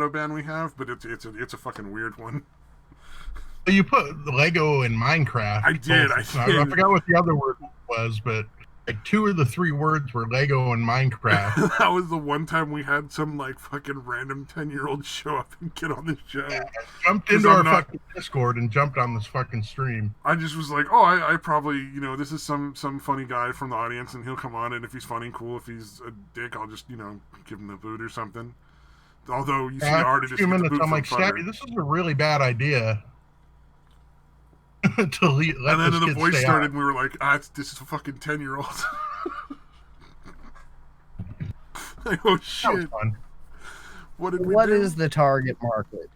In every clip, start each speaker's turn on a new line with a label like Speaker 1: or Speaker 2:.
Speaker 1: band we have, but it's a fucking weird one.
Speaker 2: You put Lego in Minecraft.
Speaker 1: I did. I
Speaker 2: forgot what the other word was, but like 2 of the 3 words were Lego and Minecraft.
Speaker 1: That was the one time we had some like fucking random 10-year-old show up and get on the show. Yeah,
Speaker 2: jumped into our fucking Discord and jumped on this fucking stream.
Speaker 1: I just was like, oh, I probably, this is some funny guy from the audience, and he'll come on, and if he's funny, cool. If he's a dick, I'll just, give him the boot or something. Although you see the artist get the boot from Flutter.
Speaker 2: This is a really bad idea.
Speaker 1: And then the voice started, and we were like, this is a fucking 10-year-old. Like, oh shit! What did we do?
Speaker 3: What is the target market?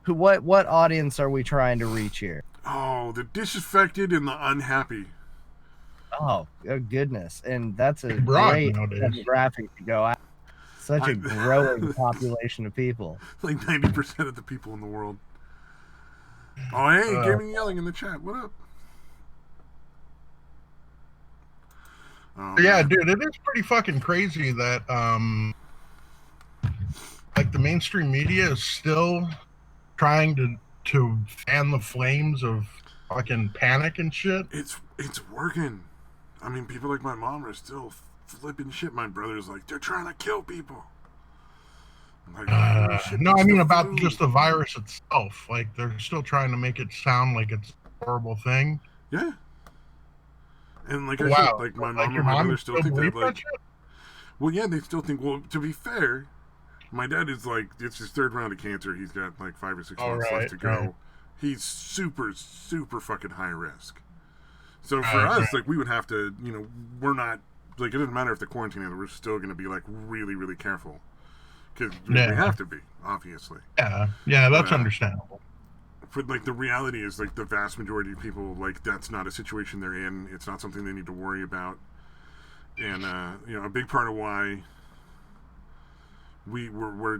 Speaker 3: What audience are we trying to reach here?
Speaker 1: Oh, the disaffected and the unhappy.
Speaker 3: Oh goodness, and that's a great demographic to go at. Such a growing population of people.
Speaker 1: Like 90% of the people in the world. Oh, hey, gaming yelling in the chat. What up?
Speaker 2: Oh, yeah, man. Dude, it is pretty fucking crazy that like the mainstream media is still trying to fan the flames of fucking panic and shit.
Speaker 1: It's working. I mean, people like my mom are still flipping shit. My brother's like, they're trying to kill people. Like,
Speaker 2: no, I mean about just the virus itself. Like, they're still trying to make it sound like it's a horrible thing.
Speaker 1: Yeah. And like, I think, like my mom and my brother still think that, like, well, yeah, they still think. Well, to be fair, my dad is like, it's his 3rd round of cancer. He's got like 5 or 6 months left to go. Right. He's super, super fucking high risk. So for us, like, we would have to, we're not like, it doesn't matter if the quarantine is. We're still going to be like really, really careful. Because we have to be, obviously.
Speaker 2: Yeah, that's understandable.
Speaker 1: But, like, the reality is, like, the vast majority of people, like, that's not a situation they're in. It's not something they need to worry about. And, a big part of why we're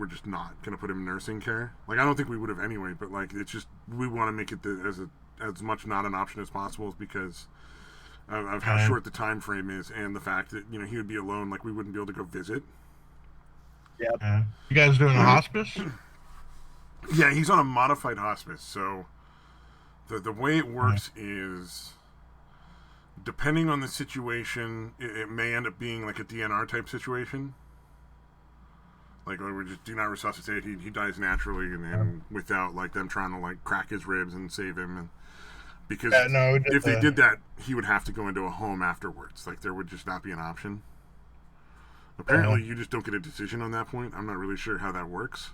Speaker 1: just not going to put him in nursing care. Like, I don't think we would have anyway, but, like, it's just, we want to make it as much not an option as possible because of how short the time frame is and the fact that, he would be alone. Like, we wouldn't be able to go visit.
Speaker 3: Yep.
Speaker 2: You guys doing a hospice?
Speaker 1: Yeah, he's on a modified hospice. So the way it works is, depending on the situation, it may end up being like a DNR type situation. Like, we just do not resuscitate. He dies naturally, and without like them trying to like crack his ribs and save him. And because if they did that, he would have to go into a home afterwards. Like, there would just not be an option. Apparently, you just don't get a decision on that point. I'm not really sure how that works.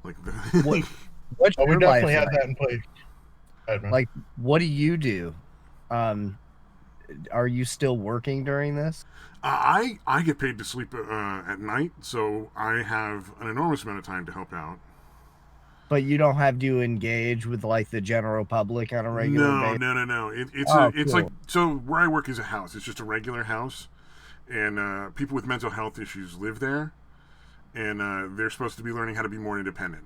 Speaker 1: Like,
Speaker 3: what's your
Speaker 2: we definitely
Speaker 3: life
Speaker 2: had that in place.
Speaker 3: Like, what do you do? Are you still working during this?
Speaker 1: I get paid to sleep at night, so I have an enormous amount of time to help out.
Speaker 3: But you don't have to engage with like the general public on a regular basis?
Speaker 1: No. It's cool. Like, so where I work is a house. It's just a regular house. And people with mental health issues live there, and they're supposed to be learning how to be more independent.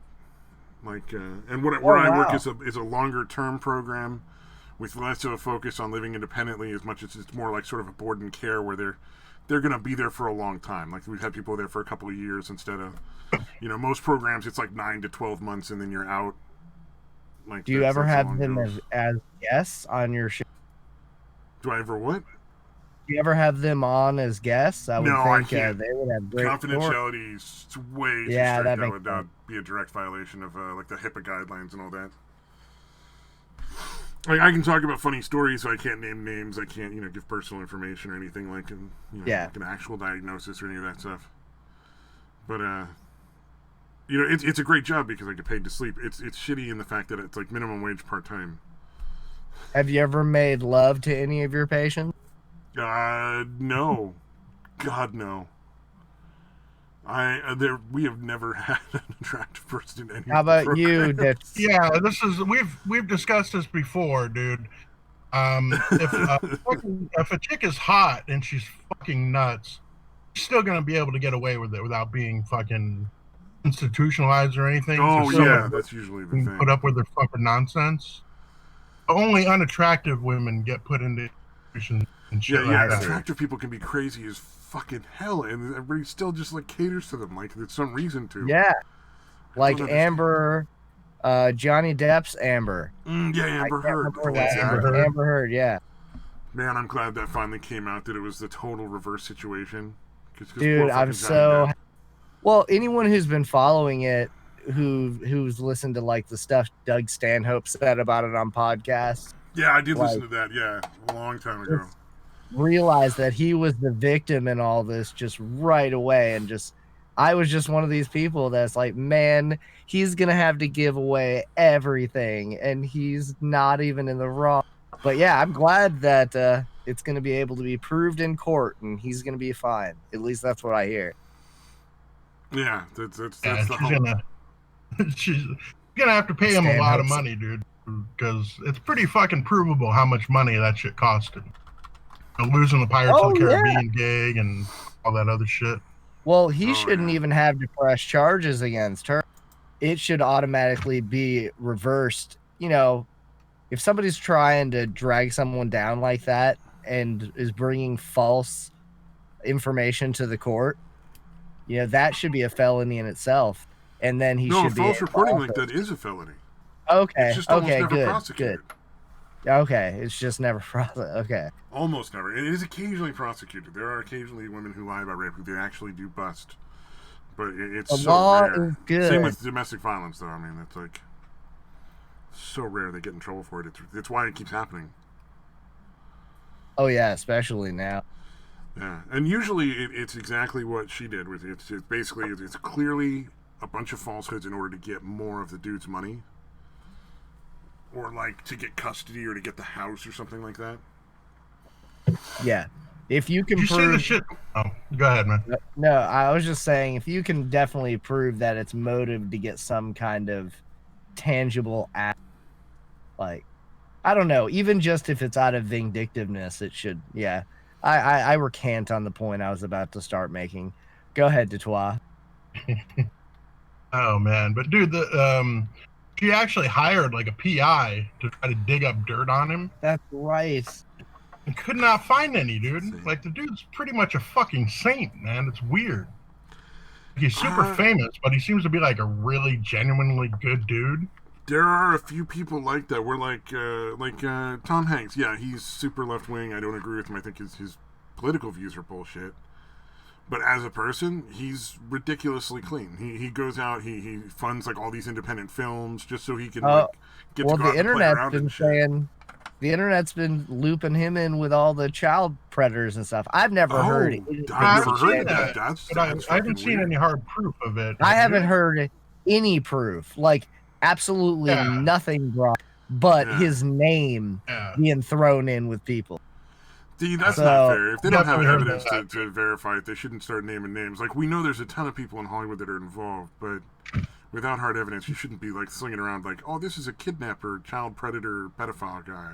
Speaker 1: Like, and where I work is a longer term program with less of a focus on living independently, as much as it's more like sort of a board and care where they're going to be there for a long time. Like, we've had people there for a couple of years instead of, most programs it's like 9 to 12 months and then you're out. Like,
Speaker 3: do you ever have them as guests on your show?
Speaker 1: Do I ever what?
Speaker 3: Do you ever have them on as guests? I would think they would have great
Speaker 1: confidentiality is way too strict. That would be a direct violation of like the HIPAA guidelines and all that. Like, I can talk about funny stories, so I can't name names. I can't, give personal information or anything like, like an actual diagnosis or any of that stuff. But it's a great job because I get paid to sleep. It's shitty in the fact that it's like minimum wage part time.
Speaker 3: Have you ever made love to any of your patients?
Speaker 1: No. God, no. We have never had an attractive person in any.
Speaker 3: How about you?
Speaker 2: Yeah, we've discussed this before, dude. If a chick is hot and she's fucking nuts, she's still gonna be able to get away with it without being fucking institutionalized or anything.
Speaker 1: Oh yeah, that's usually the thing.
Speaker 2: Put up with their fucking nonsense. Only unattractive women get put into institutions and shit
Speaker 1: yeah.
Speaker 2: like that.
Speaker 1: Attractive people can be crazy as fucking hell, and everybody still just like caters to them. Like there's some reason to.
Speaker 3: Yeah, like Amber, Johnny Depp's Amber.
Speaker 1: Yeah, Amber Heard.
Speaker 3: Amber Heard. Yeah.
Speaker 1: Man, I'm glad that finally came out that it was the total reverse situation.
Speaker 3: Dude, I'm so. Well, anyone who's been following it, who's listened to like the stuff Doug Stanhope said about it on podcasts.
Speaker 1: Yeah, I did listen to that. Yeah, a long time ago.
Speaker 3: Realized that he was the victim in all this just right away, and I was just one of these people that's like, man, he's gonna have to give away everything, and he's not even in the wrong. But yeah, I'm glad that it's gonna be able to be proved in court, and he's gonna be fine. At least that's what I hear.
Speaker 1: Yeah, that's the whole.
Speaker 2: She's gonna have to pay him a lot of money, dude, because it's pretty fucking provable how much money that shit costed. Losing the Pirates of the Caribbean gig and all that other shit.
Speaker 3: Well, he shouldn't even have to press charges against her. It should automatically be reversed. You know, if somebody's trying to drag someone down like that and is bringing false information to the court, you know, that should be a felony in itself. And then he should be...
Speaker 1: No, false reporting like that is a felony.
Speaker 3: Okay,
Speaker 1: it's just almost never prosecuted.
Speaker 3: Good. Okay, it's just never prosecuted. Okay.
Speaker 1: Almost never. It is occasionally prosecuted. There are occasionally women who lie about rape who they actually do bust. But it's
Speaker 3: the
Speaker 1: so
Speaker 3: law
Speaker 1: rare.
Speaker 3: Is good.
Speaker 1: Same with domestic violence, though. I mean, it's like so rare they get in trouble for it. It's why it keeps happening.
Speaker 3: Oh, yeah, especially now.
Speaker 1: Yeah, and usually it's exactly what she did. With it's basically it's clearly a bunch of falsehoods in order to get more of the dude's money. Or like to get custody or to get the house or something like that.
Speaker 3: Yeah. If you can
Speaker 2: prove the shit. Oh, go ahead, man.
Speaker 3: No, I was just saying if you can definitely prove that it's motive to get some kind of tangible act, like I don't know, even just if it's out of vindictiveness, it should I recant on the point I was about to start making. Go ahead, Detois.
Speaker 2: Oh man, but dude, she actually hired like a PI to try to dig up dirt on him.
Speaker 3: That's right.
Speaker 2: And could not find any, dude. Like the dude's pretty much a fucking saint, man. It's weird. He's super famous, but he seems to be like a really genuinely good dude.
Speaker 1: There are a few people like that. We're like Tom Hanks. Yeah, he's super left wing. I don't agree with him. I think his political views are bullshit. But as a person, he's ridiculously clean. He goes out, he funds like all these independent films just so he can get to go out and play around and shit.
Speaker 3: The internet's been looping him in with all the child predators and stuff. I've never heard it.
Speaker 2: I haven't seen any hard proof of it.
Speaker 3: I haven't heard any proof, like absolutely nothing brought, but his name being thrown in with people.
Speaker 1: See, that's not fair. If they don't have evidence to verify it, they shouldn't start naming names. Like, we know there's a ton of people in Hollywood that are involved, but without hard evidence, you shouldn't be, like, slinging around like, oh, this is a kidnapper, child predator, pedophile guy.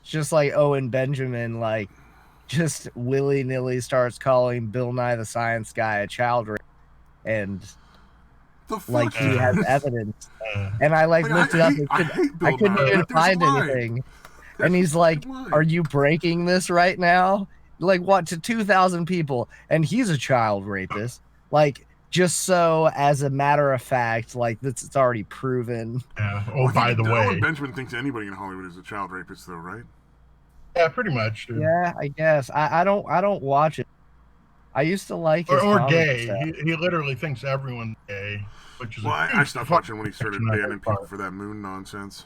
Speaker 3: Just like Owen Benjamin, like, just willy-nilly starts calling Bill Nye the Science Guy a child rape. And, like, he has evidence. And I, like, looked it up. I couldn't even find anything. And he's like, are you breaking this right now? Like, what, to 2,000 people? And he's a child rapist. Like, just so as a matter of fact, like, it's already proven.
Speaker 2: Yeah. Oh, by the way.
Speaker 1: Owen Benjamin thinks anybody in Hollywood is a child rapist, though, right?
Speaker 2: Yeah, pretty much. Dude.
Speaker 3: Yeah, I guess. I don't watch it. I used to like his
Speaker 2: or gay. He literally thinks everyone's gay. Which is
Speaker 1: I stopped watching when he started banning people for that moon nonsense.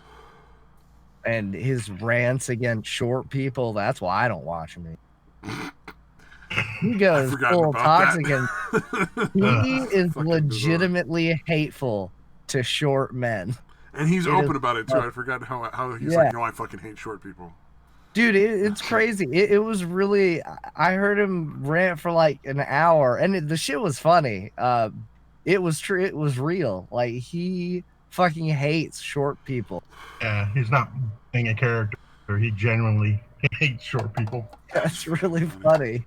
Speaker 3: And his rants against short people, that's why I don't watch him. He goes full toxic and he is legitimately hateful to short men.
Speaker 1: And he's open about it too. I forgot how he's like, no, I fucking hate short people.
Speaker 3: Dude, it's crazy. It was really, I heard him rant for like an hour and the shit was funny. It was true. It was real. Like he fucking hates short people.
Speaker 2: Yeah, he's not being a character. He genuinely hates short people.
Speaker 3: That's really funny.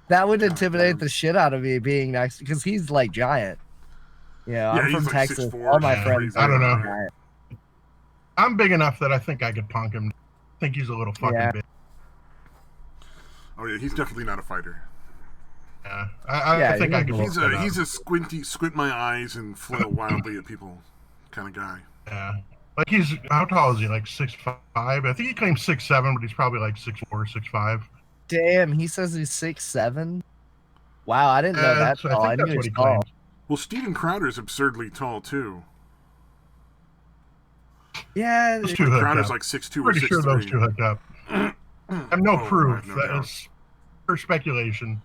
Speaker 3: That would intimidate the shit out of me being next because he's like giant. I'm from Texas.
Speaker 1: 6'4",
Speaker 3: all my friends.
Speaker 2: I don't know. Giant. I'm big enough that I think I could punk him. I think he's a little fucking big.
Speaker 1: Oh yeah, he's definitely not a fighter.
Speaker 2: Yeah, I think I can.
Speaker 1: He's a squint my eyes and flail wildly at people kind of guy.
Speaker 2: Yeah, like how tall is he? Like 6'5"? I think he claims 6'7", but he's probably like 6'4", 6'5".
Speaker 3: Damn, he says he's 6'7". Wow, I didn't know that tall. I knew he was tall.
Speaker 2: Claims.
Speaker 1: Well, Steven Crowder is absurdly tall too.
Speaker 3: Yeah,
Speaker 1: Crowder's like 6'2" or 6'3".
Speaker 2: Pretty sure those two hooked up. I have no proof. That is pure speculation.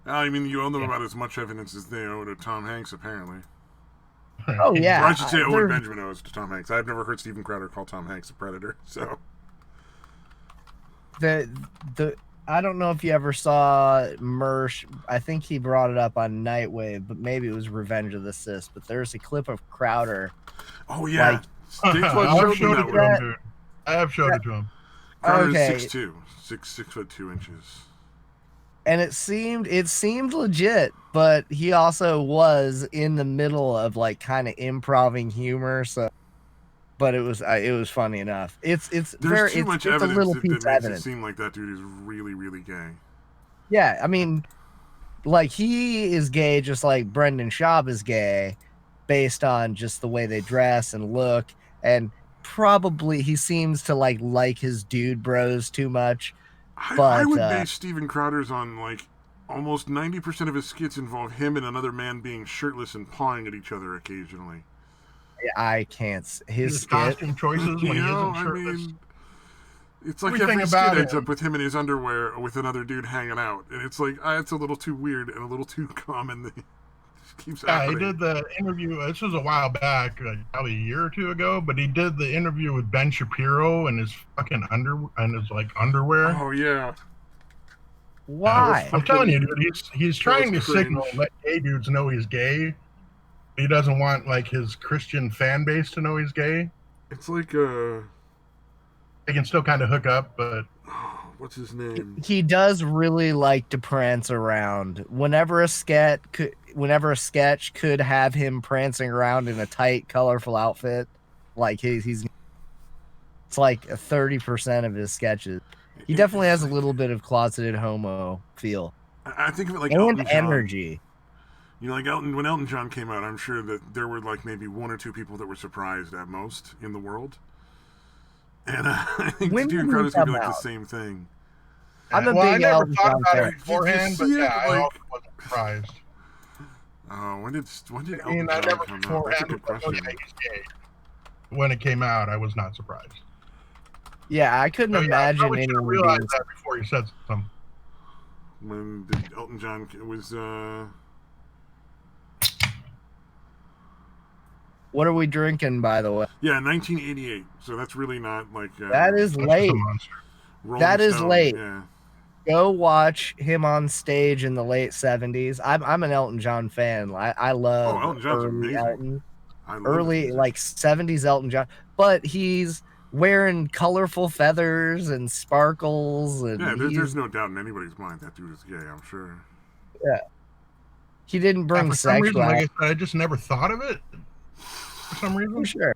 Speaker 1: I mean, you owe them about as much evidence as they owe to Tom Hanks, apparently.
Speaker 3: Oh, yeah.
Speaker 1: Or I should say Owen Benjamin owes to Tom Hanks. I've never heard Steven Crowder call Tom Hanks a predator, so...
Speaker 3: I don't know if you ever saw Mersh. I think he brought it up on Nightwave, but maybe it was Revenge of the Sis. But there's a clip of Crowder.
Speaker 1: Oh, yeah.
Speaker 2: I have showed it to him.
Speaker 1: Crowder's 6'2", 6'2" inches.
Speaker 3: And it seemed legit, but he also was in the middle of like kind of improving humor. So, but it was funny enough. There's
Speaker 1: too much evidence that makes it seem like that dude is really, really gay.
Speaker 3: Yeah, I mean, like he is gay, just like Brendan Schaub is gay, based on just the way they dress and look, and probably he seems to like his dude bros too much.
Speaker 1: I would base Steven Crowder's on like almost 90% of his skits involve him and another man being shirtless and pawing at each other occasionally.
Speaker 3: I can't. His
Speaker 2: costume choices when he isn't shirtless.
Speaker 1: I mean, it's like every skit ends up with him in his underwear with another dude hanging out, and it's like it's a little too weird and a little too common. That keeps happening.
Speaker 2: He did the interview. This was a while back, like probably a year or two ago. But he did the interview with Ben Shapiro and his fucking underwear.
Speaker 1: Oh yeah.
Speaker 3: Why?
Speaker 2: I'm telling you, dude. He's trying to signal and let gay dudes know he's gay. He doesn't want like his Christian fan base to know he's gay.
Speaker 1: It's like
Speaker 2: they can still kind of hook up, but
Speaker 1: what's his name?
Speaker 3: He does really like to prance around. Whenever a sketch could have him prancing around in a tight, colorful outfit, like he's it's like 30% of his sketches. He definitely has a little bit of closeted homo feel.
Speaker 1: I think of it like
Speaker 3: and energy.
Speaker 1: You know, like when Elton John came out, I'm sure that there were like maybe one or two people that were surprised at most in the world. And I think Steven Crowder's gonna be like the same thing.
Speaker 3: I'm a big Elton John fan
Speaker 2: beforehand, but yeah, I also wasn't surprised.
Speaker 1: Oh, when did Elton John come out? That's a good question.
Speaker 2: When it came out, I was not surprised.
Speaker 3: Yeah, I couldn't imagine anyone
Speaker 2: realize that before you said something.
Speaker 1: When did Elton John was
Speaker 3: What are we drinking, by the way?
Speaker 1: Yeah, 1988. So that's really not like
Speaker 3: that is late. That is late.
Speaker 1: Yeah.
Speaker 3: Go watch him on stage in the late 70s. I'm an Elton John fan. I love
Speaker 1: Elton John's amazing.
Speaker 3: Early like 70s Elton John, but he's wearing colorful feathers and sparkles, and
Speaker 1: there's no doubt in anybody's mind that dude is gay. I'm sure.
Speaker 3: Yeah, he didn't bring
Speaker 2: sex. For some reason, like I said, I just never thought of it. For some reason,
Speaker 3: sure.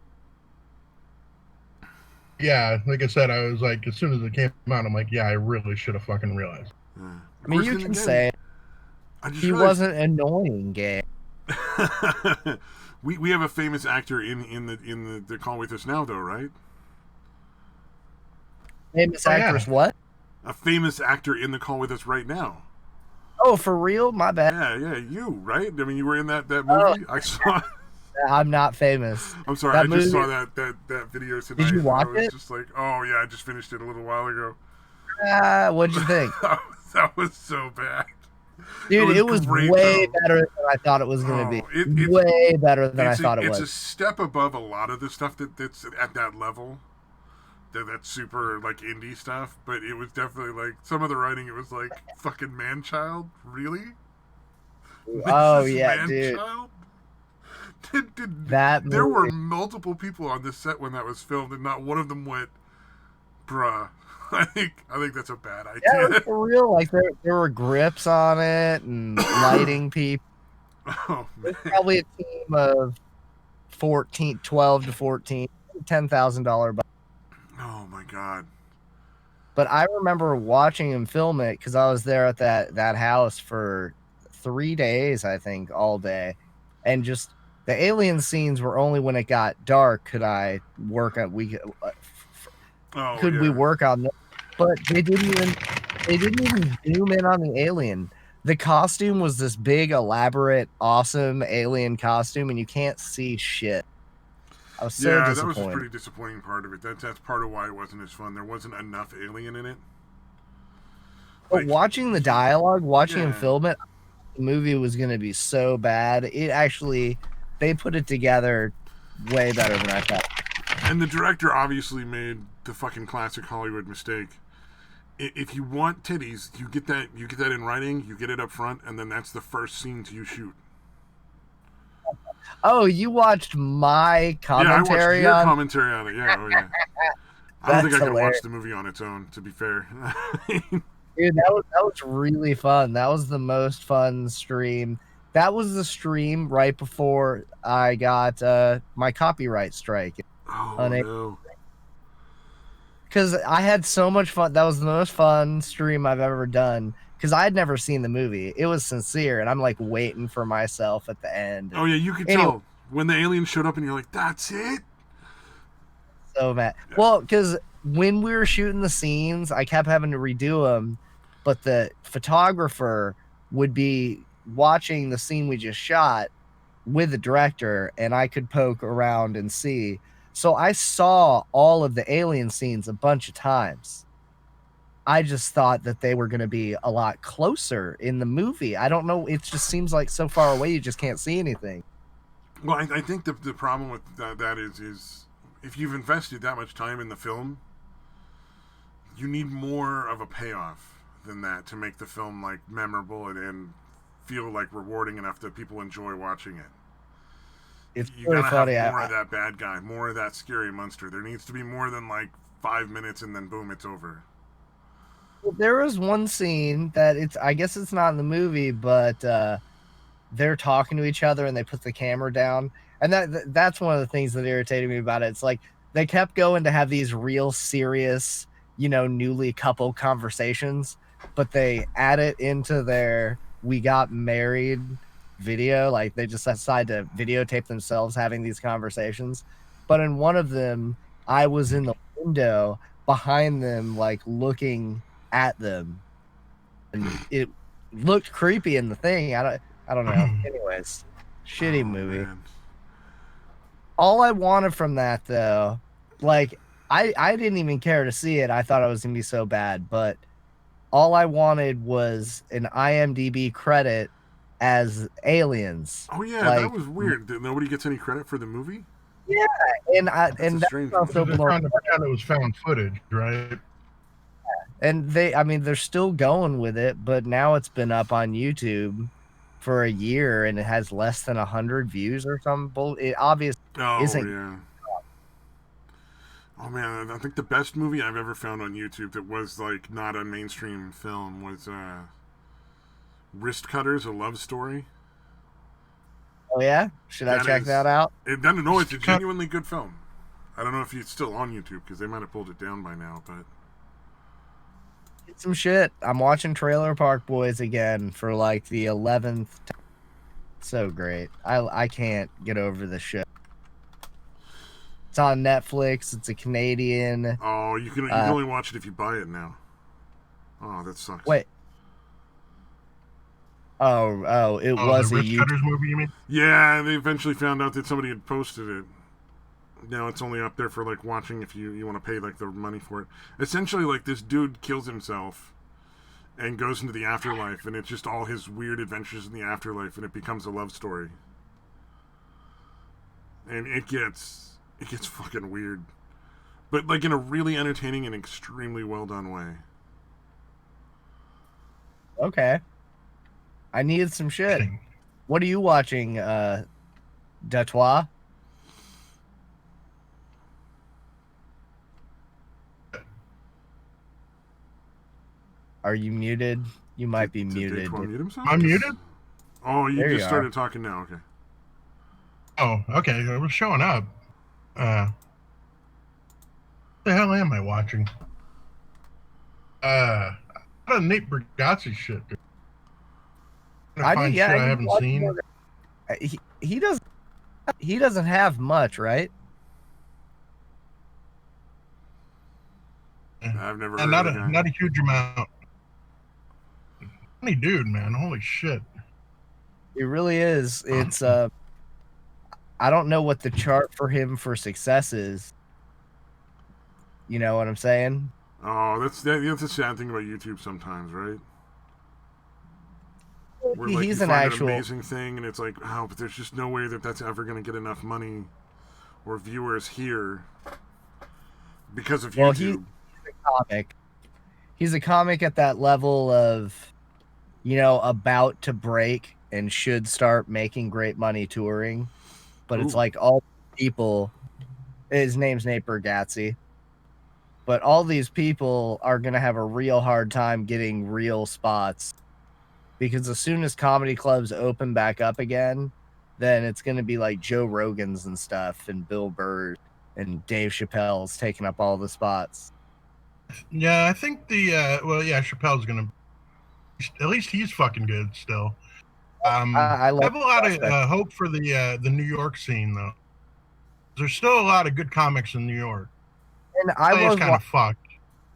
Speaker 2: Yeah, like I said, I was like, as soon as it came out, I'm like, yeah, I really should have fucking realized.
Speaker 1: Yeah.
Speaker 3: I mean, you can say he wasn't annoying gay.
Speaker 1: we have a famous actor in the Call With Us Now, though, right?
Speaker 3: Famous actress, what?
Speaker 1: A famous actor in the Call With Us right now.
Speaker 3: Oh, for real? My bad.
Speaker 1: Yeah, you, right? I mean, you were in that movie. I saw.
Speaker 3: I'm not famous.
Speaker 1: I'm sorry, I just saw that video tonight.
Speaker 3: Did you watch
Speaker 1: it?
Speaker 3: Just
Speaker 1: like, oh yeah, I just finished it a little while ago.
Speaker 3: What'd you think?
Speaker 1: That was so bad.
Speaker 3: Dude, it was way better than I thought it was going to be. Way better than I thought it was.
Speaker 1: It's a step above a lot of the stuff that's at that level. That's super like indie stuff, but it was definitely like some of the writing. It was like fucking man-child, really?
Speaker 3: Oh yeah, dude.
Speaker 1: There were multiple people on this set when that was filmed, and not one of them went, "Bruh." I think that's a bad idea.
Speaker 3: Yeah, for real. Like there were grips on it and lighting people.
Speaker 1: Oh,
Speaker 3: There's probably a team of 12 to 14, $10,000.
Speaker 1: Oh my god.
Speaker 3: But I remember watching him film it because I was there at that house for 3 days, I think, all day, and just the alien scenes were only when it got dark could I work on
Speaker 1: Oh
Speaker 3: could we
Speaker 1: yeah.
Speaker 3: work on them, but they didn't even zoom in on the alien. The costume was this big, elaborate, awesome alien costume, and you can't see shit. I was so
Speaker 1: Yeah, that was a
Speaker 3: disappointed.
Speaker 1: pretty disappointing part of it. That's part of why it wasn't as fun. There wasn't enough alien in it.
Speaker 3: But
Speaker 1: Like,
Speaker 3: watching the dialogue, watching him
Speaker 1: yeah.
Speaker 3: film it, the movie was going to be so bad. It actually, they put it together way better than I thought.
Speaker 1: And the director obviously made the fucking classic Hollywood mistake. If you want titties, you get that in writing, you get it up front, and then that's the first scenes you shoot.
Speaker 3: Oh, you watched my commentary
Speaker 1: yeah, I watched your
Speaker 3: on
Speaker 1: commentary on it. Yeah, oh yeah. I don't think I could watch the movie on its own, to be fair.
Speaker 3: Dude, that was really fun. That was the most fun stream. That was the stream right before I got my copyright strike.
Speaker 1: Oh no.
Speaker 3: Because I had so much fun. That was the most fun stream I've ever done. Because I had never seen the movie. It was sincere, and I'm like waiting for myself at the end.
Speaker 1: Oh yeah, you could tell when the alien showed up, and you're like, "That's it."
Speaker 3: So mad. Well, because when we were shooting the scenes, I kept having to redo them, but the photographer would be watching the scene we just shot with the director, and I could poke around and see. So I saw all of the alien scenes a bunch of times. I just thought that they were going to be a lot closer in the movie. I don't know. It just seems like so far away, you just can't see anything.
Speaker 1: Well, I think the problem with that is if you've invested that much time in the film, you need more of a payoff than that to make the film like memorable and feel like rewarding enough that people enjoy watching it.
Speaker 3: It's
Speaker 1: You
Speaker 3: really
Speaker 1: gotta
Speaker 3: funny.
Speaker 1: have more of that bad guy, more of that scary monster. There needs to be more than like 5 minutes and then boom, it's over.
Speaker 3: There was one scene that I guess it's not in the movie, but they're talking to each other and they put the camera down. And that's one of the things that irritated me about it. It's like they kept going to have these real serious, newly coupled conversations, but they add it into their "we got married" video. Like they just decide to videotape themselves having these conversations. But in one of them, I was in the window behind them, like looking at them, and it looked creepy in the thing. I don't know. Anyways, shitty movie.
Speaker 1: Man.
Speaker 3: All I wanted from that though, like I didn't even care to see it. I thought it was gonna be so bad, but all I wanted was an IMDb credit as aliens.
Speaker 1: Oh yeah,
Speaker 3: like,
Speaker 1: that was weird. Nobody gets any credit for the movie.
Speaker 3: Yeah, and
Speaker 1: a strange
Speaker 3: that's
Speaker 2: So they're trying to pretend it was found footage, right?
Speaker 3: And they're still going with it, but now it's been up on YouTube for a year and it has less than 100 views or something. It obviously isn't.
Speaker 1: Yeah. Oh man, I think the best movie I've ever found on YouTube that was like not a mainstream film was Wrist Cutters, a love story.
Speaker 3: Oh yeah, should I check that out?
Speaker 1: No, it's a genuinely good film. I don't know if it's still on YouTube because they might have pulled it down by now, but
Speaker 3: some shit. I'm watching Trailer Park Boys again for like the 11th time. So great. I can't get over this shit. It's on Netflix. It's a Canadian.
Speaker 1: Oh, you can only watch it if you buy it now. Oh, that sucks.
Speaker 3: Wait. Oh, it was
Speaker 2: the
Speaker 3: a
Speaker 2: Rich Cutters movie, you mean?
Speaker 1: Yeah, they eventually found out that somebody had posted it. Now it's only up there for like watching if you want to pay like the money for it. Essentially, like this dude kills himself and goes into the afterlife, and it's just all his weird adventures in the afterlife, and it becomes a love story. And it gets fucking weird, but like in a really entertaining and extremely well done way.
Speaker 3: Okay. I needed some shit. What are you watching, Detroit? Are you muted? You might be muted.
Speaker 1: Mute himself?
Speaker 2: I'm muted?
Speaker 1: Oh, you just started talking now. Okay.
Speaker 2: Oh, okay. It was showing up. The hell am I watching? A lot of Nate Bargatze shit, dude.
Speaker 3: I
Speaker 2: Find
Speaker 3: need,
Speaker 2: shit
Speaker 3: yeah,
Speaker 2: I haven't seen.
Speaker 3: He doesn't have much, right?
Speaker 1: I've never
Speaker 2: And
Speaker 1: heard of the guy.
Speaker 2: not a huge amount. Funny dude, man. Holy shit.
Speaker 3: It really is. It's I don't know what the chart for him for success is. You know what I'm saying?
Speaker 1: Oh, that's the sad thing about YouTube sometimes, right? Where like you
Speaker 3: He's an
Speaker 1: find an
Speaker 3: actual
Speaker 1: amazing thing, and it's like, oh, but there's just no way that that's ever going to get enough money or viewers here because of YouTube.
Speaker 3: He's a comic. He's a comic at that level of, you know, about to break and should start making great money touring. But it's
Speaker 1: Ooh.
Speaker 3: like all people, his name's Nate Bargatze, but all these people are going to have a real hard time getting real spots because as soon as comedy clubs open back up again, then it's going to be like Joe Rogan's and stuff and Bill Burr and Dave Chappelle's taking up all the spots.
Speaker 2: Yeah, I think Chappelle's gonna. At least he's fucking good still. I have a lot of hope for the New York scene though. There's still a lot of good comics in New York.
Speaker 3: And I was
Speaker 2: kind of fucked.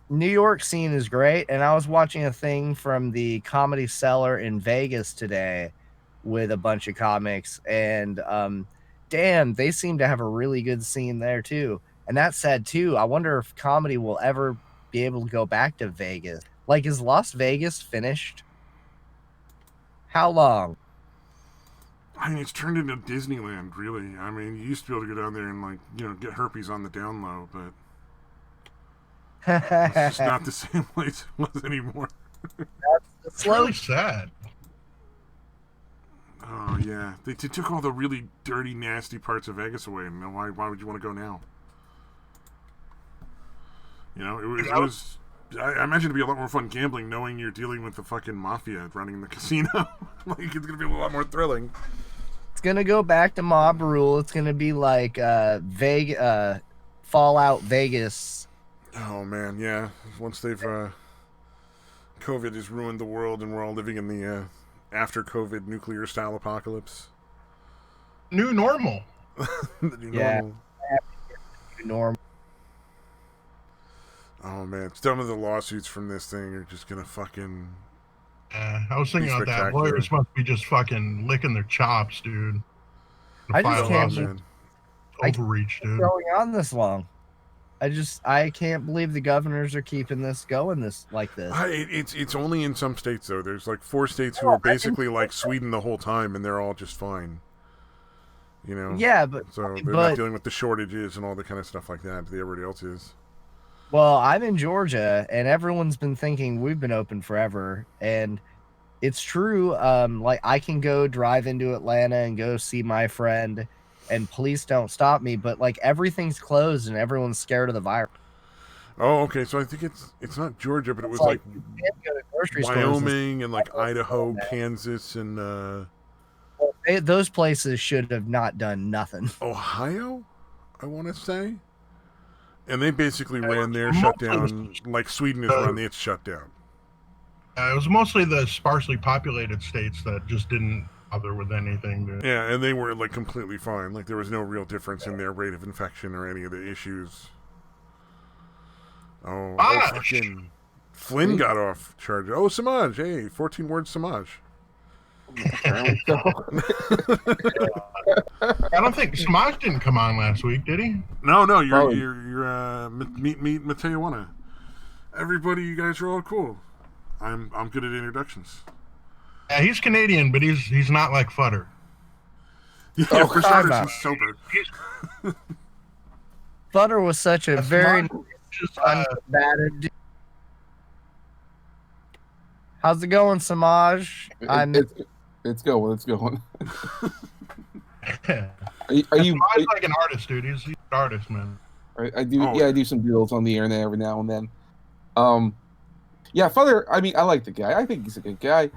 Speaker 3: New York scene is great, and I was watching a thing from the Comedy Cellar in Vegas today with a bunch of comics, and damn, they seem to have a really good scene there too. And that's sad too. I wonder if comedy will ever be able to go back to Vegas. Like, is Las Vegas finished? How long?
Speaker 1: I mean, it's turned into Disneyland, really. I mean, you used to be able to go down there and, like, you know, get herpes on the down low, but it's just not the same place it was anymore.
Speaker 2: It's really sad.
Speaker 1: Oh, yeah. They took all the really dirty, nasty parts of Vegas away, and why would you want to go now? You know, it was I imagine it'd be a lot more fun gambling knowing you're dealing with the fucking mafia running the casino. Like, it's going to be a lot more thrilling.
Speaker 3: It's going to go back to mob rule. It's going to be like Fallout Vegas.
Speaker 1: Oh, man, yeah. Once they've... COVID has ruined the world and we're all living in the after-COVID nuclear-style apocalypse.
Speaker 2: New normal.
Speaker 1: The new normal.
Speaker 3: New normal.
Speaker 1: Oh, man. Some of the lawsuits from this thing are just going to fucking...
Speaker 2: I was thinking about that. Lawyers must be just fucking licking their chops, dude.
Speaker 3: I just can't...
Speaker 2: Overreach, dude.
Speaker 3: Going on this long. I can't believe the governors are keeping this going like this.
Speaker 1: It's only in some states, though. There's like 4 states who are basically like Sweden the whole time, and they're all just fine. You know?
Speaker 3: Yeah, but...
Speaker 1: So they're not dealing with the shortages and all the kind of stuff like that that everybody else is.
Speaker 3: Well, I'm in Georgia, and everyone's been thinking we've been open forever, and it's true. Like, I can go drive into Atlanta and go see my friend, and police don't stop me, but like everything's closed and everyone's scared of the virus.
Speaker 1: Oh, okay. So I think it's not Georgia, but it was like Wyoming and like Idaho, Kansas, and
Speaker 3: those places should have not done nothing.
Speaker 1: Ohio, I want to say, and they basically ran their shutdown like Sweden has run its shutdown.
Speaker 2: It was mostly the sparsely populated states that just didn't bother with anything. Dude.
Speaker 1: Yeah, and they were like completely fine. Like there was no real difference in their rate of infection or any of the issues. Oh, fucking Flynn got off charge. Oh, Samaj, hey, 14-word Samaj.
Speaker 2: I don't think Samaj didn't come on last week, did he?
Speaker 1: No, you're meet Matewana. Everybody, you guys are all cool. I'm good at introductions.
Speaker 2: Yeah, he's Canadian, but he's not like Futter.
Speaker 1: Yeah, for starters, he's sober.
Speaker 3: Futter was such a very uncombated dude. How's it going, Samaj?
Speaker 4: It's going. It's going.
Speaker 2: Are you like an artist, dude? He's an artist, man.
Speaker 4: I do. Oh, yeah, I do some deals on the internet every now and then. Yeah, Father. I mean, I like the guy. I think he's a good guy.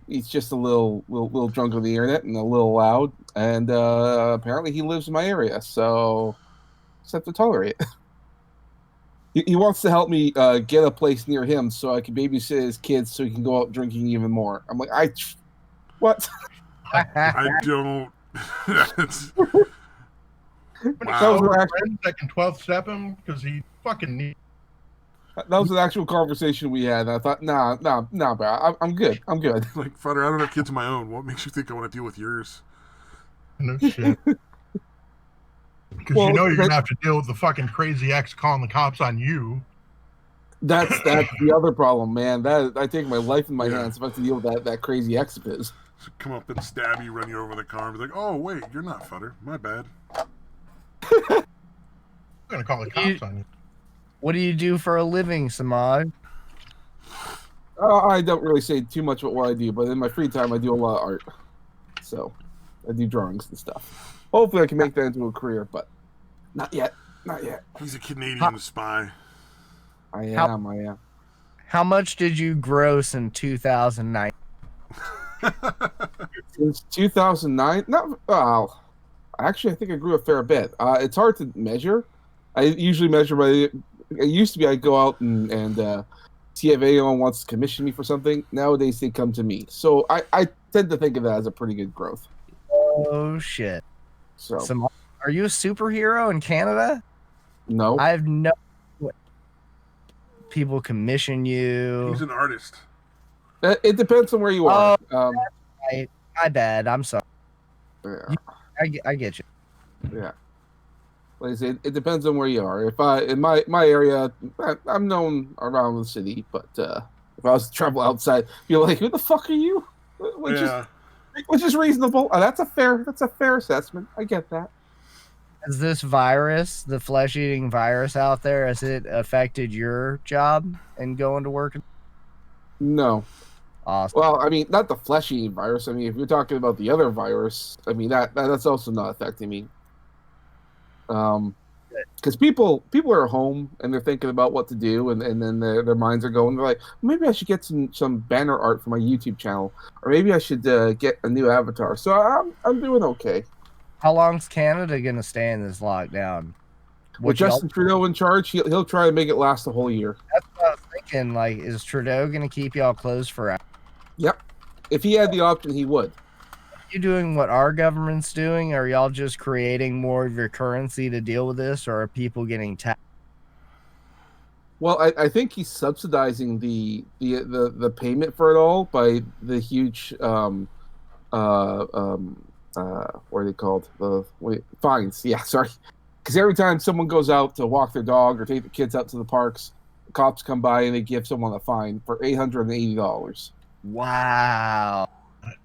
Speaker 4: He's just a little drunk on the internet and a little loud. And apparently, he lives in my area, so just have to tolerate it. He wants to help me get a place near him so I can babysit his kids so he can go out drinking even more. I'm like, what?
Speaker 1: I don't. That's,
Speaker 2: wow. That can 12 step him because he fucking needs.
Speaker 4: That was an actual conversation we had. And I thought, nah, bro. I'm good. I'm good.
Speaker 1: Like, Father, I don't have kids of my own. What makes you think I want to deal with yours?
Speaker 2: No shit. Because you know you're going to have to deal with the fucking crazy ex calling the cops on you.
Speaker 4: That's the other problem, man. That I take my life in my hands if I have to deal with that crazy ex of his.
Speaker 1: So come up and stab you, run you over the car, and be like, oh, wait, you're not Futter. My bad.
Speaker 2: I'm going to call the cops on you.
Speaker 3: What do you do for a living, Samad?
Speaker 4: I don't really say too much about what I do, but in my free time, I do a lot of art. So I do drawings and stuff. Hopefully, I can make that into a career, but not yet. Not yet.
Speaker 1: He's a Canadian spy.
Speaker 4: I am.
Speaker 3: How much did you gross in 2009?
Speaker 4: Since 2009? Actually, I think I grew a fair bit. It's hard to measure. I usually measure by. It used to be I'd go out and see if anyone wants to commission me for something. Nowadays, they come to me. So I tend to think of that as a pretty good growth.
Speaker 3: Oh, shit.
Speaker 4: So,
Speaker 3: are you a superhero in Canada?
Speaker 4: No.
Speaker 3: I have no. People commission you.
Speaker 1: He's an artist.
Speaker 4: It depends on where you are.
Speaker 3: Right. My bad. I'm sorry.
Speaker 4: Yeah.
Speaker 3: I get you.
Speaker 4: Yeah. Like I said, it depends on where you are. If in my area, I'm known around the city, but if I was to travel outside, you're like, who the fuck are you? Which is reasonable. That's a fair assessment. I get that.
Speaker 3: Has this virus, the flesh-eating virus out there, has it affected your job and going to work?
Speaker 4: No.
Speaker 3: Awesome.
Speaker 4: Well, I mean, not the flesh-eating virus. I mean, if you're talking about the other virus, I mean that's also not affecting me. Because people are home and they're thinking about what to do, and then their minds are going. They're like, maybe I should get some banner art for my YouTube channel, or maybe I should get a new avatar. So I'm doing okay.
Speaker 3: How long's Canada gonna stay in this lockdown?
Speaker 4: With Justin Trudeau in charge, he'll try to make it last the whole year.
Speaker 3: That's what I was thinking. Like, is Trudeau gonna keep y'all closed forever?
Speaker 4: Yep. If he had the option, he would.
Speaker 3: Are you doing what our government's doing? Are y'all just creating more of your currency to deal with this, or are people getting taxed?
Speaker 4: Well, I think he's subsidizing the payment for it all by the huge what are they called? Fines. Yeah, sorry. Because every time someone goes out to walk their dog or take the kids out to the parks, the cops come by and they give someone a fine for $880.
Speaker 3: Wow.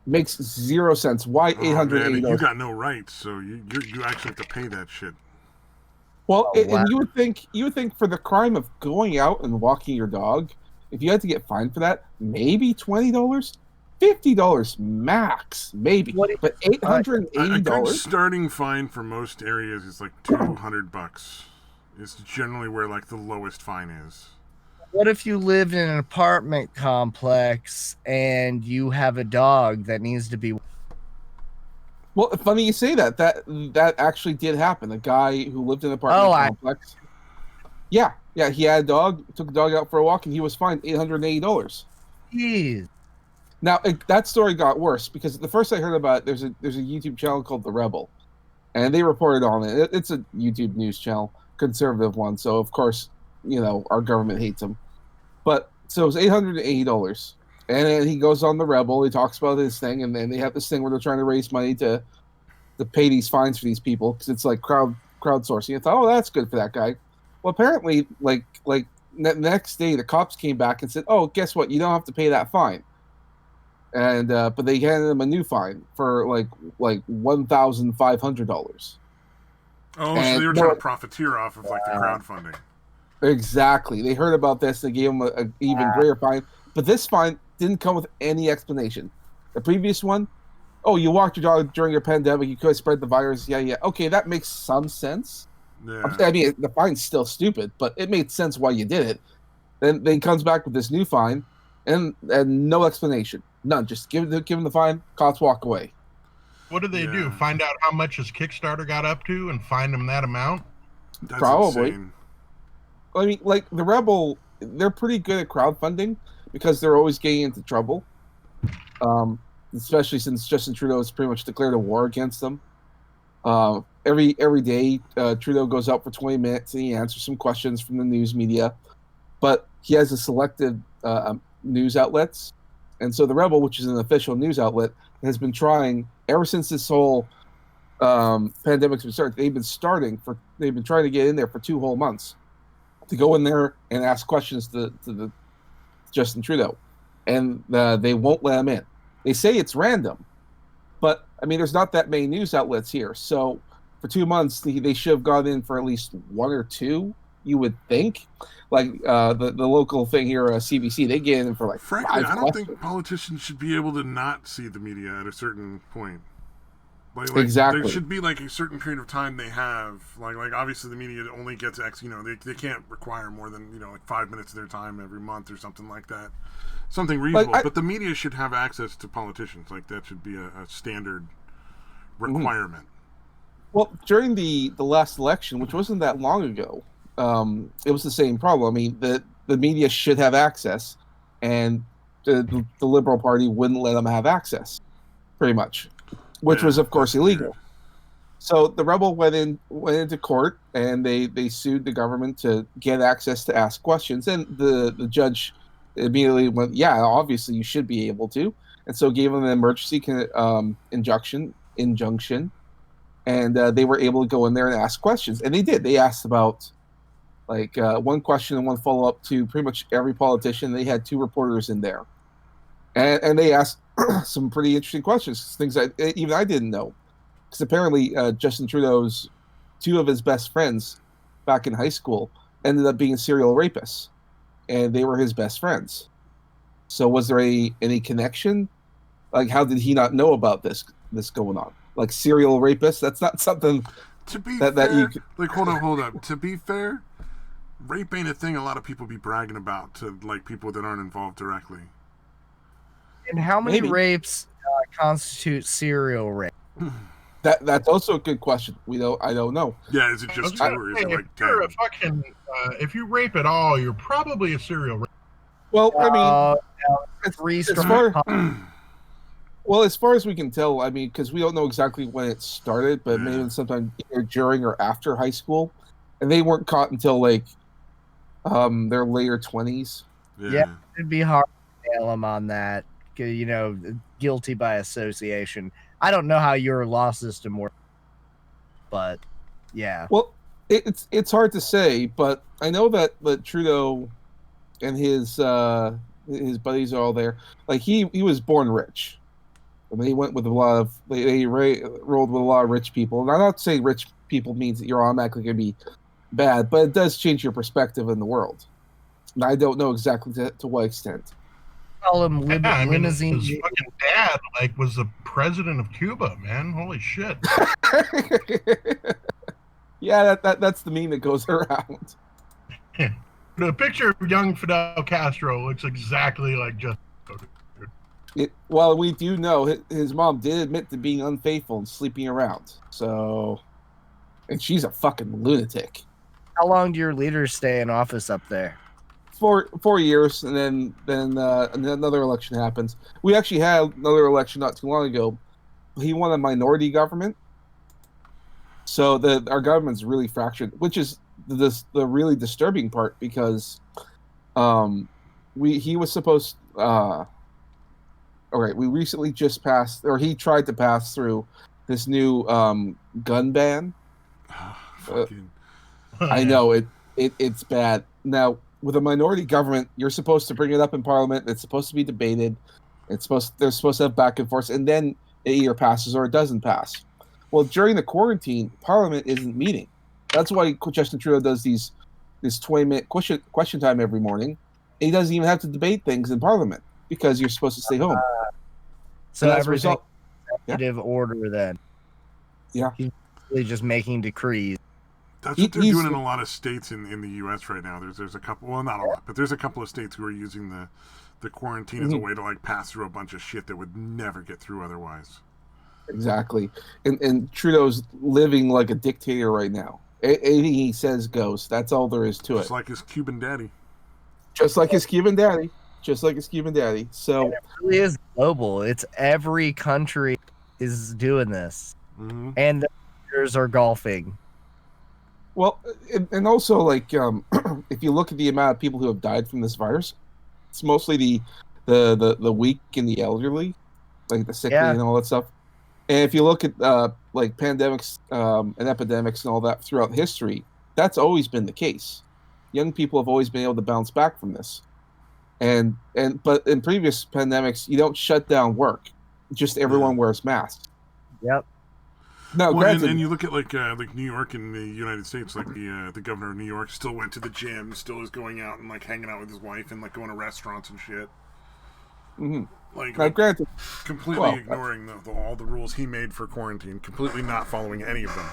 Speaker 4: Makes zero sense. Why $880?
Speaker 1: You got no rights, so you actually have to pay that shit.
Speaker 4: Well, and you would think for the crime of going out and walking your dog, if you had to get fined for that, maybe $20, $50 max, maybe. But $880.
Speaker 1: I think starting fine for most areas is like $200. Is generally where like the lowest fine is.
Speaker 3: What if you lived in an apartment complex and you have a dog that needs to be?
Speaker 4: Well, funny you say that. That actually did happen. A guy who lived in an apartment complex. Yeah, he had a dog, took the dog out for a walk, and he was fined $880.
Speaker 3: Jeez.
Speaker 4: Now that story got worse because the first I heard about it, there's a YouTube channel called The Rebel, and they reported on it. It's a YouTube news channel, conservative one, so of course our government hates them. But so it was $880, and then he goes on The Rebel. He talks about this thing, and then they have this thing where they're trying to raise money to pay these fines for these people because it's like crowdsourcing. I thought, oh, that's good for that guy. Well, apparently, like the next day, the cops came back and said, oh, guess what? You don't have to pay that fine. And but they handed him a new fine for like $1,500.
Speaker 1: Oh, so they were trying to profiteer off of like the crowdfunding.
Speaker 4: Exactly. They heard about this. They gave him an even greater fine. But this fine didn't come with any explanation. The previous one, oh, you walked your dog during your pandemic. You could have spread the virus. Yeah. Okay, that makes some sense.
Speaker 1: Yeah.
Speaker 4: I mean, the fine's still stupid, but it made sense why you did it. Then he comes back with this new fine and no explanation. None. Just give him the fine. Cops walk away.
Speaker 2: What do they do? Find out how much his Kickstarter got up to and find him that amount?
Speaker 1: That's
Speaker 4: probably.
Speaker 1: Insane.
Speaker 4: I mean, like the Rebel, they're pretty good at crowdfunding because they're always getting into trouble. Especially since Justin Trudeau has pretty much declared a war against them. Every day, Trudeau goes out for 20 minutes and he answers some questions from the news media, but he has a selective news outlets, and so the Rebel, which is an official news outlet, has been trying ever since this whole pandemic's been started. They've been trying to get in there for 2 whole months to go in there and ask questions to the Justin Trudeau, and they won't let him in. They say it's random, but I mean, there's not that many news outlets here. So for 2 months, they should have gone in for at least 1 or 2. You would think, like the local thing here, CBC, they get in for like.
Speaker 1: Frankly,
Speaker 4: 5
Speaker 1: I don't
Speaker 4: questions.
Speaker 1: think politicians should be able to not see the media at a certain point. Like
Speaker 4: Exactly.
Speaker 1: There should be like a certain period of time they have. Like obviously the media only gets they can't require more than like 5 minutes of their time every month or something like that. Something reasonable. But the media should have access to politicians. Like that should be a standard requirement.
Speaker 4: Well, during the last election, which wasn't that long ago, it was the same problem. I mean, the media should have access, and the Liberal Party wouldn't let them have access, pretty much, which was, of course, illegal. Weird. So the Rebel went into court, and they sued the government to get access to ask questions, and the judge immediately went, yeah, obviously you should be able to, and so gave them an emergency injunction, and they were able to go in there and ask questions, and they did. They asked about one question and one follow-up to pretty much every politician. They had 2 reporters in there, and they asked some pretty interesting questions, things that even I didn't know, because apparently Justin Trudeau's 2 of his best friends back in high school ended up being serial rapists, and they were his best friends. So was there any connection? Like, how did he not know about this going on? Like serial rapists? That's not something
Speaker 1: to be
Speaker 4: that
Speaker 1: fair,
Speaker 4: you could...
Speaker 1: Like, hold up. To be fair, rape ain't a thing a lot of people be bragging about to like people that aren't involved directly.
Speaker 3: And how many rapes constitute serial rape?
Speaker 4: That's also a good question. I don't know.
Speaker 1: Yeah, is it just 2 or is it like 10?
Speaker 2: If you rape at all, you're probably a serial rape.
Speaker 4: Well, I mean, as far as we can tell, I mean, because we don't know exactly when it started, but maybe sometime either during or after high school, and they weren't caught until like their later 20s.
Speaker 3: Yeah, it'd be hard to nail them on that. Guilty by association. I don't know how your law system works, but yeah.
Speaker 4: Well, it's hard to say, but I know that Trudeau and his buddies are all there. Like he was born rich, and they went with a lot of they rolled with a lot of rich people. And I'm not saying rich people means that you're automatically going to be bad, but it does change your perspective in the world. And I don't know exactly to what extent.
Speaker 3: Call him limousine.
Speaker 2: His fucking dad was the president of Cuba, man. Holy shit.
Speaker 4: Yeah, that's the meme that goes around.
Speaker 2: The picture of young Fidel Castro looks exactly like Justin.
Speaker 4: Well, we do know his mom did admit to being unfaithful and sleeping around. So, and she's a fucking lunatic.
Speaker 3: How long do your leaders stay in office up there?
Speaker 4: 4 years, and then another election happens. We actually had another election not too long ago. He won a minority government, so our government's really fractured, which is the really disturbing part, because he was supposed. We recently just passed, or he tried to pass through this new gun ban. I know it's bad now. With a minority government, you're supposed to bring it up in Parliament. It's supposed to be debated. They're supposed to have back and forth, and then it either passes or it doesn't pass. Well, during the quarantine, Parliament isn't meeting. That's why Justin Trudeau does this 20-minute question time every morning. He doesn't even have to debate things in Parliament because you're supposed to stay home.
Speaker 3: So everything executive order then.
Speaker 4: Yeah.
Speaker 3: He's really just making decrees.
Speaker 1: That's what they're doing in a lot of states in the U.S. right now. There's a couple, well, not a lot, but there's a couple of states who are using the quarantine as a way to pass through a bunch of shit that would never get through otherwise.
Speaker 4: Exactly. And Trudeau's living like a dictator right now. Anything he says goes. That's all there is to
Speaker 1: Just
Speaker 4: it.
Speaker 1: like his Cuban daddy.
Speaker 4: Just like his Cuban daddy. Just like his Cuban daddy. So
Speaker 3: and it really is global. It's every country is doing this, and the players are golfing.
Speaker 4: Well, and also like if you look at the amount of people who have died from this virus, it's mostly the weak and the elderly, like the sickly and all that stuff. And if you look at like pandemics and epidemics and all that throughout history, that's always been the case. Young people have always been able to bounce back from this. But in previous pandemics, you don't shut down work; just everyone wears masks.
Speaker 3: Yep.
Speaker 4: No, granted,
Speaker 1: and you look at like New York in the United States, like the governor of New York still went to the gym, still is going out and like hanging out with his wife and like going to restaurants and shit. Like,
Speaker 4: now, granted,
Speaker 1: completely ignoring all the rules he made for quarantine, completely not following any of them.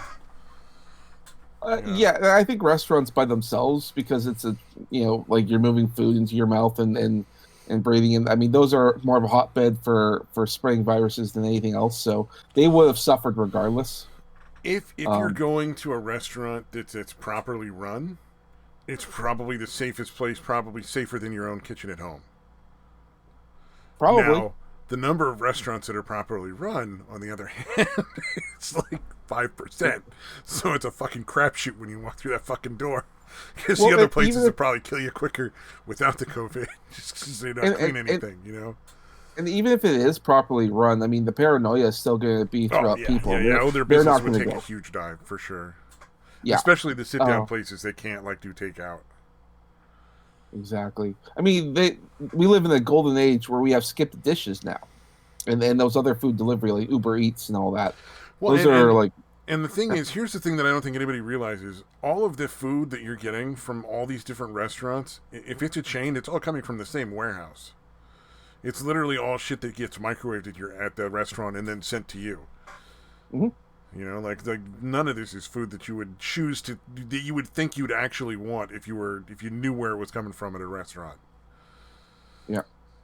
Speaker 4: Yeah, I think restaurants by themselves, because it's like you're moving food into your mouth and breathing in. I mean, those are more of a hotbed for spreading viruses than anything else. So they would have suffered regardless.
Speaker 1: If you're going to a restaurant that's properly run, it's probably the safest place, probably safer than your own kitchen at home.
Speaker 4: Probably.
Speaker 1: Now, the number of restaurants that are properly run, on the other hand, it's like 5%. So it's a fucking crapshoot when you walk through that fucking door. Because the other places will probably kill you quicker without the COVID, just because they don't clean anything, you know?
Speaker 4: And even if it is properly run, I mean, the paranoia is still going to be throughout people.
Speaker 1: Their business would take a huge dive, for sure. Yeah. Especially the sit-down places, they can't, like, do takeout.
Speaker 4: Exactly. I mean, we live in a golden age where we have skipped dishes now. And those other food delivery, like Uber Eats and all that.
Speaker 1: Well, and the thing is, here's the thing that I don't think anybody realizes. All of the food that you're getting from all these different restaurants, if it's a chain, it's all coming from the same warehouse. It's literally all shit that gets microwaved at the restaurant and then sent to you.
Speaker 4: Mm-hmm.
Speaker 1: You know, like none of this is food that you would choose that you would think you'd actually want if you knew where it was coming from at a restaurant.
Speaker 4: Yeah.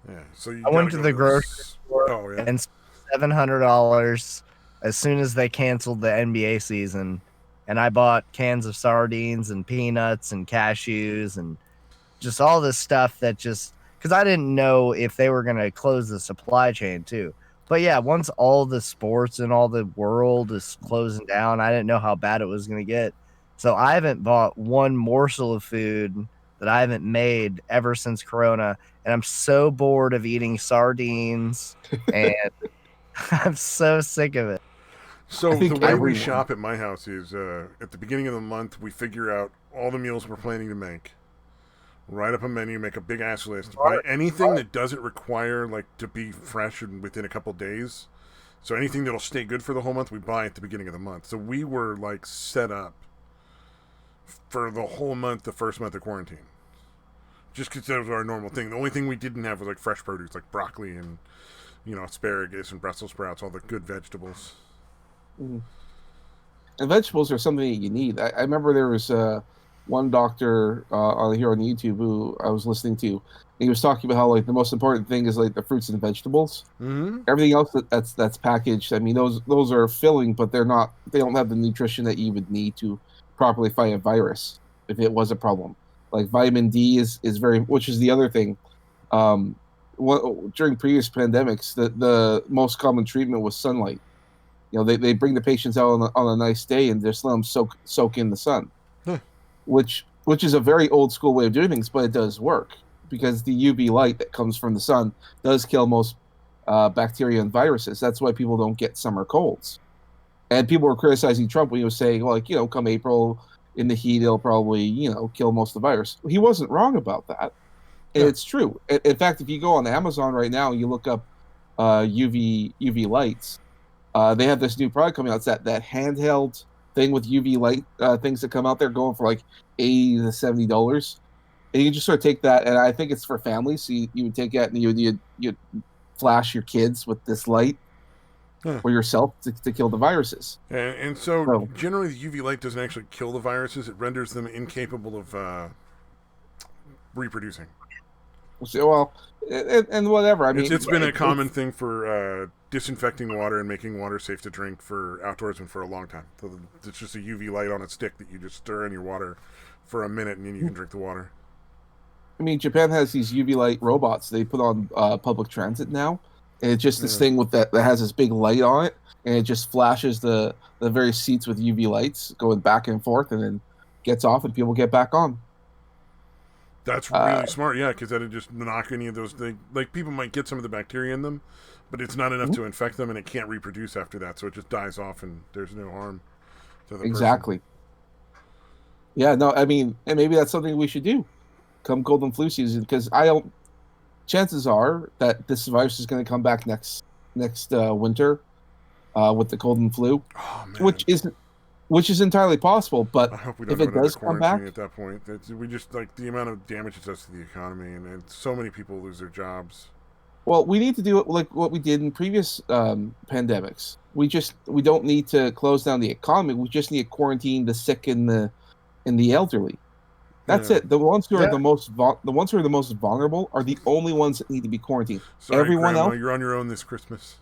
Speaker 1: Yeah. So
Speaker 3: I went to the grocery store and $700 as soon as they canceled the NBA season, and I bought cans of sardines and peanuts and cashews and just all this stuff that just because I didn't know if they were going to close the supply chain too. But yeah, once all the sports and all the world is closing down, I didn't know how bad it was going to get. So I haven't bought one morsel of food that I haven't made ever since Corona. And I'm so bored of eating sardines and I'm so sick of it.
Speaker 1: So the way we shop at my house is at the beginning of the month, we figure out all the meals we're planning to make. Write up a menu, make a big ass list. Buy anything that doesn't require like to be fresh and within a couple days. So anything that'll stay good for the whole month, we buy at the beginning of the month. So we were like set up for the whole month, the first month of quarantine. Just because that was our normal thing. The only thing we didn't have was like fresh produce, like broccoli and asparagus and Brussels sprouts, all the good vegetables.
Speaker 4: Mm. And vegetables are something that you need. I remember there was one doctor here on YouTube who I was listening to, and he was talking about how like the most important thing is like the fruits and vegetables.
Speaker 1: Mm-hmm.
Speaker 4: Everything else that's packaged, I mean, those are filling, but they don't have the nutrition that you would need to properly fight a virus if it was a problem. Like vitamin D is very, which is the other thing. During previous pandemics, the most common treatment was sunlight. They bring the patients out on a nice day and just let them soak in the sun. Which is a very old school way of doing things, but it does work because the UV light that comes from the sun does kill most bacteria and viruses. That's why people don't get summer colds. And people were criticizing Trump when he was saying, like, come April in the heat, it'll probably, kill most of the virus. He wasn't wrong about that. And it's true. In fact, if you go on Amazon right now and you look up UV lights, they have this new product coming out. It's that handheld thing with UV light things that come out there going for like $80 to $70, and you just sort of take that, and I think it's for families. So you would take that and you'd flash your kids with this light or yourself to kill the viruses.
Speaker 1: And so generally the UV light doesn't actually kill the viruses; it renders them incapable of reproducing.
Speaker 4: Well, and whatever. I mean,
Speaker 1: it's been a common thing for disinfecting water and making water safe to drink for outdoorsmen for a long time. So it's just a UV light on a stick that you just stir in your water for a minute and then you can drink the water.
Speaker 4: I mean, Japan has these UV light robots they put on public transit now, and it's just this thing with that has this big light on it, and it just flashes the various seats with UV lights going back and forth, and then gets off, and people get back on.
Speaker 1: That's really smart, yeah, because that'd just knock any of those things. Like, people might get some of the bacteria in them, but it's not enough to infect them, and it can't reproduce after that, so it just dies off, and there's no harm to the person.
Speaker 4: Yeah, no, I mean, and maybe that's something we should do come cold and flu season, because chances are that this virus is going to come back next winter with the cold and flu, which is entirely possible. But
Speaker 1: I hope we don't
Speaker 4: if it does come back
Speaker 1: at that point, we just like the amount of damage it does to the economy, and so many people lose their jobs.
Speaker 4: Well, we need to do it like what we did in previous pandemics. We don't need to close down the economy. We just need to quarantine the sick and the elderly. That's it. The ones who are the most vulnerable are the only ones that need to be quarantined.
Speaker 1: Sorry,
Speaker 4: everyone
Speaker 1: Grandma,
Speaker 4: else,
Speaker 1: you're on your own this Christmas.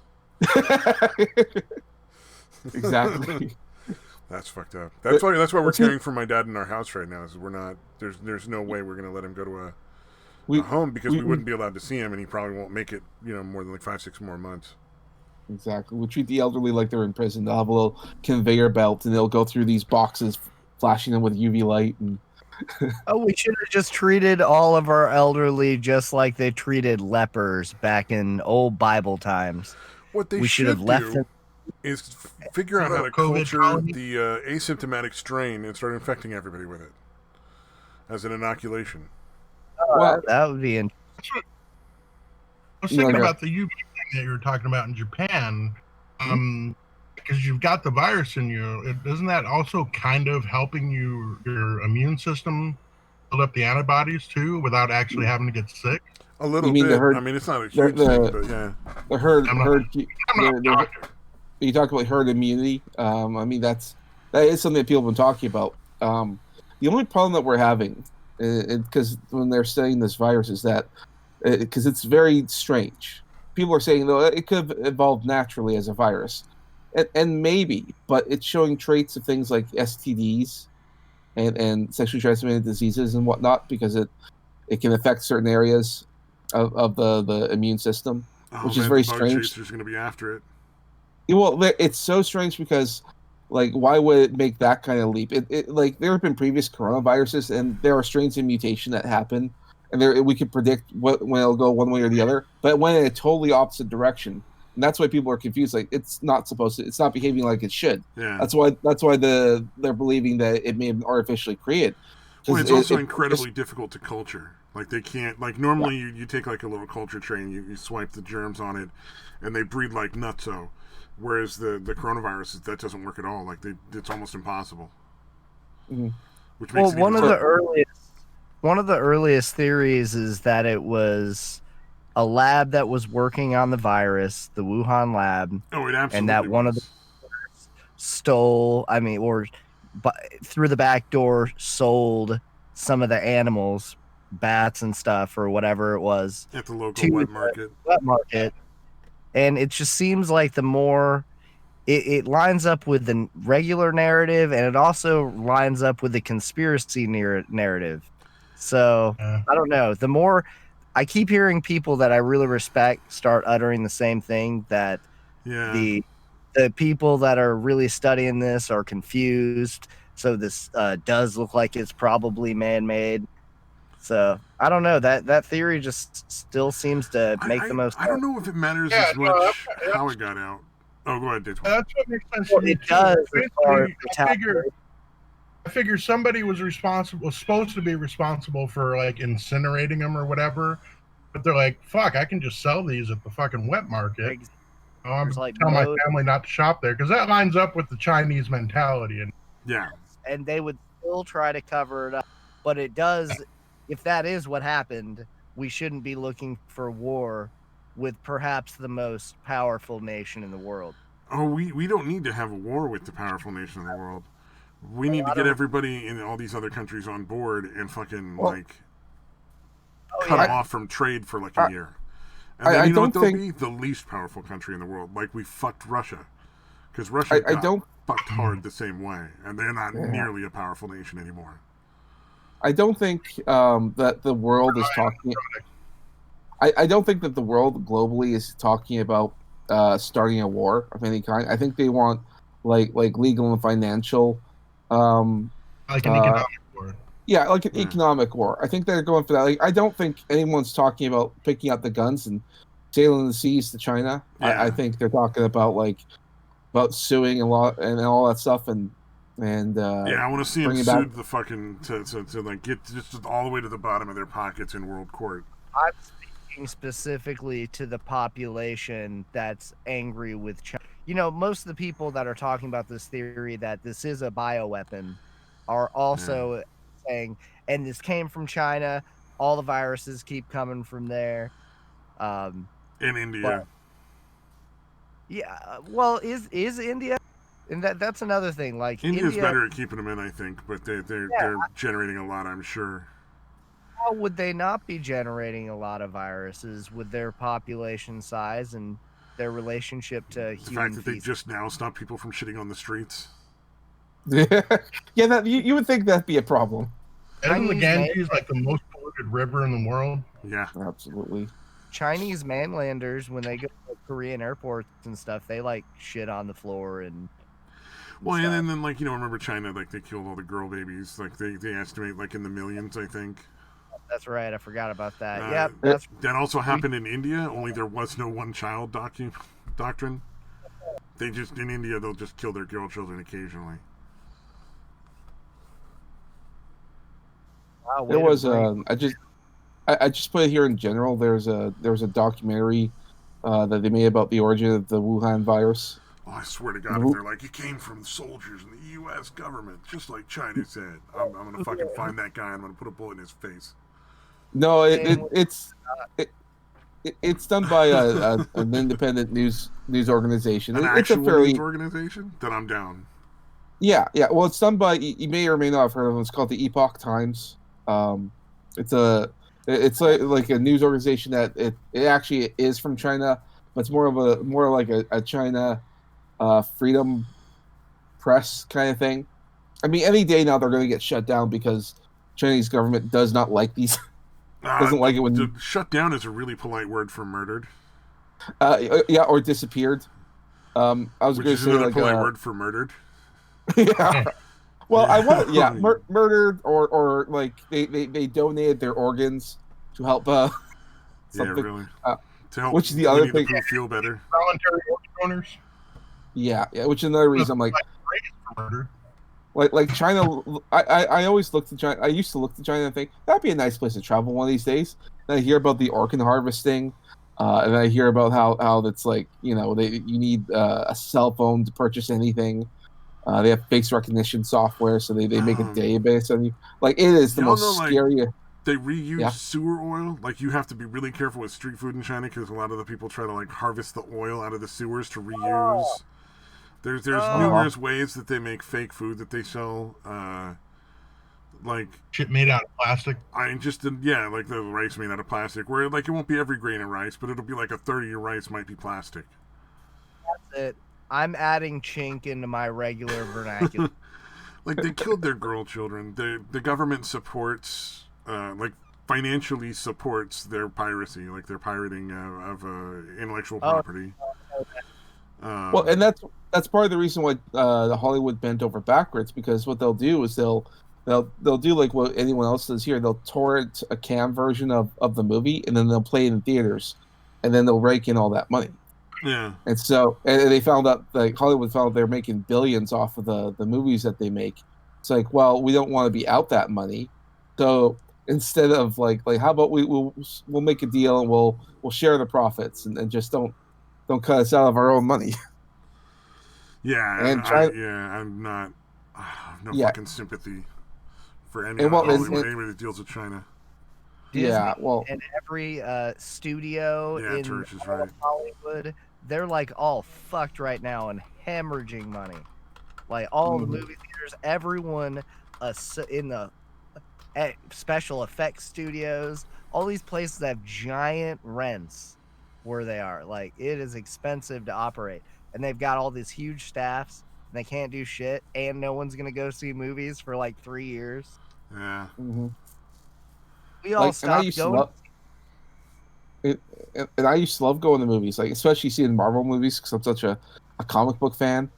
Speaker 4: Exactly.
Speaker 1: That's fucked up. That's why we're caring for my dad in our house right now. Is we're not there's no way we're gonna let him go to a home because we wouldn't be allowed to see him, and he probably won't make it more than like 5-6 more months.
Speaker 4: Exactly. We treat the elderly like they're in prison. They'll have a little conveyor belt, and they'll go through these boxes, flashing them with UV light. And
Speaker 3: we should have just treated all of our elderly just like they treated lepers back in old Bible times.
Speaker 1: What we should have left them is figure out how to culture the asymptomatic strain and start infecting everybody with it as an inoculation.
Speaker 3: Well, that would be interesting.
Speaker 2: I was thinking about the UV thing that you were talking about in Japan. Because you've got the virus in you, isn't that also kind of helping your immune system build up the antibodies too, without actually having to get sick?
Speaker 1: A little bit. I mean, it's not a huge thing, but yeah.
Speaker 4: The herd. You talk about herd immunity. I mean, that is something that people have been talking about. The only problem that we're having, because when they're studying this virus, is that because it's very strange. People are saying though it could have evolved naturally as a virus. And maybe, but it's showing traits of things like STDs and sexually transmitted diseases and whatnot, because it can affect certain areas of the immune system, which is very strange.
Speaker 1: Chasers going to be after it.
Speaker 4: Well, it's so strange because, like, why would it make that kind of leap? It like there have been previous coronaviruses, and there are strains of mutation that happen, and we could predict when it'll go one way or the other, but it went in a totally opposite direction. And that's why people are confused. Like, it's not behaving like it should.
Speaker 1: Yeah.
Speaker 4: That's why they're believing that it may have been artificially created.
Speaker 1: Well, it's also incredibly difficult to culture. Like, they can't, like, normally you take like a little culture tray and you swipe the germs on it, and they breed like nutso. Whereas the coronavirus, that doesn't work at all. Like, it's almost impossible.
Speaker 4: Mm-hmm.
Speaker 1: Which makes
Speaker 3: one of the earliest theories is that it was a lab that was working on the virus, the Wuhan lab.
Speaker 1: Oh, it absolutely
Speaker 3: and that
Speaker 1: was.
Speaker 3: One of the stole, through the back door sold some of the animals, bats and stuff, or whatever it was,
Speaker 1: at the local wet
Speaker 3: market. And it just seems like the more it lines up with the regular narrative, and it also lines up with the conspiracy narrative. So I don't know. The more I keep hearing people that I really respect start uttering the same thing, that the people that are really studying this are confused. So this does look like it's probably man-made. So I don't know. That theory just still seems to make the most.
Speaker 1: I don't know if it matters as much how it got out. Oh, go ahead, Dave.
Speaker 2: That's what makes sense.
Speaker 3: Well, it does.
Speaker 2: I figure somebody was supposed to be responsible for like incinerating them or whatever, but they're like, "Fuck, I can just sell these at the fucking wet market." I'm tell my family not to shop there, because that lines up with the Chinese mentality.
Speaker 3: And they would still try to cover it up, but it does. If that is what happened, we shouldn't be looking for war with perhaps the most powerful nation in the world.
Speaker 1: Oh, we don't need to have a war with the powerful nation in the world. We need to get everybody in all these other countries on board and fucking cut them off from trade for like a year. And then you know what they'll be? The least powerful country in the world. Like we fucked Russia. Because Russia got fucked hard the same way. And they're not nearly a powerful nation anymore.
Speaker 4: I don't think that the world is talking... I don't think that the world globally is talking about starting a war of any kind. I think they want like legal and financial...
Speaker 2: like an economic war.
Speaker 4: Yeah, like an economic war. I think they're going for that. Like, I don't think anyone's talking about picking up the guns and sailing the seas to China. Yeah. I think they're talking about suing and all that stuff and
Speaker 1: I want to see them sued the fucking to like get just all the way to the bottom of their pockets in world court.
Speaker 3: I'm speaking specifically to the population that's angry with China. You know, most of the people that are talking about this theory that this is a bioweapon are also saying, and this came from China. All the viruses keep coming from there.
Speaker 1: In India.
Speaker 3: Well, is India? And that's another thing. Like
Speaker 1: India's better at keeping them in, I think, but they're generating a lot, I'm sure.
Speaker 3: How would they not be generating a lot of viruses with their population size and their relationship to human
Speaker 1: The fact that they just now stop people from shitting on the streets.
Speaker 4: Yeah, you would think that'd be a problem.
Speaker 2: Isn't the Ganges like the most polluted river in the world?
Speaker 1: Yeah,
Speaker 4: absolutely.
Speaker 3: Chinese mainlanders, when they go to Korean airports and stuff, they like shit on the floor and.
Speaker 1: Well, and then like remember China, like they killed all the girl babies. Like they estimate like in the millions, I think.
Speaker 3: That's right. I forgot about that.
Speaker 1: That also happened in India. Only there was no one-child doctrine. They just in India they'll just kill their girl children occasionally.
Speaker 4: Wow, there was I just put it here in general. There was a documentary that they made about the origin of the Wuhan virus.
Speaker 1: Oh, I swear to God, if they're like, it came from soldiers in the U.S. government, just like China said, I'm going to fucking find that guy and I'm going to put a bullet in his face.
Speaker 4: No, it's done by an independent news organization.
Speaker 1: It's actual news organization? Then I'm down.
Speaker 4: Yeah. Well, it's done by, you may or may not have heard of it. It's called the Epoch Times. It's like a news organization that it actually is from China, but it's more like a China freedom press kind of thing. I mean, any day now they're going to get shut down because Chinese government does not like these. Doesn't like it when
Speaker 1: shut down is a really polite word for murdered.
Speaker 4: Or disappeared. I was going to say
Speaker 1: like a polite word for murdered.
Speaker 4: Yeah. Well, I want murdered or like they donated their organs to help something.
Speaker 1: Yeah, really. To help
Speaker 4: which is the other thing.
Speaker 1: Feel better.
Speaker 2: Voluntary organ donors.
Speaker 4: Yeah, which is another reason I'm like
Speaker 2: murder.
Speaker 4: Like China, I always look to China. I used to look to China and think that'd be a nice place to travel one of these days. And I hear about the organ harvesting, and I hear about how that's like you need a cell phone to purchase anything. They have face recognition software, so they make a database of you. Like it is the most scary.
Speaker 1: They reuse sewer oil. Like you have to be really careful with street food in China because a lot of the people try to like harvest the oil out of the sewers to reuse. There's numerous ways that they make fake food that they sell. Like
Speaker 2: shit made out of plastic.
Speaker 1: Like the rice made out of plastic. Where like it won't be every grain of rice, but it'll be like a third of your rice might be plastic.
Speaker 3: That's it. I'm adding chink into my regular vernacular.
Speaker 1: Like they killed their girl children. The government supports, financially supports their piracy, like their pirating of intellectual property.
Speaker 4: Well, and that's part of the reason why the Hollywood bent over backwards, because what they'll do is they'll do like what anyone else does here. They'll torrent a cam version of the movie, and then they'll play it in theaters, and then they'll rake in all that money.
Speaker 1: Yeah.
Speaker 4: And so, and they found out, like Hollywood found out they're making billions off of the movies that they make. It's like, well, we don't want to be out that money, so instead of like how about we'll make a deal and we'll share the profits and just don't cut us out of our own money.
Speaker 1: Yeah, and I'm not. Fucking sympathy for anybody that deals with China.
Speaker 3: Disney and every studio in Hollywood, they're like all fucked right now and hemorrhaging money. Like all the movie theaters, everyone special effects studios. All these places have giant rents where they are. Like, it is expensive to operate. And they've got all these huge staffs, and they can't do shit, and no one's going to go see movies for like 3 years.
Speaker 1: Yeah.
Speaker 4: Mm-hmm.
Speaker 3: We all stopped going.
Speaker 4: And I used to love going to movies, like especially seeing Marvel movies because I'm such a comic book fan.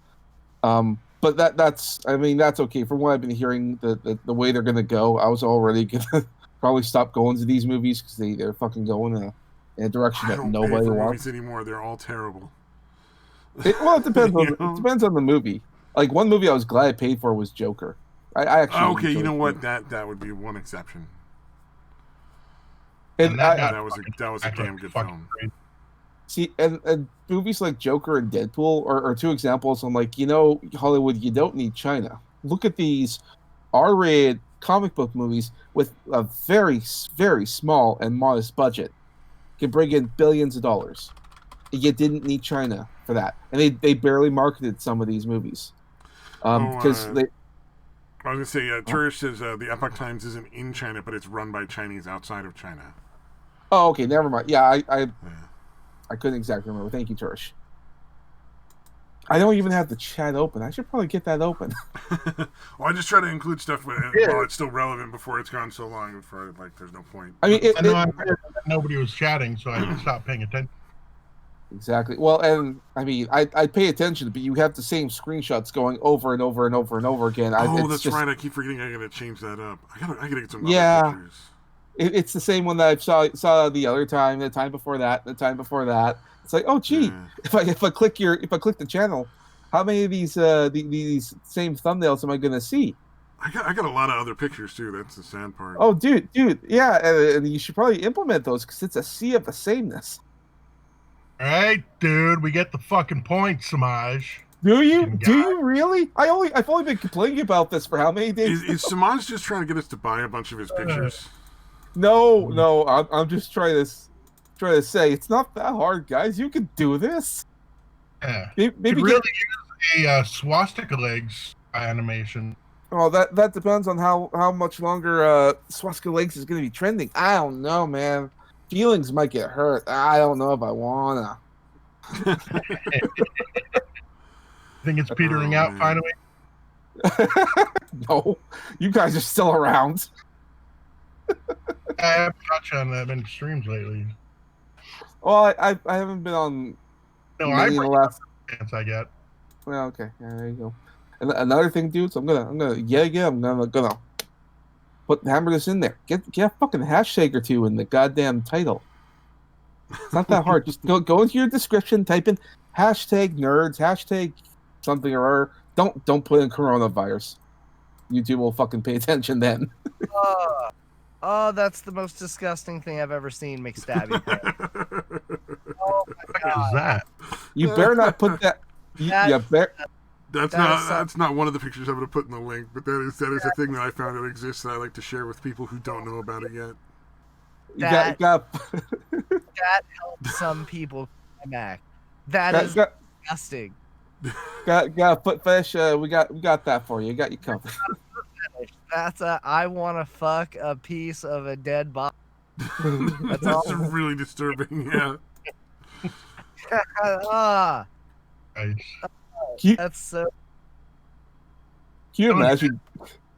Speaker 4: But that's okay. From what I've been hearing, the way they're gonna go, I was already gonna probably stop going to these movies because they're fucking going in a direction that nobody wants.
Speaker 1: Movies anymore. They're all terrible.
Speaker 4: It depends on it depends on the movie. Like one movie I was glad I paid for was Joker. I actually
Speaker 1: okay. You know what? That would be one exception.
Speaker 4: And
Speaker 1: that was a damn good film.
Speaker 4: See, and movies like Joker and Deadpool are two examples. I'm like, Hollywood, you don't need China. Look at these R-rated comic book movies with a very, very small and modest budget. Can bring in billions of dollars. You didn't need China for that. And they barely marketed some of these movies. Because they...
Speaker 1: I was going to say, Turish says the Epoch Times isn't in China, but it's run by Chinese outside of China.
Speaker 4: Oh, okay, never mind. Yeah, I couldn't exactly remember. Thank you, Turish. I don't even have the chat open. I should probably get that open.
Speaker 1: Well, I just try to include stuff while it's still relevant before it's gone so long. Before there's no point.
Speaker 2: I mean, nobody was chatting, so I stopped paying attention.
Speaker 4: Exactly. Well, and I mean, I pay attention, but you have the same screenshots going over and over and over and over again.
Speaker 1: That's right. I keep forgetting I gotta change that up. I gotta get some other pictures.
Speaker 4: It's the same one that I saw the other time, the time before that, the time before that. It's like, oh gee, if I click the channel, how many of these same thumbnails am I gonna see?
Speaker 1: I got a lot of other pictures too. That's the sad part.
Speaker 4: Oh, dude, yeah, and you should probably implement those because it's a sea of the sameness.
Speaker 2: All right, dude, we get the fucking point, Samaj.
Speaker 4: Do you? Do you really? I've only been complaining about this for how many days?
Speaker 1: Is Samaj just trying to get us to buy a bunch of his pictures?
Speaker 4: No, I'm just trying to say it's not that hard, guys. You can do this.
Speaker 2: Yeah, maybe really use a swastika legs animation.
Speaker 4: Oh, that depends on how much longer swastika legs is going to be trending. I don't know, man. Feelings might get hurt. I don't know if I wanna.
Speaker 2: Think it's petering out finally?
Speaker 4: No, you guys are still around.
Speaker 2: I haven't touched on that many streams lately.
Speaker 4: Well, I haven't been on.
Speaker 2: No, I bring up the chance I get.
Speaker 4: Well, okay, there you go. And another thing, dudes, I'm gonna hammer this in there. Get a fucking hashtag or two in the goddamn title. It's not that hard. Just go into your description, type in hashtag nerds, hashtag something or other. Don't put in coronavirus. YouTube will fucking pay attention then.
Speaker 3: Oh, that's the most disgusting thing I've ever seen, McStabby. Oh my God.
Speaker 2: What is that?
Speaker 4: You better not put that.
Speaker 1: That's not one of the pictures I'm going to put in the link, but that is a thing that I found that exists that I like to share with people who don't know about it yet.
Speaker 3: That helps some people come back. That is disgusting.
Speaker 4: Got foot fetish. We got that for you. You got you covered.
Speaker 3: That's I want to fuck a piece of a dead body.
Speaker 1: That's really disturbing. Yeah.
Speaker 3: That's so.
Speaker 4: Can you imagine?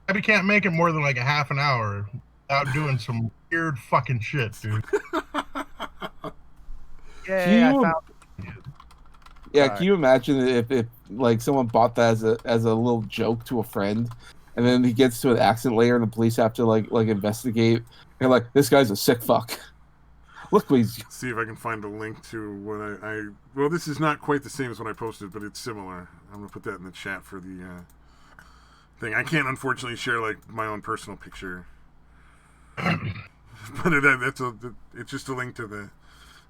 Speaker 2: I can't make it more than like a half an hour without doing some weird fucking shit, dude.
Speaker 4: Can you imagine if like someone bought that as a little joke to a friend, and then he gets to an accident later, and the police have to like investigate, and like this guy's a sick fuck. Look, please.
Speaker 1: See if I can find a link to what well, this is not quite the same as what I posted, but it's similar. I'm gonna put that in the chat for the thing. I can't unfortunately share like my own personal picture, but it's just a link to the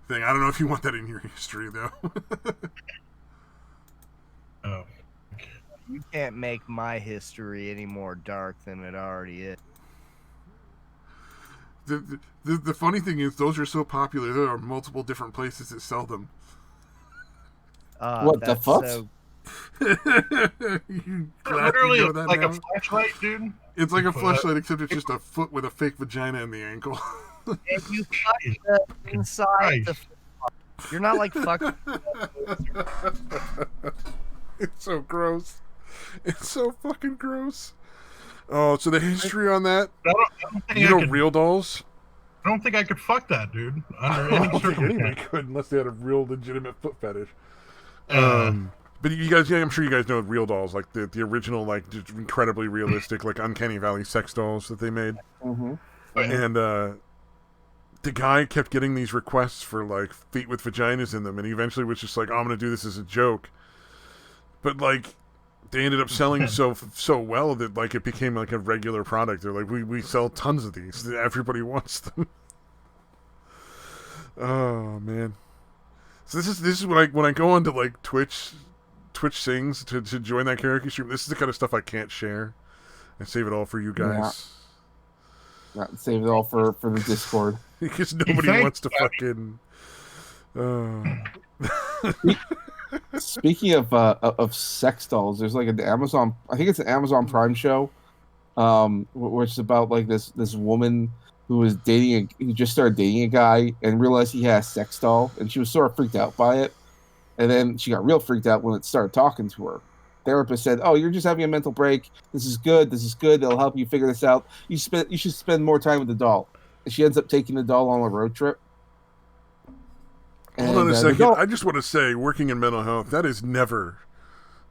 Speaker 1: thing. I don't know if you want that in your history though.
Speaker 2: Oh.
Speaker 3: You can't make my history any more dark than it already is.
Speaker 1: The funny thing is, those are so popular. There are multiple different places that sell them.
Speaker 4: What the fuck?
Speaker 1: You glad
Speaker 2: Literally,
Speaker 1: you know that
Speaker 2: like
Speaker 1: now?
Speaker 2: a flashlight, dude.
Speaker 1: It's like a flashlight, except it's just a foot with a fake vagina in the ankle.
Speaker 3: And you fuck the inside the. You're not like fucking.
Speaker 1: It's so gross. It's so fucking gross. Oh, so the history on that?
Speaker 2: I don't think
Speaker 1: you know, real dolls?
Speaker 2: I don't think I could fuck that, dude. Under
Speaker 1: I
Speaker 2: any
Speaker 1: don't think anybody
Speaker 2: circumstance.
Speaker 1: could unless they had a real legitimate foot fetish. But you guys, yeah, I'm sure you guys know real dolls, like the original, like just incredibly realistic, like Uncanny Valley sex dolls that they made.
Speaker 4: Mm-hmm.
Speaker 1: And the guy kept getting these requests for like feet with vaginas in them, and he eventually was just like, oh, "I'm going to do this as a joke." But like, they ended up selling so well that like it became like a regular product. They're like, we sell tons of these. Everybody wants them. Oh man. So this is when I go onto like Twitch sings to join that karaoke stream. This is the kind of stuff I can't share. I save it all for you guys.
Speaker 4: Yeah. Save it all for the Discord.
Speaker 1: Because nobody wants to fucking.
Speaker 4: Speaking of sex dolls, there's like an Amazon. I think it's an Amazon Prime show, which is about like this woman who just started dating a guy and realized he had a sex doll, and she was sort of freaked out by it. And then she got real freaked out when it started talking to her. Therapist said, "Oh, you're just having a mental break. This is good. This is good. It'll help you figure this out. You should spend more time with the doll." And she ends up taking the doll on a road trip.
Speaker 1: Hold on a second. I just want to say, working in mental health, that is never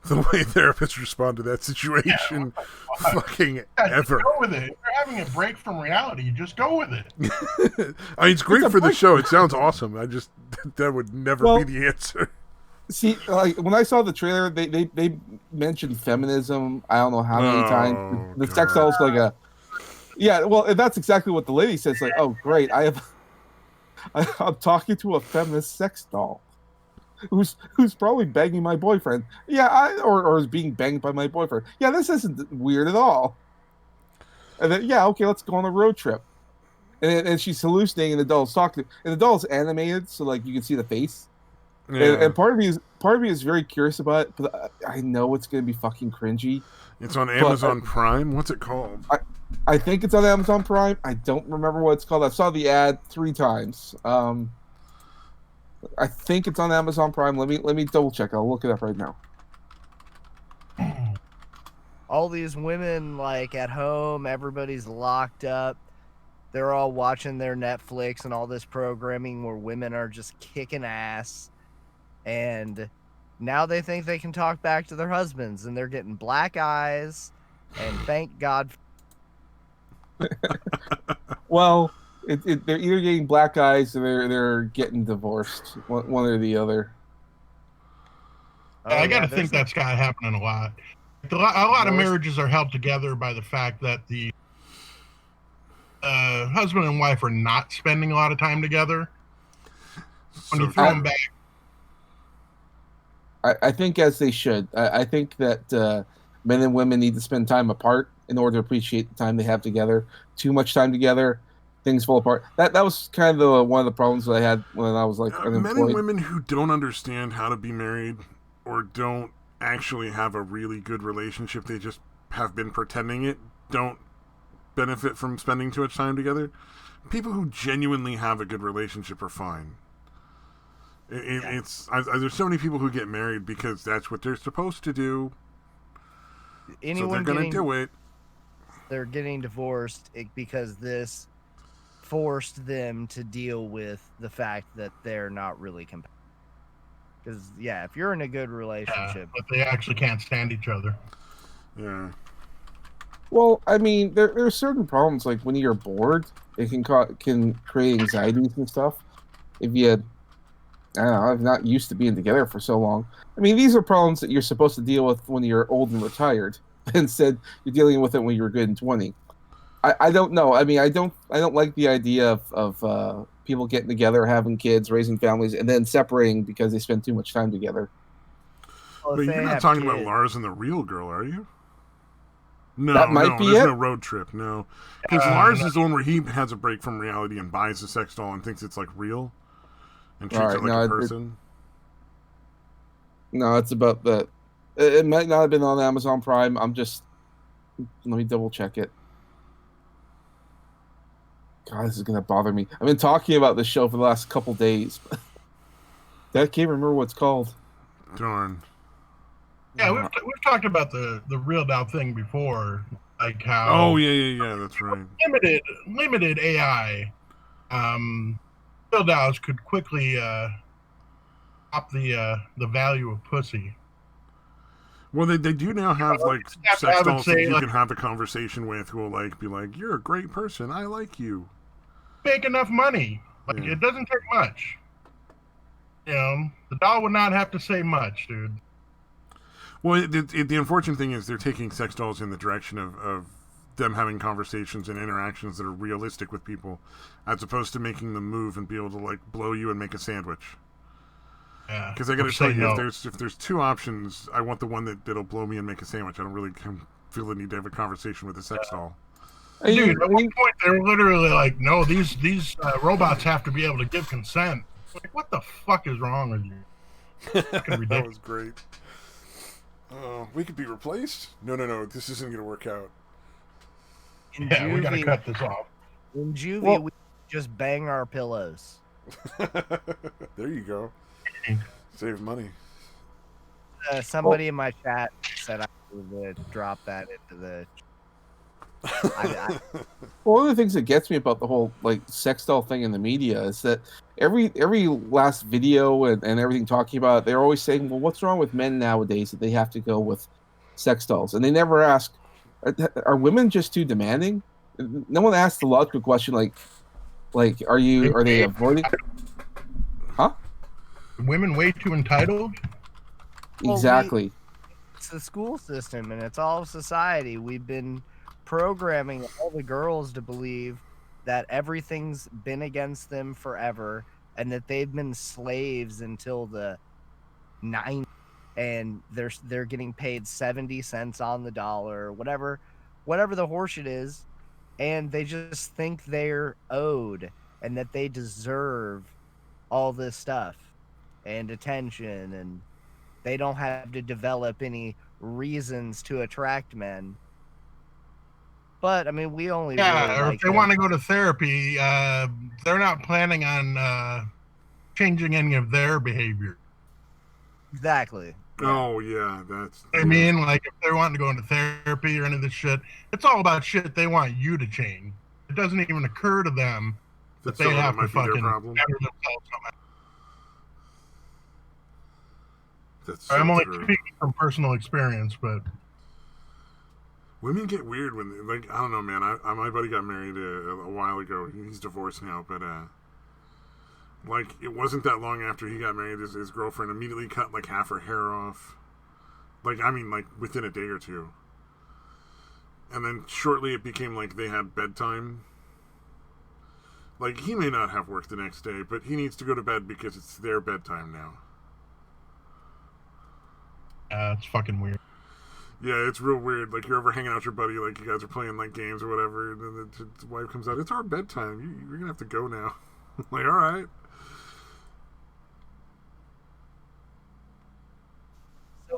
Speaker 1: the way therapists respond to that situation. Fucking ever.
Speaker 2: Go with it. If you're having a break from reality, you just go with it.
Speaker 1: I mean, it's great for the show. It sounds awesome. That would never be the answer.
Speaker 4: See, like when I saw the trailer, they mentioned feminism. I don't know how many times. The sex doll's like a. Yeah, well, and that's exactly what the lady says. Like, oh, great, I'm talking to a feminist sex doll, who's probably banging my boyfriend. Yeah, or is being banged by my boyfriend. Yeah, this isn't weird at all. And then okay, let's go on a road trip. And she's hallucinating, and the doll's talking, and the doll's animated, so like you can see the face. Yeah. And part of me is very curious about it, but I know it's going to be fucking cringy.
Speaker 1: It's on Amazon Prime. What's it called?
Speaker 4: I think it's on Amazon Prime. I don't remember what it's called. I saw the ad 3 times. I think it's on Amazon Prime. Let me double check. I'll look it up right now.
Speaker 3: All these women like at home, everybody's locked up. They're all watching their Netflix and all this programming where women are just kicking ass. And now they think they can talk back to their husbands, and they're getting black eyes. And thank God.
Speaker 4: Well, they're either getting black eyes or they're getting divorced, one or the other.
Speaker 2: I got to think that's got happening a lot. A lot of marriages are held together by the fact that the husband and wife are not spending a lot of time together. When you throw them back.
Speaker 4: I think as they should. I think that men and women need to spend time apart in order to appreciate the time they have together. Too much time together, things fall apart. That was kind of one of the problems that I had when I was like unemployed.
Speaker 1: Men and women who don't understand how to be married or don't actually have a really good relationship, they just have been pretending it, don't benefit from spending too much time together. People who genuinely have a good relationship are fine. There's so many people who get married because that's what they're supposed to do. So they're going to do it.
Speaker 3: They're getting divorced because this forced them to deal with the fact that they're not really compatible. Because, if you're in a good relationship.
Speaker 2: But they actually can't stand each other.
Speaker 1: Yeah.
Speaker 4: Well, I mean, there are certain problems, like when you're bored, it can create anxieties and stuff. If you I'm not used to being together for so long. I mean, these are problems that you're supposed to deal with when you're old and retired. Instead, you're dealing with it when you're good and 20. I don't know. I mean, I don't like the idea of people getting together, having kids, raising families, and then separating because they spend too much time together.
Speaker 1: Well, but you're not talking about Lars and the real girl, are you? No,
Speaker 4: that might be
Speaker 1: there's
Speaker 4: it.
Speaker 1: No road trip, no. Because Lars is the one where he has a break from reality and buys a sex doll and thinks it's like real. And treats it like a person?
Speaker 4: No, it's about that. It might not have been on Amazon Prime. Let me double check it. God, this is gonna bother me. I've been talking about this show for the last couple days. I can't remember what it's called.
Speaker 1: Darn.
Speaker 2: Yeah, we've talked about the real Dow thing before, like how.
Speaker 1: Oh yeah. That's right.
Speaker 2: Limited AI. Real Dows could quickly up the value of pussy.
Speaker 1: Well, they do now have like
Speaker 2: have
Speaker 1: sex dolls that you
Speaker 2: like,
Speaker 1: can have a conversation with who will like be like, "You're a great person. I like you."
Speaker 2: Make enough money. Like
Speaker 1: Yeah.
Speaker 2: it doesn't take much. You know, the doll would not have to say much, dude.
Speaker 1: Well, the unfortunate thing is they're taking sex dolls in the direction of them having conversations and interactions that are realistic with people, as opposed to making them move and be able to like blow you and make a sandwich.
Speaker 2: Yeah.
Speaker 1: Because I got to tell you,
Speaker 2: no.
Speaker 1: if there's two options, I want the one that'll blow me and make a sandwich. I don't really feel the need to have a conversation with a sex doll.
Speaker 2: Dude, at one point they were literally like, "No, these robots have to be able to give consent." Like, what the fuck is wrong with you?
Speaker 1: That was great. We could be replaced? No. This isn't going to work out.
Speaker 2: Yeah, we got to cut this off.
Speaker 3: In juvie, we just bang our pillows.
Speaker 1: There you go. Save money.
Speaker 3: Somebody in my chat said I would drop that into the.
Speaker 4: Well, one of the things that gets me about the whole like sex doll thing in the media is that every last video and everything talking about it, they're always saying, "Well, what's wrong with men nowadays that they have to go with sex dolls?" And they never ask, "Are women just too demanding?" No one asks the logical question like, are they avoiding? Huh?
Speaker 2: Women way too entitled?
Speaker 4: Exactly.
Speaker 3: It's the school system and it's all of society. We've been programming all the girls to believe that everything's been against them forever and that they've been slaves until the 90s, and they're getting paid 70 cents on the dollar, whatever the horseshit is, and they just think they're owed and that they deserve all this stuff and attention, and they don't have to develop any reasons to attract men. But I mean, we only really
Speaker 2: or
Speaker 3: like
Speaker 2: if they want to go to therapy, they're not planning on changing any of their behavior.
Speaker 3: Exactly.
Speaker 1: Oh yeah, that's.
Speaker 2: I mean, like if they're wanting to go into therapy or any of this shit, it's all about shit they want you to change. It doesn't even occur to them that they have to fucking better themselves somehow.
Speaker 1: That's so
Speaker 2: I'm only
Speaker 1: true.
Speaker 2: speaking from personal experience, but
Speaker 1: women get weird when, like, I don't know, man. My buddy got married a while ago. He's divorced now, but like it wasn't that long after he got married, his girlfriend immediately cut like half her hair off. Like, I mean, like within a day or two. And then shortly it became like they had bedtime. Like, he may not have work the next day, but he needs to go to bed because it's their bedtime now.
Speaker 2: It's fucking weird.
Speaker 1: Yeah, it's real weird. Like, you're ever hanging out with your buddy, like you guys are playing like games or whatever, and then the wife comes out, it's our bedtime. You're gonna have to go now. Like, all right.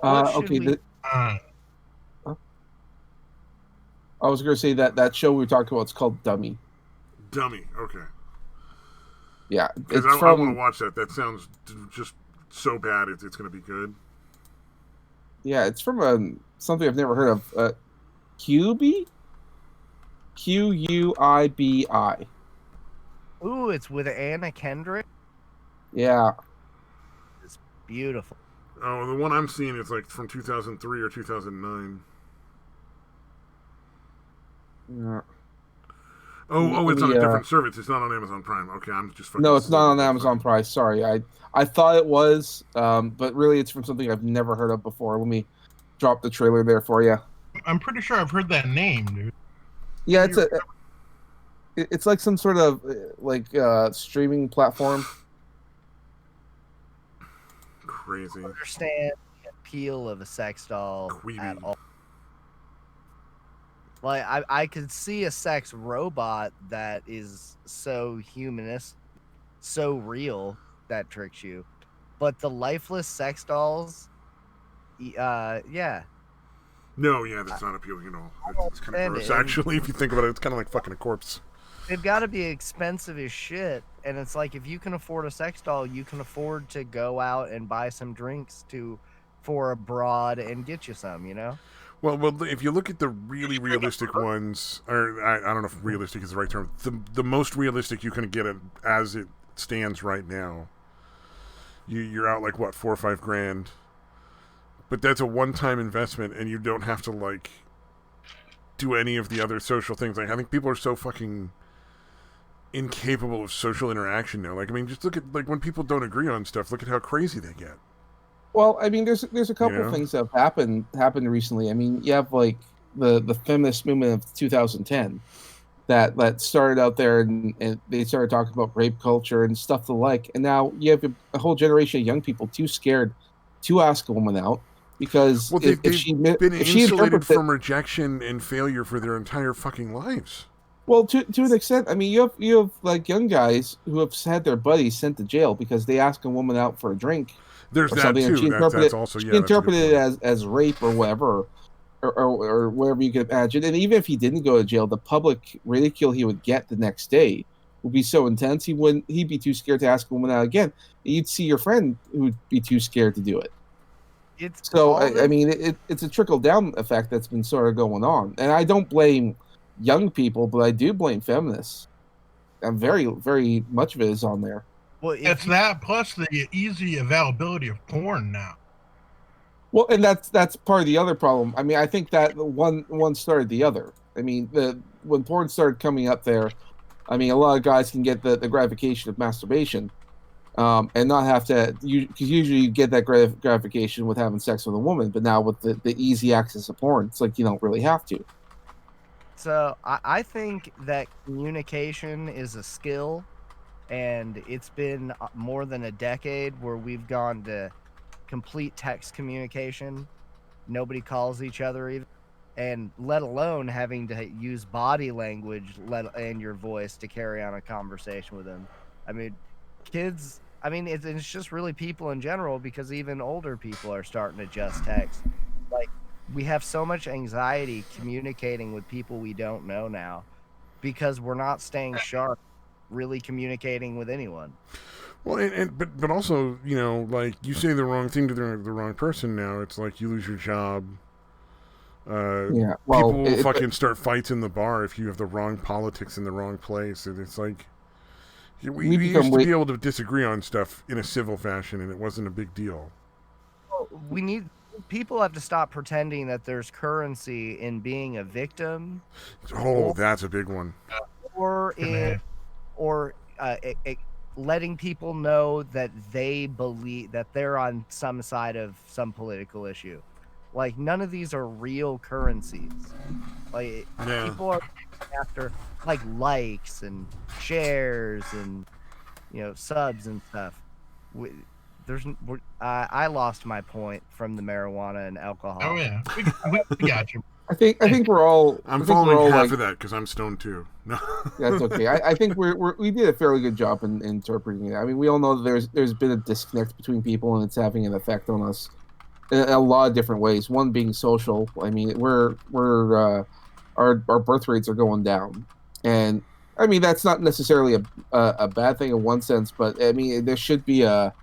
Speaker 4: Okay. I was going to say that show we were talking about is called Dummy.
Speaker 1: Dummy. Okay.
Speaker 4: Yeah,
Speaker 1: because I want to watch that. That sounds just so bad. It's going to be good.
Speaker 4: Yeah, it's from something I've never heard of. QB? QUIBI.
Speaker 3: Ooh, it's with Anna Kendrick.
Speaker 4: Yeah.
Speaker 3: It's beautiful.
Speaker 1: Oh, the one I'm seeing is like from 2003 or 2009.
Speaker 4: Yeah.
Speaker 1: Oh, it's on a different service. It's not on Amazon Prime. Okay, I'm just fucking.
Speaker 4: No, it's not on Amazon Prime. Sorry, I thought it was, but really, it's from something I've never heard of before. Let me drop the trailer there for you.
Speaker 2: I'm pretty sure I've heard that name, dude.
Speaker 4: Yeah, it's like some sort of streaming platform.
Speaker 1: Crazy.
Speaker 3: I understand the appeal of a sex doll at all. Like, I could see a sex robot that is so humanist, so real, that tricks you. But the lifeless sex dolls, Yeah.
Speaker 1: No, yeah, that's not appealing at all. It's kind of gross, actually. If you think about it, it's kind of like fucking a corpse.
Speaker 3: They've got to be expensive as shit, and it's like if you can afford a sex doll, you can afford to go out and buy some drinks for a broad and get you some, you know.
Speaker 1: Well, if you look at the really realistic ones, or I don't know if realistic is the right term, the most realistic you can get it as it stands right now, you're out like what, $4 or $5 grand, but that's a one-time investment, and you don't have to like do any of the other social things. Like I think people are so fucking incapable of social interaction now. Like I mean, just look at like when people don't agree on stuff. Look at how crazy they get.
Speaker 4: Well, I mean, there's a couple of things that have happened recently. I mean, you have like the feminist movement of 2010 that started out there, and they started talking about rape culture and stuff the like. And now you have a whole generation of young people too scared to ask a woman out because
Speaker 1: they've been insulated from rejection and failure for their entire fucking lives.
Speaker 4: Well, to an extent, I mean, you have like young guys who have had their buddies sent to jail because they ask a woman out for a drink.
Speaker 1: There's that too. That's also
Speaker 4: she interpreted it as rape or whatever, or whatever you could imagine. And even if he didn't go to jail, the public ridicule he would get the next day would be so intense he'd be too scared to ask a woman out again. You'd see your friend who'd be too scared to do it. I mean, it's a trickle down effect that's been sort of going on, and I don't blame young people, but I do blame feminists. And very, very much of it is on there.
Speaker 2: Well, it's that plus the easy availability of porn now.
Speaker 4: Well, and that's part of the other problem. I mean, I think that one started the other. I mean, when porn started coming up there, I mean, a lot of guys can get the gratification of masturbation, and not have to. Because usually you get that gratification with having sex with a woman, but now with the easy access of porn, it's like you don't really have to.
Speaker 3: So I think that communication is a skill, and it's been more than a decade where we've gone to complete text communication. Nobody calls each other even, and let alone having to use body language and your voice to carry on a conversation with them. I mean, kids. I mean, it's just really people in general, because even older people are starting to just text. Like, we have so much anxiety communicating with people we don't know now because we're not staying sharp, really communicating with anyone.
Speaker 1: Well, but also, you know, like you say the wrong thing to the wrong person now, it's like you lose your job. People will fucking start fights in the bar if you have the wrong politics in the wrong place. And it's like we used to be able to disagree on stuff in a civil fashion, and it wasn't a big deal.
Speaker 3: People have to stop pretending that there's currency in being a victim.
Speaker 1: That's a big one.
Speaker 3: Or letting people know that they believe that they're on some side of some political issue. Like, none of these are real currencies. Like, people are after like likes and shares and, you know, subs and stuff. I lost my point from the marijuana and alcohol.
Speaker 2: Oh yeah, we got you.
Speaker 4: I think we're all.
Speaker 1: I'm following half of that because I'm stoned too. No,
Speaker 4: that's okay. I think we did a fairly good job in interpreting it. I mean, we all know that there's been a disconnect between people, and it's having an effect on us in a lot of different ways. One being social. I mean, our birth rates are going down, and I mean that's not necessarily a bad thing in one sense, but I mean there should be a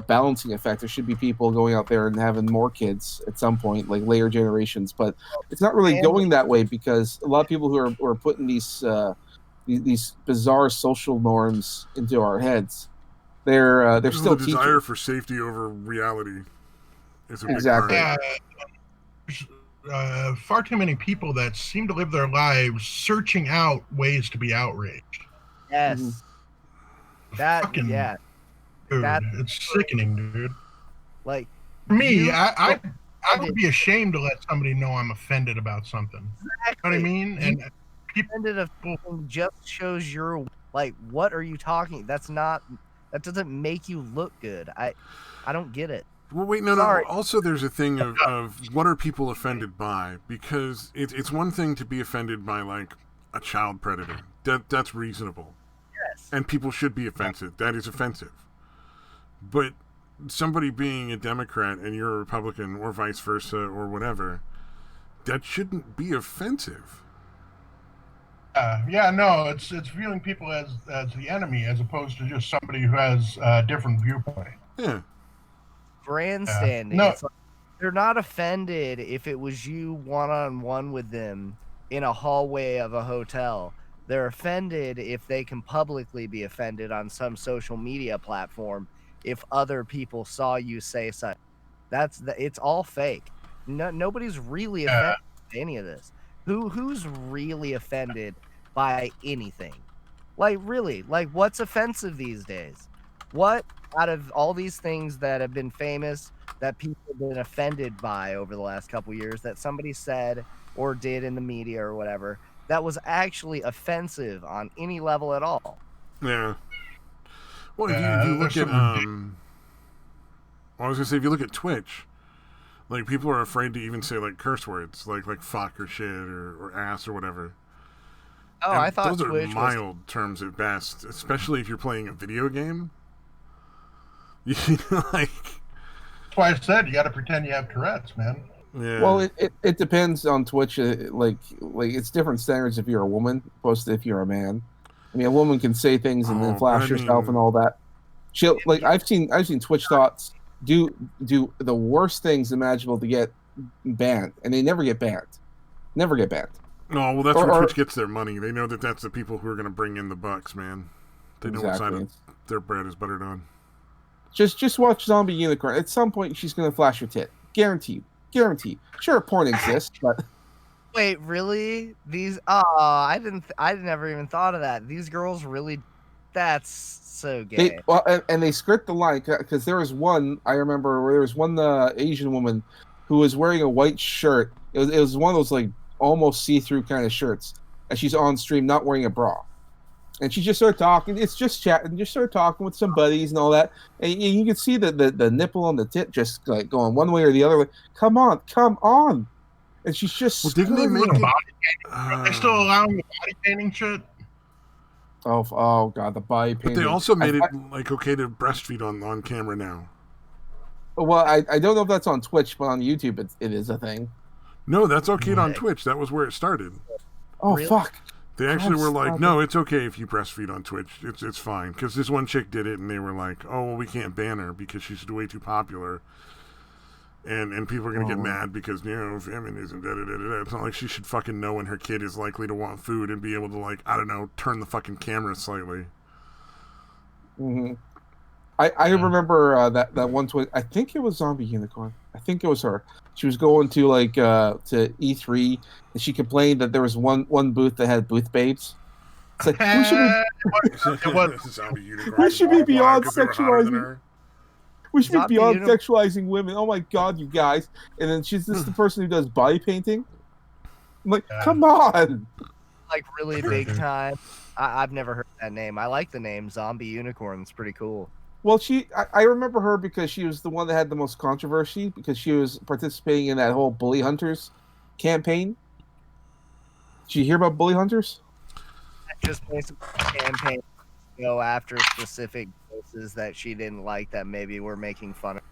Speaker 4: balancing effect. There should be people going out there and having more kids at some point, like later generations. But it's not really going that way because a lot of people who are putting these bizarre social norms into our heads, they're still
Speaker 1: the desire for safety over reality is a big
Speaker 4: part.
Speaker 2: Far too many people that seem to live their lives searching out ways to be outraged.
Speaker 3: Yes.
Speaker 2: Mm-hmm.
Speaker 3: Yeah.
Speaker 2: Dude, it's sickening, dude.
Speaker 3: Like,
Speaker 2: for me, I would be ashamed to let somebody know I'm offended about something.
Speaker 3: Exactly.
Speaker 2: You know what I mean? And
Speaker 3: offended just shows you're like, what are you talking? That doesn't make you look good. I don't get it.
Speaker 1: Well, wait, no. Also, there's a thing of what are people offended by? Because it's one thing to be offended by like a child predator. That's reasonable.
Speaker 3: Yes.
Speaker 1: And people should be offensive. That is offensive. But somebody being a Democrat and you're a Republican, or vice versa, or whatever, that shouldn't be offensive.
Speaker 2: No, it's viewing people as the enemy as opposed to just somebody who has a different viewpoint.
Speaker 1: Yeah.
Speaker 3: Grandstanding.
Speaker 2: No.
Speaker 3: It's like, they're not offended if it was you one-on-one with them in a hallway of a hotel. They're offended if they can publicly be offended on some social media platform if other people saw you say such. It's all fake. Nobody's really offended by any of this. Who's really offended by anything? Like, really? Like, what's offensive these days? What out of all these things that have been famous that people have been offended by over the last couple years that somebody said or did in the media or whatever that was actually offensive on any level at all?
Speaker 1: Yeah. Well, if you look at I was gonna say, if you look at Twitch, like, people are afraid to even say like curse words, like fuck or shit or ass or whatever.
Speaker 3: Oh,
Speaker 1: And
Speaker 3: I thought
Speaker 1: those
Speaker 3: Twitch
Speaker 1: are mild terms at best, especially if you're playing a video game. You like.
Speaker 2: That's why I said you got to pretend you have Tourette's, man.
Speaker 1: Yeah.
Speaker 4: Well, it depends on Twitch. Like it's different standards if you're a woman opposed to if you're a man. I mean, a woman can say things and then flash herself and all that. She'll like I've seen Twitch thoughts do the worst things imaginable to get banned, and they never get banned. Never get banned.
Speaker 1: No, well, that's where Twitch gets their money. They know that that's the people who are going to bring in the bucks, man. They know what side of their bread is buttered on.
Speaker 4: Just watch Zombie Unicorn. At some point, she's going to flash her tit. Guaranteed. Sure, porn exists, but
Speaker 3: wait, really? I never even thought of that. These girls really, that's so gay.
Speaker 4: And they skirt the line because there was one I remember where there was one Asian woman who was wearing a white shirt. It was one of those like almost see-through kind of shirts, and she's on stream not wearing a bra. And she just started talking. It's just chatting. Just started talking with some buddies and all that. And you can see the nipple on the tit just like going one way or the other. Like, come on. And she's just.
Speaker 1: Well, didn't they make it?
Speaker 2: Are they still allowing the body painting shit?
Speaker 4: Oh god, the body painting.
Speaker 1: But they also made it like okay to breastfeed on camera now.
Speaker 4: Well, I don't know if that's on Twitch, but on YouTube it is a thing.
Speaker 1: No, that's okay on Twitch. That was where it started.
Speaker 4: Oh really? Fuck.
Speaker 1: They actually were like, no, it's okay if you breastfeed on Twitch. It's fine. Because this one chick did it, and they were like, oh, well, we can't ban her because she's way too popular. And people are going to get mad because, feminism, da-da-da-da. It's not like she should fucking know when her kid is likely to want food and be able to, like, I don't know, turn the fucking camera slightly.
Speaker 4: Mm-hmm. I remember that one tweet. I think it was Zombie Unicorn. I think it was her. She was going to like to E3, and she complained that there was one booth that had booth babes. It's like we should be beyond sexualizing. We should be beyond sexualizing women. Oh my god, you guys! And then she's just the person who does body painting. I'm like, come on!
Speaker 3: Like really big time. I've never heard that name. I like the name Zombie Unicorn. It's pretty cool.
Speaker 4: Well, I remember her because she was the one that had the most controversy because she was participating in that whole Bully Hunters campaign. Did you hear about Bully Hunters?
Speaker 3: Just basically a campaign to go after specific voices that she didn't like that maybe were making fun of.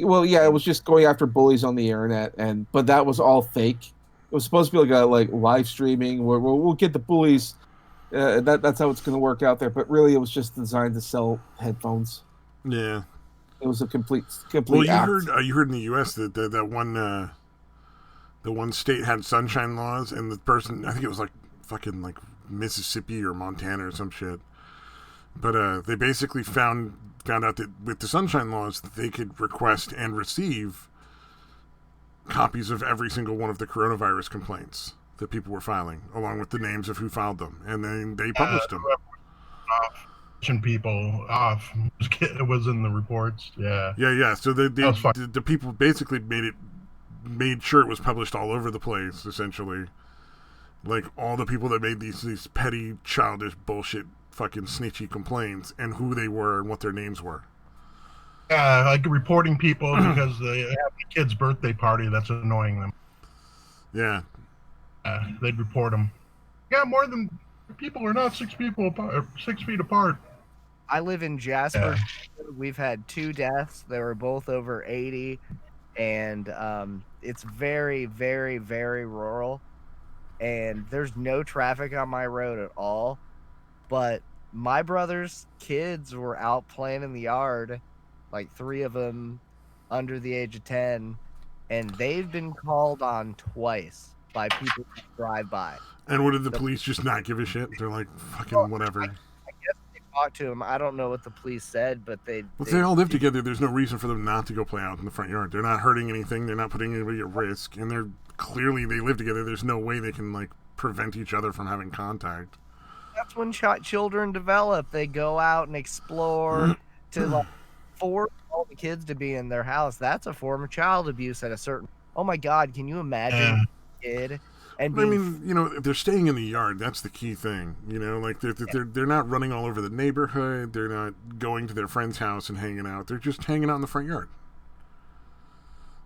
Speaker 4: Well, yeah, it was just going after bullies on the internet, but that was all fake. It was supposed to be like live streaming where we'll get the bullies. That's how it's going to work out there, but really it was just designed to sell headphones.
Speaker 1: Yeah,
Speaker 4: it was a complete.
Speaker 1: Well, you
Speaker 4: act.
Speaker 1: heard in the U.S. that the one state had sunshine laws, and the person, I think it was like fucking like Mississippi or Montana or some shit, but they basically found out that with the sunshine laws that they could request and receive copies of every single one of the coronavirus complaints that people were filing, along with the names of who filed them, and then they published them.
Speaker 2: People off. It was in the reports. Yeah.
Speaker 1: So the people basically made sure it was published all over the place. Essentially, like all the people that made these petty, childish, bullshit, fucking snitchy complaints, and who they were and what their names were.
Speaker 2: Like reporting people because they have a kid's birthday party that's annoying them.
Speaker 1: Yeah.
Speaker 2: They'd report them. Yeah, more than people are not 6 feet apart.
Speaker 3: I live in Jasper. Yeah. We've had 2 deaths. They were both over 80, and it's very, very, very rural, and there's no traffic on my road at all. But my brother's kids were out playing in the yard, like 3 of them under the age of 10, and they've been called on twice by people who drive by.
Speaker 1: And what did the police just not give a shit? They're like, fucking whatever.
Speaker 3: I guess they talked to him. I don't know what the police said, but they
Speaker 1: all live together. There's no reason for them not to go play out in the front yard. They're not hurting anything. They're not putting anybody at risk. And they're clearly, they live together. There's no way they can, like, prevent each other from having contact.
Speaker 3: That's when children develop. They go out and explore to, like, force all the kids to be in their house. That's a form of child abuse at a certain... Oh, my God. Can you imagine a kid... And
Speaker 1: I mean, you know, if they're staying in the yard, that's the key thing. You know, like they're not running all over the neighborhood. They're not going to their friend's house and hanging out. They're just hanging out in the front yard.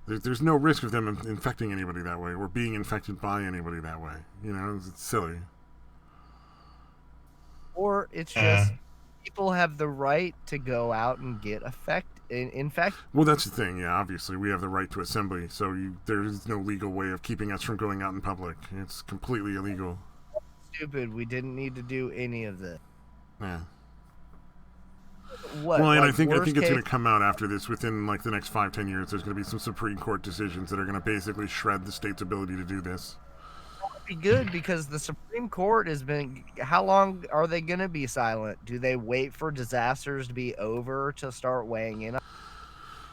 Speaker 1: There's no risk of them infecting anybody that way or being infected by anybody that way. You know, it's silly.
Speaker 3: Or it's just people have the right to go out and get infected.
Speaker 1: Well, that's the thing. Yeah, obviously we have the right to assembly, so there's no legal way of keeping us from going out in public. It's completely illegal.
Speaker 3: Stupid. We didn't need to do any of this.
Speaker 1: Yeah.
Speaker 3: What?
Speaker 1: Well, and I think it's going to come out after this within like the next 5-10 years. There's going to be some Supreme Court decisions that are going to basically shred the state's ability to do this.
Speaker 3: Be good because the Supreme Court has been. How long are they going to be silent? Do they wait for disasters to be over to start weighing in?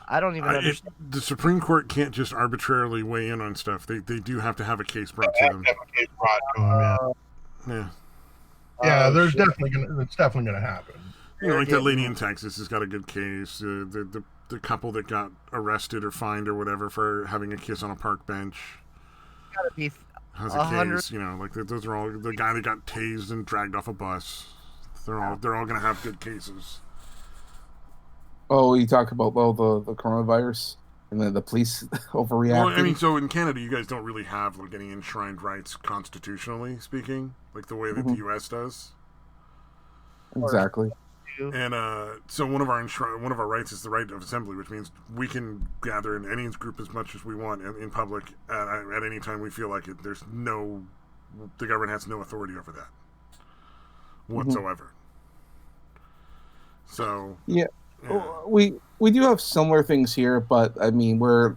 Speaker 3: I don't even understand.
Speaker 1: The Supreme Court can't just arbitrarily weigh in on stuff. They do have to have a case brought to them.
Speaker 2: Yeah, there's definitely gonna. It's definitely going to happen.
Speaker 1: You know, like that lady in Texas has got a good case. The couple that got arrested or fined or whatever for having a kiss on a park bench.
Speaker 3: Gotta be.
Speaker 1: Has a case, you know, like those are all the guy that got tased and dragged off a bus. They're all going to have good cases.
Speaker 4: Oh, you talk about the coronavirus and then the police overreacting.
Speaker 1: Well, I mean, so in Canada, you guys don't really have like any enshrined rights constitutionally speaking, like the way that the U.S. does.
Speaker 4: Exactly.
Speaker 1: And so one of our rights is the right of assembly, which means we can gather in any group as much as we want in public at any time we feel like it. The government has no authority over that whatsoever. So
Speaker 4: yeah. We do have similar things here, but I mean, the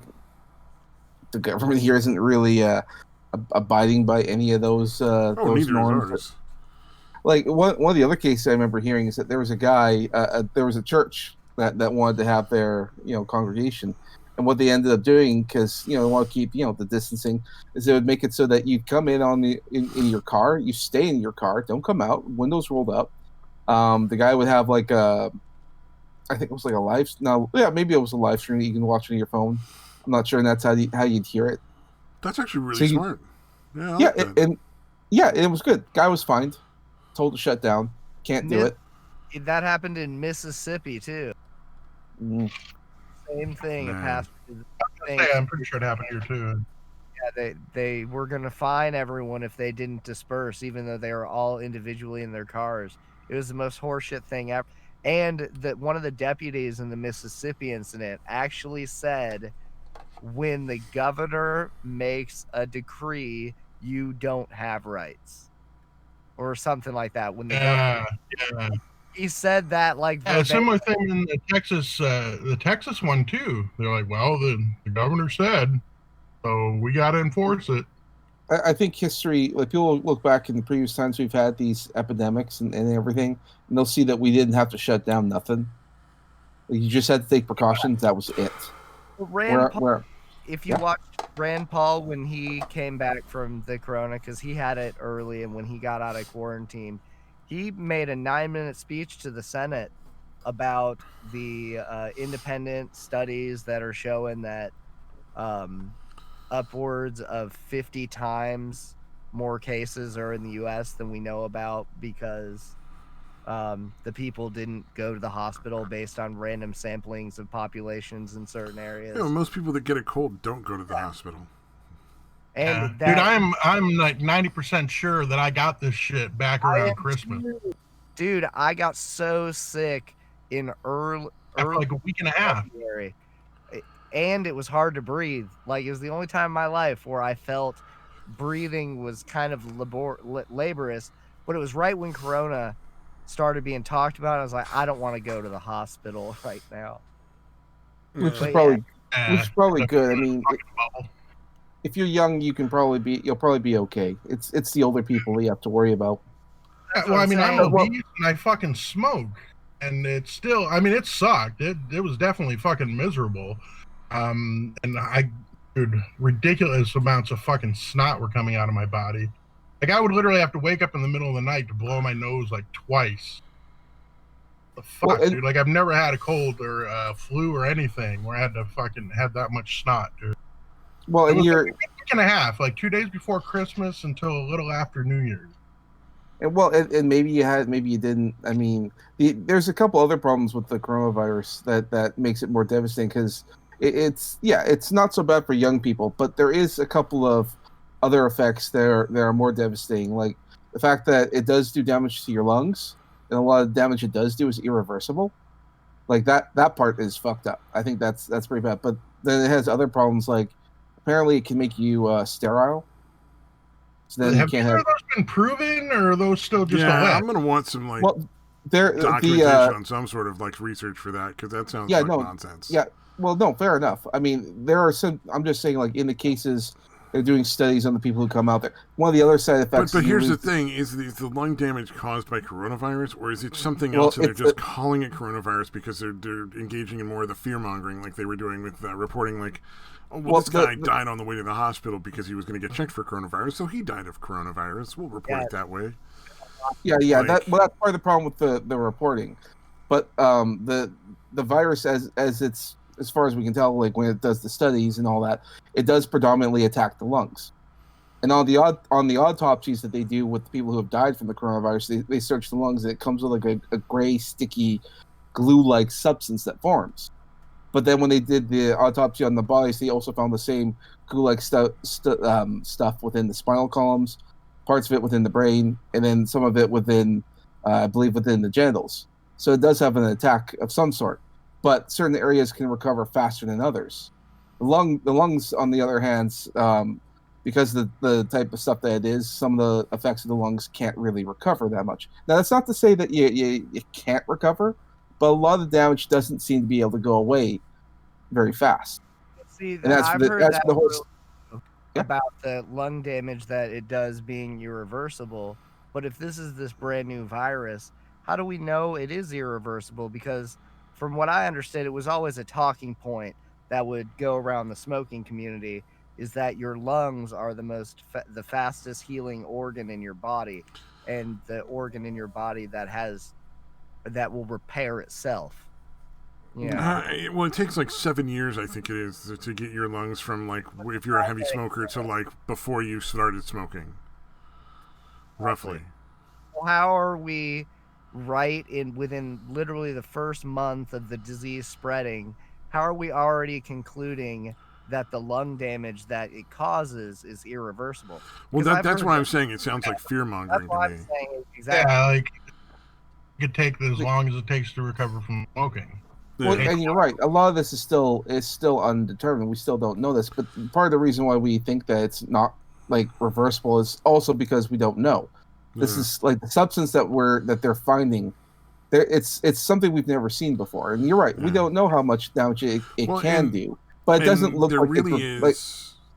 Speaker 4: government here isn't really abiding by any of those norms. Like one of the other cases I remember hearing is that there was a guy, there was a church that wanted to have their congregation, and what they ended up doing, because they want to keep the distancing, is they would make it so that you come in in your car, you stay in your car, don't come out, windows rolled up. The guy would have like I think it was like maybe it was a live stream that you can watch on your phone. I'm not sure, and that's how you'd hear it.
Speaker 1: That's actually really smart.
Speaker 4: And it was good. Guy was fined. Told to shut down. Can't do it.
Speaker 3: That happened in Mississippi too. Same thing.
Speaker 2: I'm pretty sure it happened here too.
Speaker 3: Yeah, they were going to fine everyone if they didn't disperse, even though they were all individually in their cars. It was the most horseshit thing ever. And that one of the deputies in the Mississippi incident actually said, when the governor makes a decree, you don't have rights. Or something like that. When he said that, like
Speaker 2: similar thing in the Texas one too. They're like, well, the governor said, so we got to enforce it.
Speaker 4: I think history, like people look back in the previous times we've had these epidemics and everything, and they'll see that we didn't have to shut down nothing. You just had to take precautions. That was it.
Speaker 3: If you watched Rand Paul when he came back from the corona, because he had it early, and when he got out of quarantine, he made a 9-minute speech to the Senate about the independent studies that are showing that upwards of 50 times more cases are in the U.S. than we know about, because the people didn't go to the hospital based on random samplings of populations in certain areas.
Speaker 1: Most people that get a cold don't go to the hospital.
Speaker 2: And dude, I'm like 90% sure that I got this shit back around Christmas.
Speaker 3: Dude, I got so sick in early
Speaker 2: like a week and a half.
Speaker 3: February, and it was hard to breathe. Like, it was the only time in my life where I felt breathing was kind of laborious. But it was right when Corona started being talked about. I was like, I don't want to go to the hospital right now.
Speaker 4: Which is
Speaker 2: Yeah.
Speaker 4: probably good. I mean, if you're young, you'll probably be okay. It's the older people you have to worry about.
Speaker 2: Well, I mean, I'm obese and I fucking smoke, and it's still. I mean, it sucked. It was definitely fucking miserable. And dude, ridiculous amounts of fucking snot were coming out of my body. Like, I would literally have to wake up in the middle of the night to blow my nose like twice. The fuck, dude! Like, I've never had a cold or flu or anything where I had to fucking have that much snot, dude.
Speaker 4: Well,
Speaker 2: it was
Speaker 4: you're
Speaker 2: like a week and a half, like 2 days before Christmas until a little after New Year's.
Speaker 4: And maybe you had, maybe you didn't. I mean, there's a couple other problems with the coronavirus that makes it more devastating because it's not so bad for young people, but there is a couple of other effects that are more devastating, like the fact that it does do damage to your lungs, and a lot of damage it does do is irreversible. Like that part is fucked up. I think that's pretty bad. But then it has other problems, like apparently it can make you sterile. So then
Speaker 2: have either of those been proven, or are those still just
Speaker 1: I'm gonna want some documentation on some sort of like research for that, because that sounds like nonsense.
Speaker 4: Yeah, well, no, fair enough. I mean, there are some. I'm just saying, like in the cases they're doing studies on the people who come out there. One of the other side effects.
Speaker 1: But here's the thing: is the lung damage caused by coronavirus, or is it something else? And they're just calling it coronavirus because they're engaging in more of the fear mongering, like they were doing with reporting, like. Oh, well, this guy died on the way to the hospital because he was going to get checked for coronavirus, so he died of coronavirus. We'll report it that way.
Speaker 4: Yeah. Like, that's part of the problem with the reporting. But the virus, as far as we can tell, like when it does the studies and all that, it does predominantly attack the lungs. And on the autopsies that they do with the people who have died from the coronavirus, they search the lungs, and it comes with like a gray, sticky, glue-like substance that forms. But then when they did the autopsy on the bodies, they also found the same glue-like stuff within the spinal columns, parts of it within the brain, and then some of it within, I believe, within the genitals. So it does have an attack of some sort. But certain areas can recover faster than others. The lungs, on the other hand, because of the type of stuff that it is, some of the effects of the lungs can't really recover that much. Now, that's not to say that you can't recover, but a lot of the damage doesn't seem to be able to go away very fast.
Speaker 3: See, I've heard about the lung damage that it does being irreversible. But if this is this brand new virus, how do we know it is irreversible? Because from what I understood, it was always a talking point that would go around the smoking community, is that your lungs are the fastest healing organ in your body, and the organ in your body that will repair itself.
Speaker 1: Yeah. Well, it takes like 7 years, I think it is, to get your lungs from like if you're a heavy smoker to like before you started smoking. Roughly.
Speaker 3: Well, how are we within literally the first month of the disease spreading? How are we already concluding that the lung damage that it causes is irreversible?
Speaker 1: Well, that's why I'm saying it sounds like fear mongering to me.
Speaker 2: Exactly. Yeah, like it could take as long as it takes to recover from smoking.
Speaker 4: Well, and you're right. A lot of this is still undetermined. We still don't know this. But part of the reason why we think that it's not like reversible is also because we don't know. This is like the substance that they're finding. It's something we've never seen before. And you're right. We don't know how much damage it can do. But it doesn't look like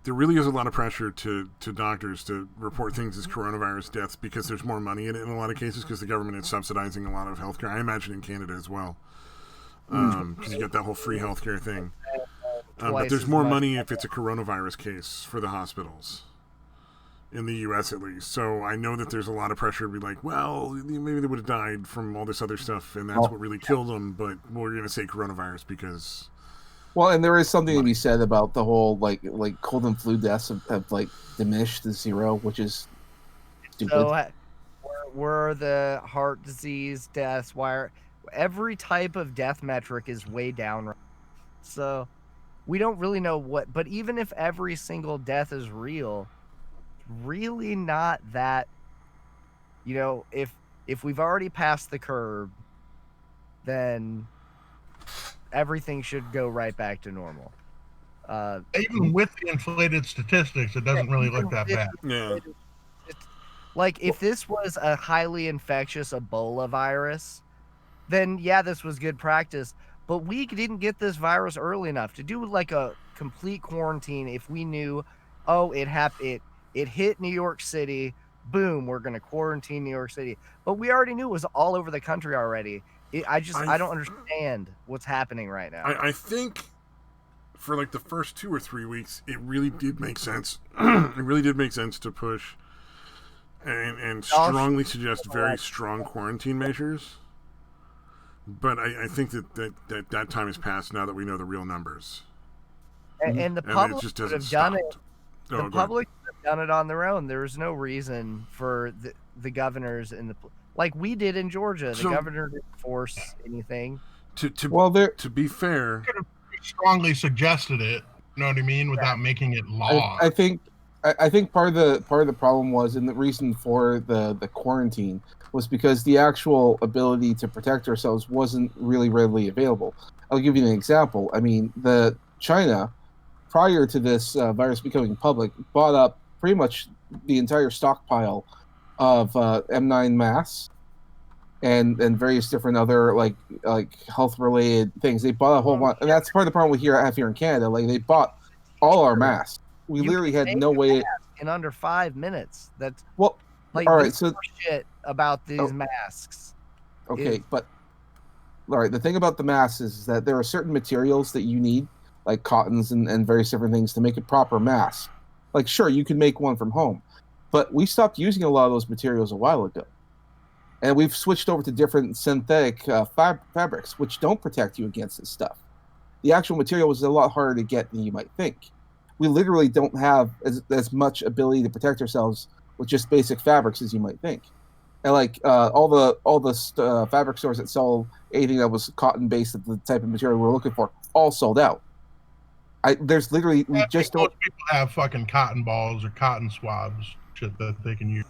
Speaker 1: there really is a lot of pressure to doctors to report things as coronavirus deaths because there's more money in it in a lot of cases because the government is subsidizing a lot of healthcare. I imagine in Canada as well. Because you get that whole free healthcare thing. But there's more money if it's a coronavirus case for the hospitals. In the U.S. at least. So I know that there's a lot of pressure to be like, well, maybe they would have died from all this other stuff and that's what really killed them, but we're going to say coronavirus because...
Speaker 4: Well, and there is something to be said about the whole, like cold and flu deaths have like, diminished to zero, which is stupid.
Speaker 3: So, were the heart disease deaths, every type of death metric is way down. So we don't really know but even if every single death is real, really not that, if if we've already passed the curve, then everything should go right back to normal.
Speaker 2: Even with the inflated statistics, it doesn't really look that bad.
Speaker 1: Yeah.
Speaker 3: Like, if this was a highly infectious Ebola virus, then yeah, this was good practice. But we didn't get this virus early enough to do like a complete quarantine. If we knew, oh, it hit New York City, boom, we're going to quarantine New York City. But we already knew it was all over the country already. I don't understand what's happening right now.
Speaker 1: I think for like the first 2 or 3 weeks, it really did make sense. It really did make sense to push and strongly suggest very strong quarantine measures. But I think that time has passed now that we know the real numbers.
Speaker 3: And the public would have done it.
Speaker 1: The
Speaker 3: public would have done it on their own. There was no reason for the governors like we did in Georgia. The governor didn't force anything.
Speaker 1: To be fair,
Speaker 2: could have strongly suggested it. You know what I mean? Without making it law.
Speaker 4: I think part of the problem was, and the reason for the quarantine was because the actual ability to protect ourselves wasn't really readily available. I'll give you an example. I mean, China, prior to this virus becoming public, bought up pretty much the entire stockpile of M9 masks and various different other like health related things. They bought a whole bunch, and that's part of the problem we have here in Canada. Like, they bought all our masks. We literally had no way
Speaker 3: in under 5 minutes. That's
Speaker 4: like, all right. So
Speaker 3: shit about these masks.
Speaker 4: Okay, but all right. The thing about the masks is that there are certain materials that you need, like cottons and various different things, to make a proper mask. Like, sure, you can make one from home, but we stopped using a lot of those materials a while ago, and we've switched over to different synthetic fabrics, which don't protect you against this stuff. The actual material is a lot harder to get than you might think. We literally don't have as much ability to protect ourselves with just basic fabrics as you might think. And like all the fabric stores that sell anything that was cotton based, the type of material we're looking for, all sold out. There's literally
Speaker 2: most people have fucking cotton balls or cotton swabs, shit that they can use.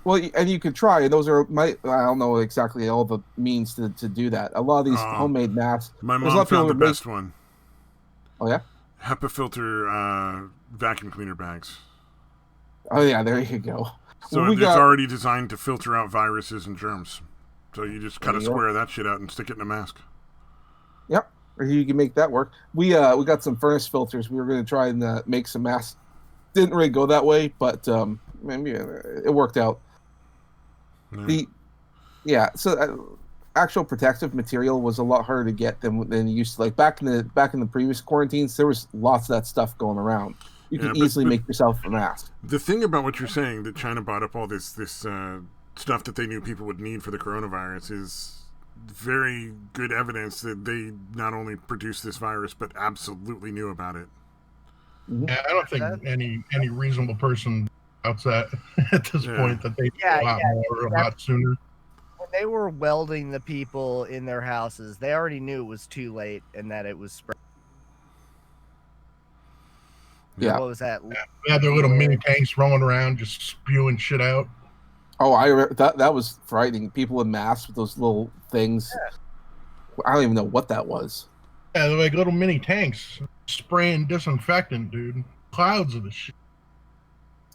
Speaker 4: Well, and you could try. Those are I don't know exactly all the means to do that. A lot of these homemade masks.
Speaker 1: My mom found the best one.
Speaker 4: Oh yeah.
Speaker 1: HEPA filter vacuum cleaner bags.
Speaker 4: Oh yeah, there you go.
Speaker 1: So it's already designed to filter out viruses and germs. So you just cut a square of that shit out and stick it in a mask.
Speaker 4: Yep, or you can make that work. We got some furnace filters. We were going to try and make some masks. Didn't really go that way, but maybe it worked out. So actual protective material was a lot harder to get than it used to. Like back in the previous quarantines, there was lots of that stuff going around. You can easily make yourself a mask.
Speaker 1: The thing about what you're saying, that China bought up all this stuff that they knew people would need for the coronavirus, is very good evidence that they not only produced this virus, but absolutely knew about it.
Speaker 2: Yeah, I don't think any reasonable person outside at this point that they knew a lot more, a lot sooner.
Speaker 3: When they were welding the people in their houses, they already knew it was too late and that it was spread.
Speaker 4: Yeah.
Speaker 3: What was that?
Speaker 2: Yeah. They had their little mini tanks rolling around, just spewing shit out.
Speaker 4: Oh, I remember that was frightening. People in masks with those little things. Yeah. I don't even know what that was.
Speaker 2: Yeah, they're like little mini tanks spraying disinfectant, dude. Clouds of the shit.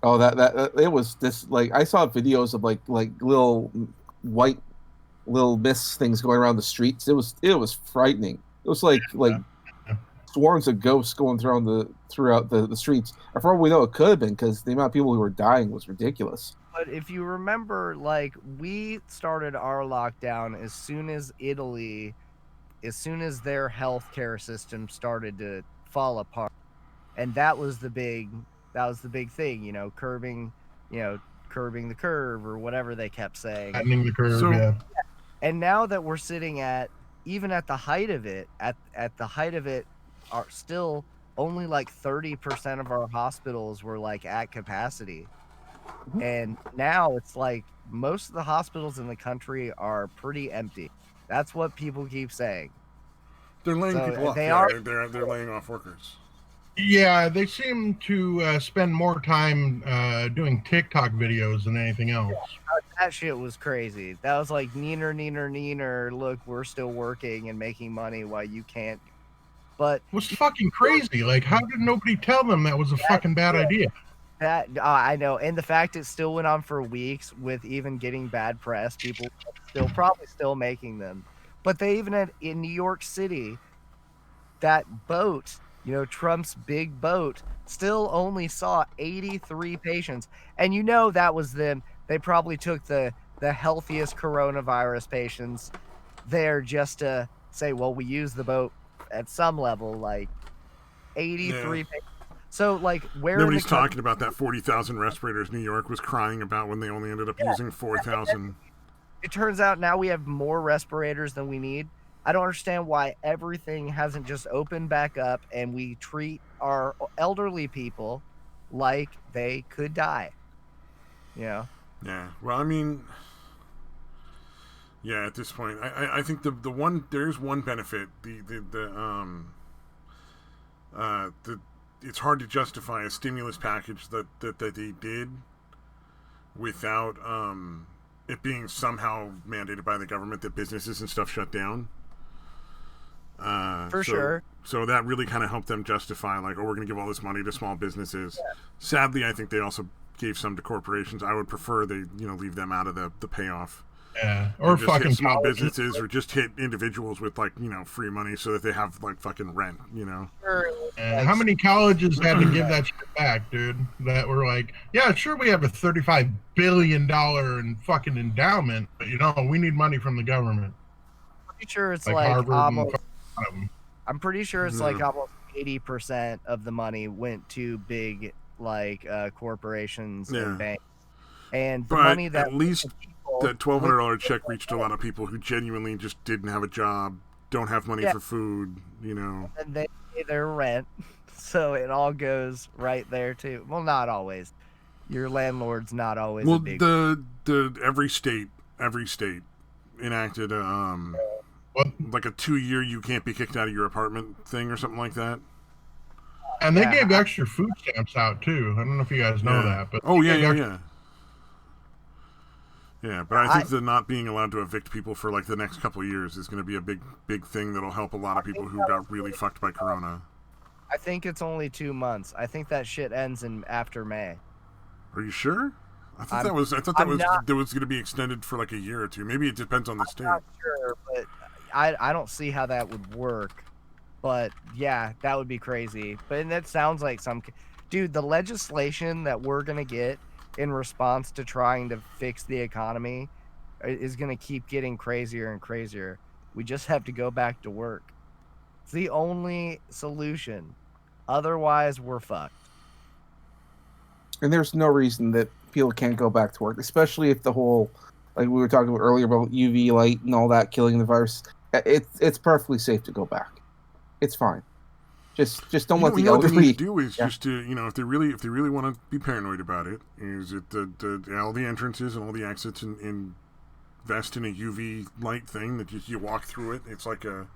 Speaker 4: Oh, that it was this, like, I saw videos of like little white little mist things going around the streets. It was frightening. It was like swarms of ghosts going throughout the streets. And for all we know, it could have been, because the amount of people who were dying was ridiculous.
Speaker 3: But if you remember, like, we started our lockdown as soon as their healthcare system started to fall apart, and that was the big thing, curbing the curve, or whatever they kept saying.
Speaker 2: Flattening the curve, yeah.
Speaker 3: And now that we're sitting at the height of it, are still only like 30% of our hospitals were like at capacity. And now it's like most of the hospitals in the country are pretty empty. That's what people keep saying.
Speaker 1: They're laying people off. They're laying off workers.
Speaker 2: Yeah, they seem to spend more time doing TikTok videos than anything else.
Speaker 3: That shit was crazy. That was like neener. Look, we're still working and making money while you can't. But
Speaker 2: it was fucking crazy. Like, how did nobody tell them that was a fucking bad idea?
Speaker 3: That I know, and the fact it still went on for weeks with even getting bad press, people probably still making them. But they even had in New York City, that boat, Trump's big boat, still only saw 83 patients, and that was them. They probably took the healthiest coronavirus patients there just to say, well, we use the boat at some level, like 83 patients. So, like, where
Speaker 1: nobody's talking about that 40,000 respirators New York was crying about when they only ended up using 4,000.
Speaker 3: It turns out now we have more respirators than we need. I don't understand why everything hasn't just opened back up and we treat our elderly people like they could die.
Speaker 1: Yeah. Well, I mean, yeah. At this point, I think the one there's one benefit. It's hard to justify a stimulus package that they did without it being somehow mandated by the government that businesses and stuff shut down.
Speaker 3: Sure.
Speaker 1: So that really kind of helped them justify, like, oh, we're going to give all this money to small businesses. Yeah. Sadly, I think they also gave some to corporations. I would prefer they, leave them out of the payoff.
Speaker 2: Yeah, or
Speaker 1: just
Speaker 2: fucking
Speaker 1: hit small businesses, or just hit individuals with, like, free money so that they have, like, fucking rent.
Speaker 3: Sure.
Speaker 2: How many colleges had to give that shit back, dude? That were like, yeah, sure, we have a $35 billion in fucking endowment, but we need money from the government.
Speaker 3: I'm pretty sure it's like almost. I'm pretty sure it's like almost 80% of the money went to big corporations and banks, and the money that
Speaker 1: at least that $1,200 check reached a lot of people who genuinely just didn't have a job, don't have money for food,
Speaker 3: and they pay their rent, so it all goes right there too. Well, not always. Your landlord's not always a big.
Speaker 1: Every state enacted like a 2-year you can't be kicked out of your apartment thing or something like that.
Speaker 2: And they gave extra food stamps out too. I don't know if you guys know that, but
Speaker 1: yeah. But I think the not being allowed to evict people for like the next couple of years is going to be a big thing that'll help a lot of people who got really fucked by Corona.
Speaker 3: I think it's only 2 months. I think that shit ends after May.
Speaker 1: Are you sure? I thought that was going to be extended for like a year or two. Maybe it depends on the state.
Speaker 3: I'm not sure, but I don't see how that would work. But yeah, that would be crazy. But that sounds like dude, the legislation that we're going to get in response to trying to fix the economy is going to keep getting crazier and crazier. We just have to go back to work. It's the only solution. Otherwise, we're fucked.
Speaker 4: And there's no reason that people can't go back to work, especially if the whole, like we were talking about earlier about UV light and all that killing the virus. It's perfectly safe to go back. It's fine. Just don't let the elderly.
Speaker 1: What they need to do is just to if they really want to be paranoid about it, is it all the entrances and all the exits and invest in a UV light thing that you walk through it. It's like a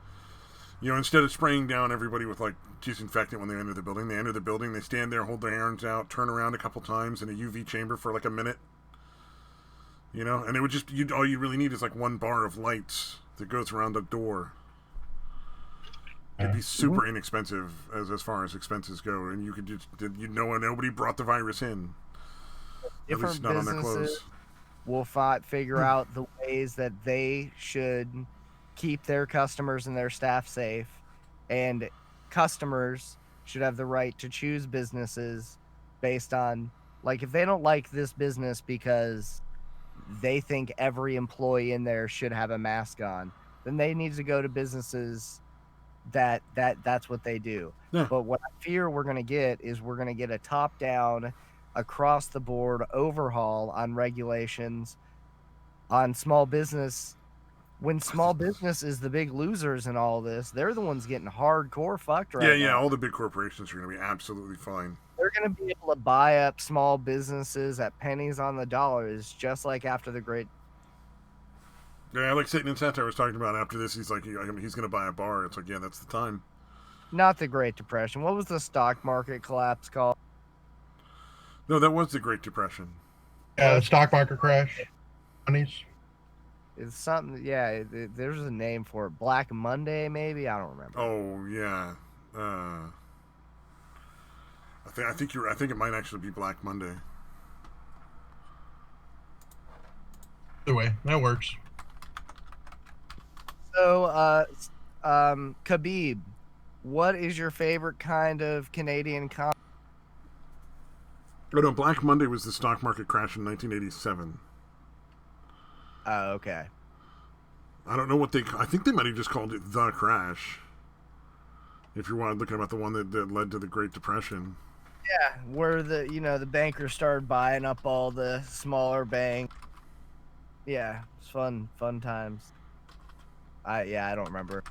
Speaker 1: instead of spraying down everybody with like disinfectant when they enter the building, they stand there, hold their hands out, turn around a couple times in a UV chamber for like a minute. And it would just all you really need is like one bar of lights that goes around the door. It'd be super inexpensive as far as expenses go, and you could just nobody brought the virus in.
Speaker 3: Different at least not on their clothes. Will figure out the ways that they should keep their customers and their staff safe, and customers should have the right to choose businesses based on, like, if they don't like this business because they think every employee in there should have a mask on, then they need to go to businesses that's what they do. Yeah. But what I fear we're going to get is a top-down, across-the-board overhaul on regulations on small business. When small business is the big losers in all this, they're the ones getting hardcore fucked right now.
Speaker 1: Yeah, all the big corporations are going to be absolutely fine.
Speaker 3: They're going to be able to buy up small businesses at pennies on the dollars, just like after the Great.
Speaker 1: Yeah, like Satan and Satire was talking about after this, he's like, he's going to buy a bar. It's like, yeah, that's the time.
Speaker 3: Not the Great Depression. What was the stock market collapse called?
Speaker 1: No, that was the Great Depression.
Speaker 2: Yeah, the stock market crash.
Speaker 3: It's something. Yeah, there's a name for it. Black Monday, maybe. I don't remember.
Speaker 1: Oh yeah. I think it might actually be Black Monday.
Speaker 2: Either way, that works.
Speaker 3: So, Khabib, what is your favorite kind of Canadian comedy?
Speaker 1: Oh no, Black Monday was the stock market crash in 1987.
Speaker 3: Oh, okay.
Speaker 1: I don't know what I think they might have just called it The Crash. If you wanted looking about the one that led to the Great Depression.
Speaker 3: Yeah, where the bankers started buying up all the smaller banks. Yeah, it's fun times. I don't remember.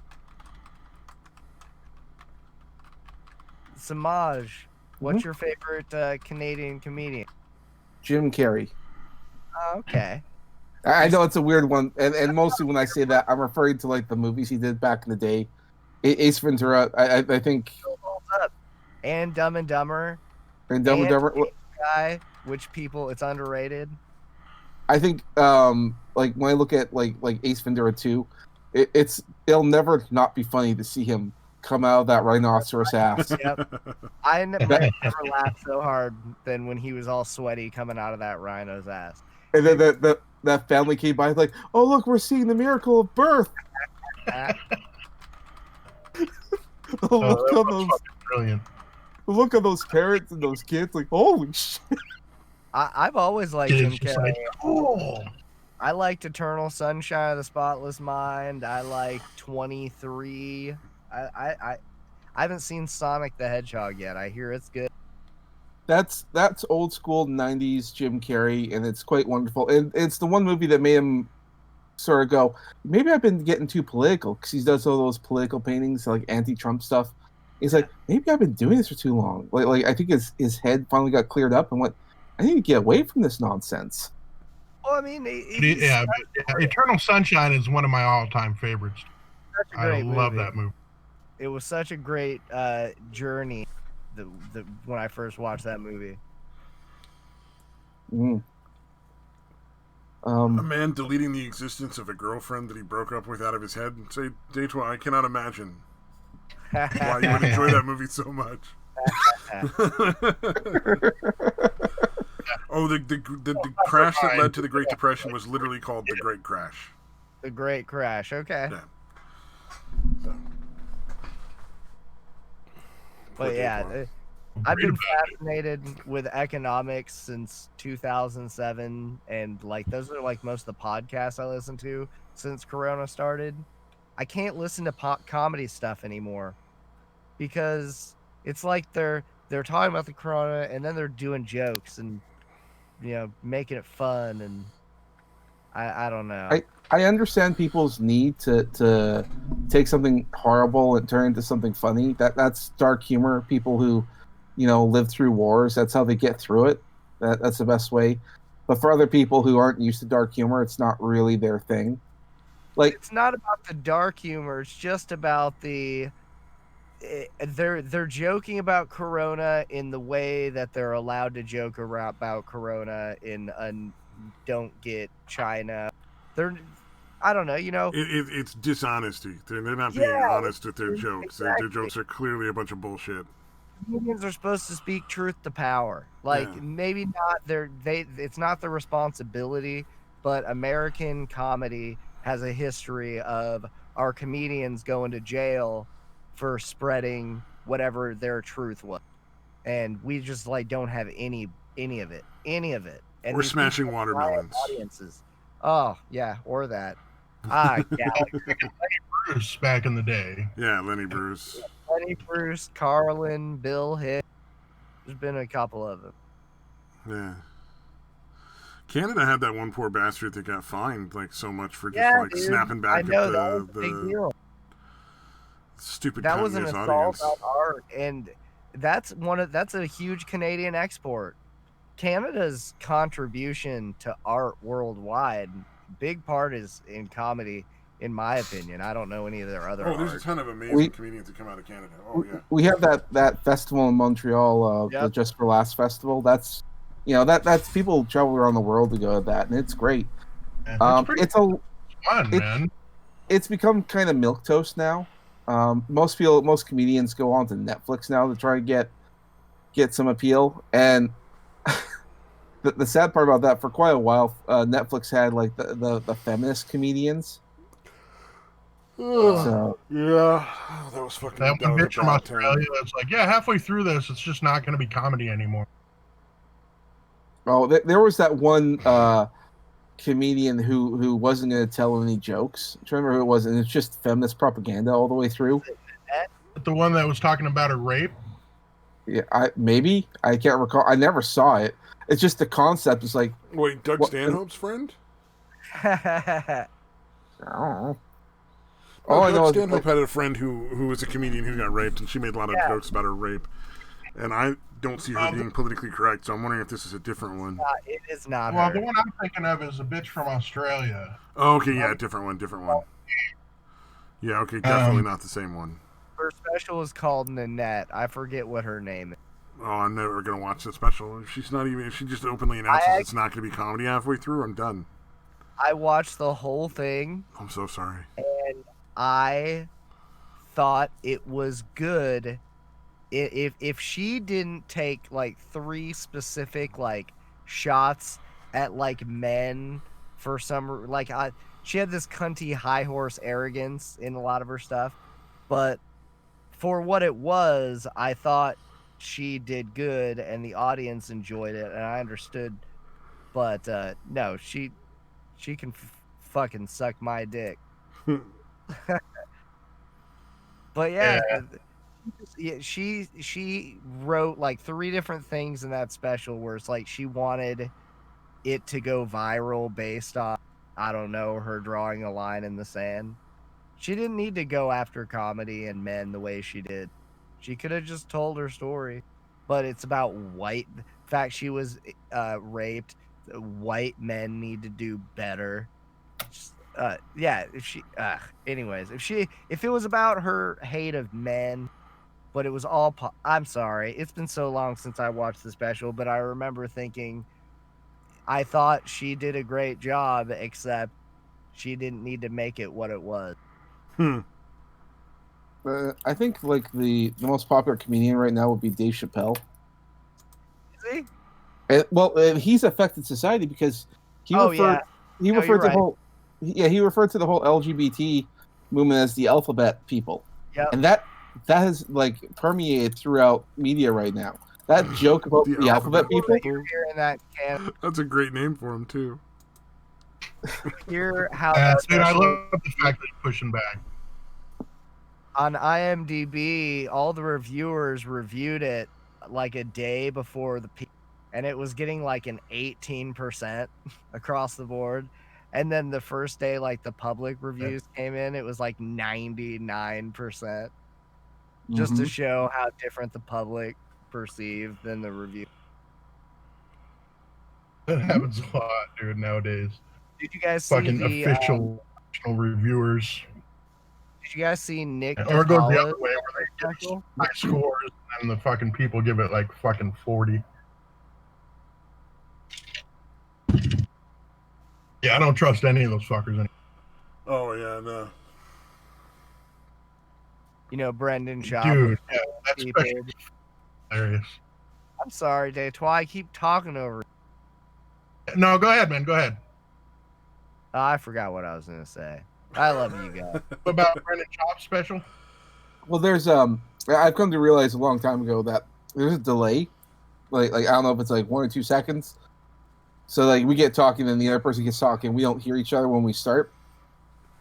Speaker 3: Samaj, what's your favorite Canadian comedian?
Speaker 4: Jim Carrey.
Speaker 3: Oh, okay.
Speaker 4: I know it's a weird one, and mostly when I say that, I'm referring to like the movies he did back in the day. Ace Ventura, I think.
Speaker 3: And Dumb and Dumber.
Speaker 4: And Dumb and Dumber.
Speaker 3: Guy, which people, it's underrated.
Speaker 4: I think, like when I look at like Ace Ventura 2, it'll never not be funny to see him come out of that rhinoceros ass.
Speaker 3: Yep. I never laughed so hard than when he was all sweaty coming out of that rhino's ass.
Speaker 4: And then that family came by like, oh look, we're seeing the miracle of birth.
Speaker 2: Brilliant.
Speaker 4: Look at those parents and those kids, like, holy shit.
Speaker 3: I've always liked Jim Carrey.
Speaker 2: Like, cool.
Speaker 3: I liked Eternal Sunshine of the Spotless Mind. I like 23. I haven't seen Sonic the Hedgehog yet. I hear it's good.
Speaker 4: That's old school 90s Jim Carrey, and it's quite wonderful. And it's the one movie that made him sort of go, maybe I've been getting too political, because he does all those political paintings, like anti-Trump stuff. He's like, maybe I've been doing this for too long. Like I think his head finally got cleared up and went, I need to get away from this nonsense.
Speaker 3: Well, I mean,
Speaker 2: Eternal Sunshine is one of my all-time favorites. I love that movie.
Speaker 3: It was such a great journey when I first watched that movie.
Speaker 1: A man deleting the existence of a girlfriend that he broke up with out of his head. Say, Deitwa, I cannot imagine why you would enjoy that movie so much. Oh, the crash that led to the Great Depression was literally called the Great Crash.
Speaker 3: The Great Crash, okay.
Speaker 1: Yeah.
Speaker 3: So. But yeah, I've been fascinated with economics since 2007, and like those are like most of the podcasts I listen to since Corona started. I can't listen to pop comedy stuff anymore because it's like they're talking about the Corona and then they're doing jokes and making it fun, and I don't know.
Speaker 4: I understand people's need to take something horrible and turn it into something funny. That's dark humor. People who, live through wars, that's how they get through it. That's the best way. But for other people who aren't used to dark humor, it's not really their thing. Like,
Speaker 3: it's not about the dark humor. It's just about they're joking about Corona in the way that they're allowed to joke about Corona in Don't Get China. I don't know,
Speaker 1: It's dishonesty. They're not being honest with their jokes. Exactly. Their jokes are clearly a bunch of bullshit.
Speaker 3: Comedians are supposed to speak truth to power. Maybe not it's not their responsibility, but American comedy has a history of our comedians going to jail for spreading whatever their truth was. And we just don't have any of it. And
Speaker 1: we're smashing watermelons.
Speaker 3: Audiences. Oh, yeah, or that. Yeah.
Speaker 2: Lenny Bruce back in the day.
Speaker 1: Yeah, Lenny Bruce.
Speaker 3: Lenny Bruce, Carlin, Bill Hicks. There's been a couple of them.
Speaker 1: Yeah. Canada had that one poor bastard that got fined so much for just snapping back at the
Speaker 3: big deal.
Speaker 1: Stupid.
Speaker 3: That was an assault on art, and that's a huge Canadian export. Canada's contribution to art worldwide, big part is in comedy, in my opinion. I don't know any of their other art.
Speaker 1: There's a ton of amazing comedians that come out of Canada. Oh, yeah.
Speaker 4: We have that festival in Montreal, the Just for Laughs festival. That's, that's people travel around the world to go to that, and it's great. It's
Speaker 2: fun, man.
Speaker 4: It's become kind of milquetoast now. Most comedians go on to Netflix now to try to get some appeal. And the sad part about that, for quite a while, Netflix had like the feminist comedians. So
Speaker 1: yeah, that was fucking.
Speaker 2: That one bitch from Australia that's like, yeah, halfway through this, it's just not going to be comedy anymore.
Speaker 4: Oh, there was that one comedian who wasn't going to tell any jokes. I remember who it was, and it's just feminist propaganda all the way through.
Speaker 2: The one that was talking about a rape.
Speaker 4: Yeah, I can't recall. I never saw it. It's just the concept is like.
Speaker 1: Wait, Doug Stanhope's friend?
Speaker 4: I don't know.
Speaker 1: Doug Stanhope had a friend who was a comedian who got raped, and she made a lot of jokes about her rape. And I don't see her being politically correct, so I'm wondering if this is a different one.
Speaker 3: It is not.
Speaker 2: Well, the one I'm thinking of is a bitch from Australia.
Speaker 1: Oh, okay, yeah, different one. Yeah, okay, definitely not the same one.
Speaker 3: Her special is called Nanette. I forget what her name is.
Speaker 1: Oh, I'm never gonna watch the special. If she just openly announces it's not gonna be comedy halfway through, I'm done.
Speaker 3: I watched the whole thing.
Speaker 1: I'm so sorry.
Speaker 3: And I thought it was good. If she didn't take like 3 specific like shots at like men for some like she had this cunty high horse arrogance in a lot of her stuff, but for what it was, I thought she did good and the audience enjoyed it and I understood. But no, she can fucking suck my dick. But yeah, she wrote like 3 different things in that special where it's like she wanted it to go viral based on, I don't know, her drawing a line in the sand. She didn't need to go after comedy and men the way she did. She could have just told her story. But it's about the fact she was raped. White men need to do better. Anyways, if it was about her hate of men, but it was all I'm sorry, it's been so long since I watched the special, but I remember thinking I thought she did a great job, except she didn't need to make it what it was.
Speaker 4: I think like the most popular comedian right now would be Dave Chappelle.
Speaker 3: Is he?
Speaker 4: He's affected society because he referred to the whole LGBT movement as the alphabet people.
Speaker 3: Yep.
Speaker 4: And that has like permeated throughout media right now. That joke about the alphabet people.
Speaker 3: You're hearing that, Cam.
Speaker 1: That's a great name for him too.
Speaker 3: Hear how
Speaker 2: dude, I love the fact that he's pushing back.
Speaker 3: On IMDb, all the reviewers reviewed it like a day before and it was getting like an 18% across the board. And then the first day, like the public reviews came in, it was like 99%. Just to show how different the public perceived than the review.
Speaker 2: That happens a lot, dude, nowadays.
Speaker 3: Did you guys see
Speaker 2: fucking official reviewers?
Speaker 3: Did you guys see Nick?
Speaker 2: Or go the other way where they give high scores and the fucking people give it like fucking 40. Yeah, I don't trust any of those fuckers anymore.
Speaker 1: Oh yeah, no.
Speaker 3: You know, Brendan Shaw.
Speaker 2: Dude, yeah, that's hilarious.
Speaker 3: I'm sorry, Dave. Why I keep talking over.
Speaker 2: No, go ahead, man. Go ahead.
Speaker 3: Oh, I forgot what I was gonna say. I love you guys.
Speaker 2: What about Brendan Schaub's special?
Speaker 4: Well, there's I've come to realize a long time ago that there's a delay. Like I don't know if it's like 1 or 2 seconds. So like we get talking and the other person gets talking. We don't hear each other when we start.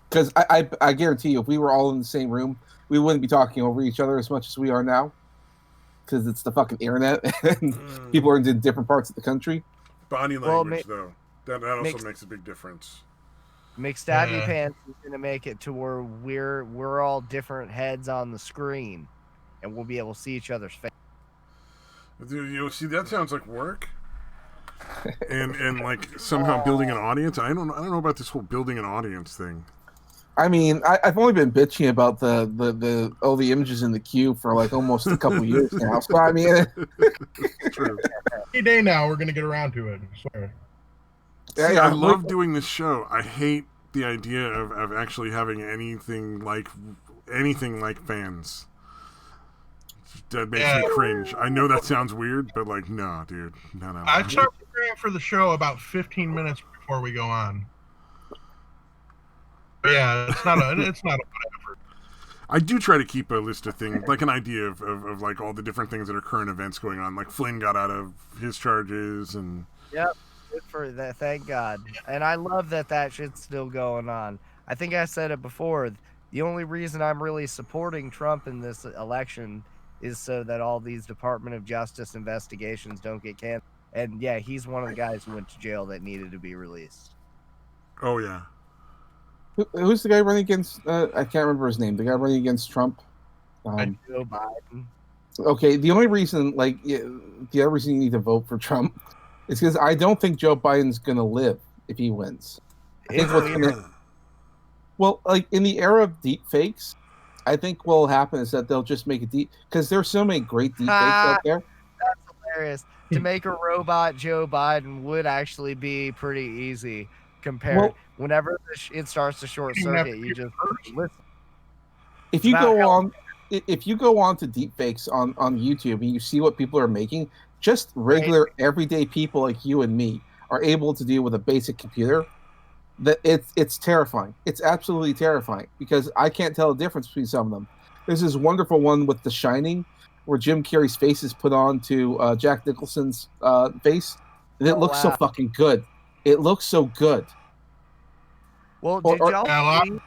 Speaker 4: Because I guarantee you, if we were all in the same room, we wouldn't be talking over each other as much as we are now. Because it's the fucking internet and people are in different parts of the country.
Speaker 1: Body language, though. That also makes a big difference.
Speaker 3: McStabby Pants is going to make it to where we're all different heads on the screen. And we'll be able to see each other's face.
Speaker 1: Dude, see, that sounds like work. and like somehow building an audience. I don't know about this whole building an audience thing.
Speaker 4: I mean, I've only been bitching about the all the images in the queue for like almost a couple years now. So I mean,
Speaker 1: true.
Speaker 2: Any day now we're gonna get around to it. I swear.
Speaker 1: See, I love doing this show. I hate the idea of actually having anything like fans. That makes me cringe. I know that sounds weird, but like, no, dude, no.
Speaker 2: I start preparing for the show about 15 minutes before we go on. But yeah, it's not a effort.
Speaker 1: I do try to keep a list of things, like an idea of like all the different things that are current events going on. Like Flynn got out of his charges, and
Speaker 3: yep, good for that. Thank God. And I love that shit's still going on. I think I said it before. The only reason I'm really supporting Trump in this election is so that all these Department of Justice investigations don't get canceled. And yeah, he's one of the guys who went to jail that needed to be released.
Speaker 1: Oh yeah.
Speaker 4: Who's the guy running against? I can't remember his name. The guy running against Trump.
Speaker 3: Joe Biden.
Speaker 4: Okay, the only reason, the other reason you need to vote for Trump is because I don't think Joe Biden's gonna live if he wins. I think well, like in the era of deep fakes, I think what will happen is that they'll just make a deep, because there's so many great deep fakes out there.
Speaker 3: That's hilarious. To make a robot Joe Biden would actually be pretty easy compared. Whenever it starts to short circuit, you just listen.
Speaker 4: If you go on to deep fakes on YouTube and you see what people are making, just regular everyday people like you and me are able to do with a basic computer. That it's terrifying. It's absolutely terrifying because I can't tell the difference between some of them. There's this wonderful one with The Shining, where Jim Carrey's face is put on to Jack Nicholson's face, and it looks so fucking good. It looks so good.
Speaker 3: Well, did y'all see?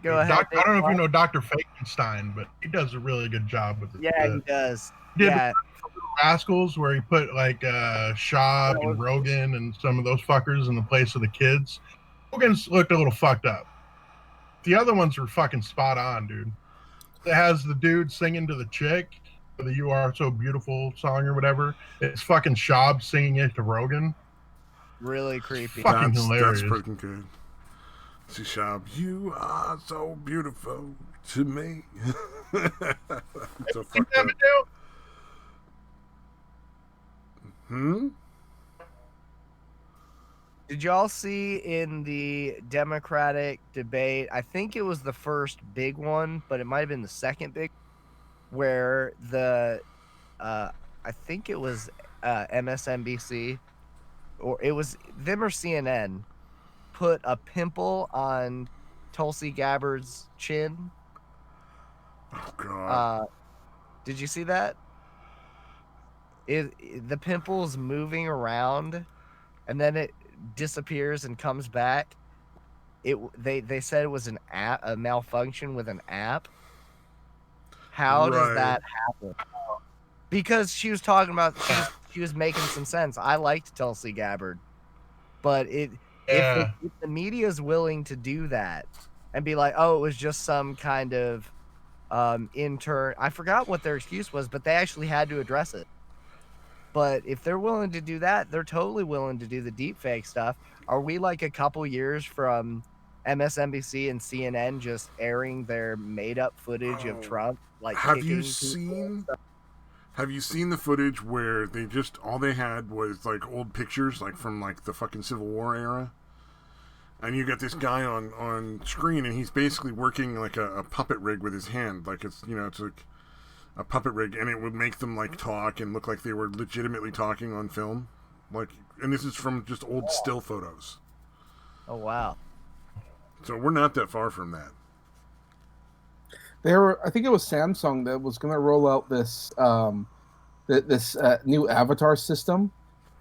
Speaker 3: Go ahead.
Speaker 2: I don't know if you know Dr. Frankenstein, but he does a really good job with it.
Speaker 3: Yeah, he does.
Speaker 2: Yeah. Rascals, where he put like Schaub and Rogan and some of those fuckers in the place of the kids. Rogan's looked a little fucked up. The other ones were fucking spot on, dude. It has the dude singing to the chick, the "You Are So Beautiful" song or whatever. It's fucking Schaub singing it to Rogan.
Speaker 3: Really creepy.
Speaker 2: Fucking hilarious.
Speaker 1: That's freaking good. See, Schaub, you are so beautiful to me. So fucked up.
Speaker 3: Did y'all see in the Democratic debate, I think it was the first big one, but it might have been the second big, where I think it was MSNBC, or it was them or CNN, put a pimple on Tulsi Gabbard's chin.
Speaker 1: Oh, God.
Speaker 3: Did you see that? The pimple's moving around, and then it disappears and comes back. They said it was a malfunction with an app. How does that happen? Because she was talking about she was making some sense. I liked Tulsi Gabbard, but if the media is willing to do that and be like, oh, it was just some kind of intern. I forgot what their excuse was, but they actually had to address it. But if they're willing to do that, they're totally willing to do the deep fake stuff. Are we like a couple years from MSNBC and CNN just airing their made up footage of Trump? Like,
Speaker 1: have you seen the footage where they just all they had was like old pictures like from like the fucking Civil War era? And you get this guy on screen and he's basically working like a puppet rig with his hand, like it's like a puppet rig, and it would make them like talk and look like they were legitimately talking on film, like. And this is from just old still photos.
Speaker 3: Oh wow!
Speaker 1: So we're not that far from that.
Speaker 4: I think it was Samsung that was going to roll out this new avatar system,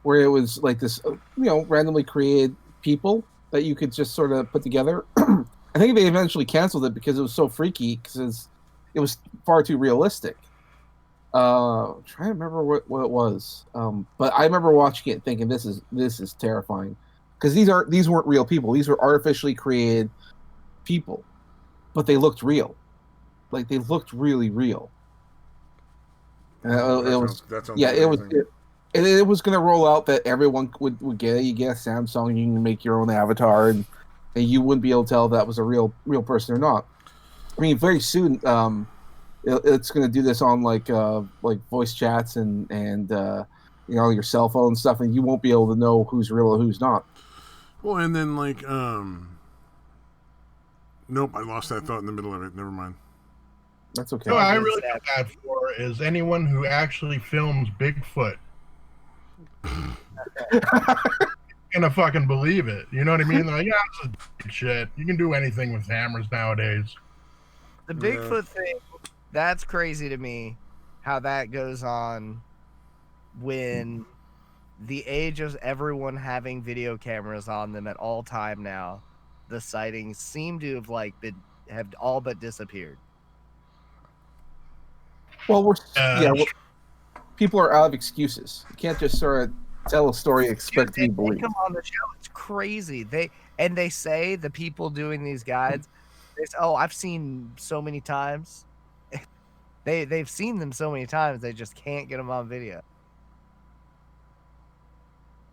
Speaker 4: where it was like this, randomly created people that you could just sort of put together. I think they eventually canceled it because it was so freaky, because it was far too realistic. Trying to remember what it was, but I remember watching it thinking this is terrifying, because these weren't real people. These were artificially created people, but they looked real, like they looked really real. It was going to roll out that everyone would get it. You get a Samsung, you can make your own avatar, and you wouldn't be able to tell if that was a real person or not. I mean, very soon, it's going to do this on like voice chats and your cell phone and stuff, and you won't be able to know who's real or who's not.
Speaker 1: Well, and then like, nope, I lost that thought in the middle of it. Never mind.
Speaker 4: That's okay.
Speaker 2: No, I really feel bad for is anyone who actually films Bigfoot. Gonna fucking believe it. You know what I mean? They're like, yeah, this is shit. You can do anything with cameras nowadays.
Speaker 3: The Bigfoot thing, that's crazy to me. How that goes on when the age of everyone having video cameras on them at all time now, the sightings seem to have all but disappeared.
Speaker 4: Well, people are out of excuses. You can't just sort of tell a story and expect to be believed.
Speaker 3: Come on the show, it's crazy. They say the people doing these guides, they say, oh, I've seen so many times. They've seen them so many times, they just can't get them on video.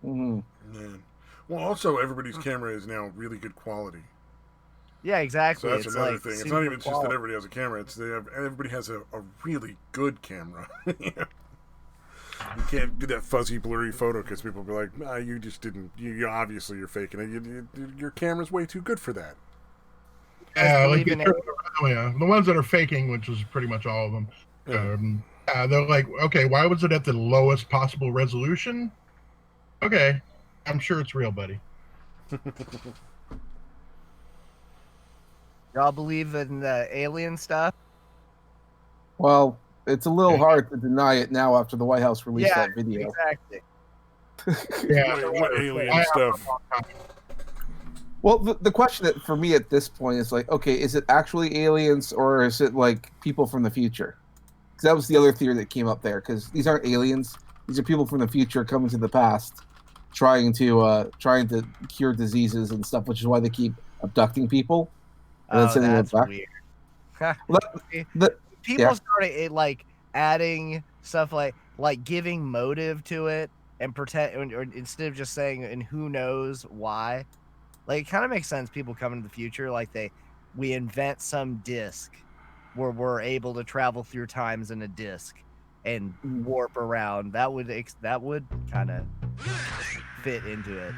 Speaker 4: Mm-hmm.
Speaker 1: Man. Well, also everybody's camera is now really good quality.
Speaker 3: Yeah, exactly.
Speaker 1: So that's another thing. It's not even just that everybody has a camera. It's everybody has a really good camera. You can't do that fuzzy, blurry photo because people will be like, nah, you just didn't. You obviously you're faking it. Your camera's way too good for that.
Speaker 2: The ones that are faking, which is pretty much all of them. They're like, okay, why was it at the lowest possible resolution? Okay, I'm sure it's real, buddy.
Speaker 3: Y'all believe in the alien stuff?
Speaker 4: Well, it's a little hard to deny it now after the White House released that video.
Speaker 3: Exactly.
Speaker 1: What alien stuff?
Speaker 4: Well, the question for me at this point is like, okay, is it actually aliens or is it like people from the future? Because that was the other theory that came up there. Because these aren't aliens; these are people from the future coming to the past, trying to cure diseases and stuff, which is why they keep abducting people and then sending them back.
Speaker 3: Weird. People started like adding stuff like giving motive to it and pretend, or instead of just saying and who knows why. Like, it kind of makes sense. People come into the future, like we invent some disc where we're able to travel through times in a disc and warp around. That would kind of fit into it.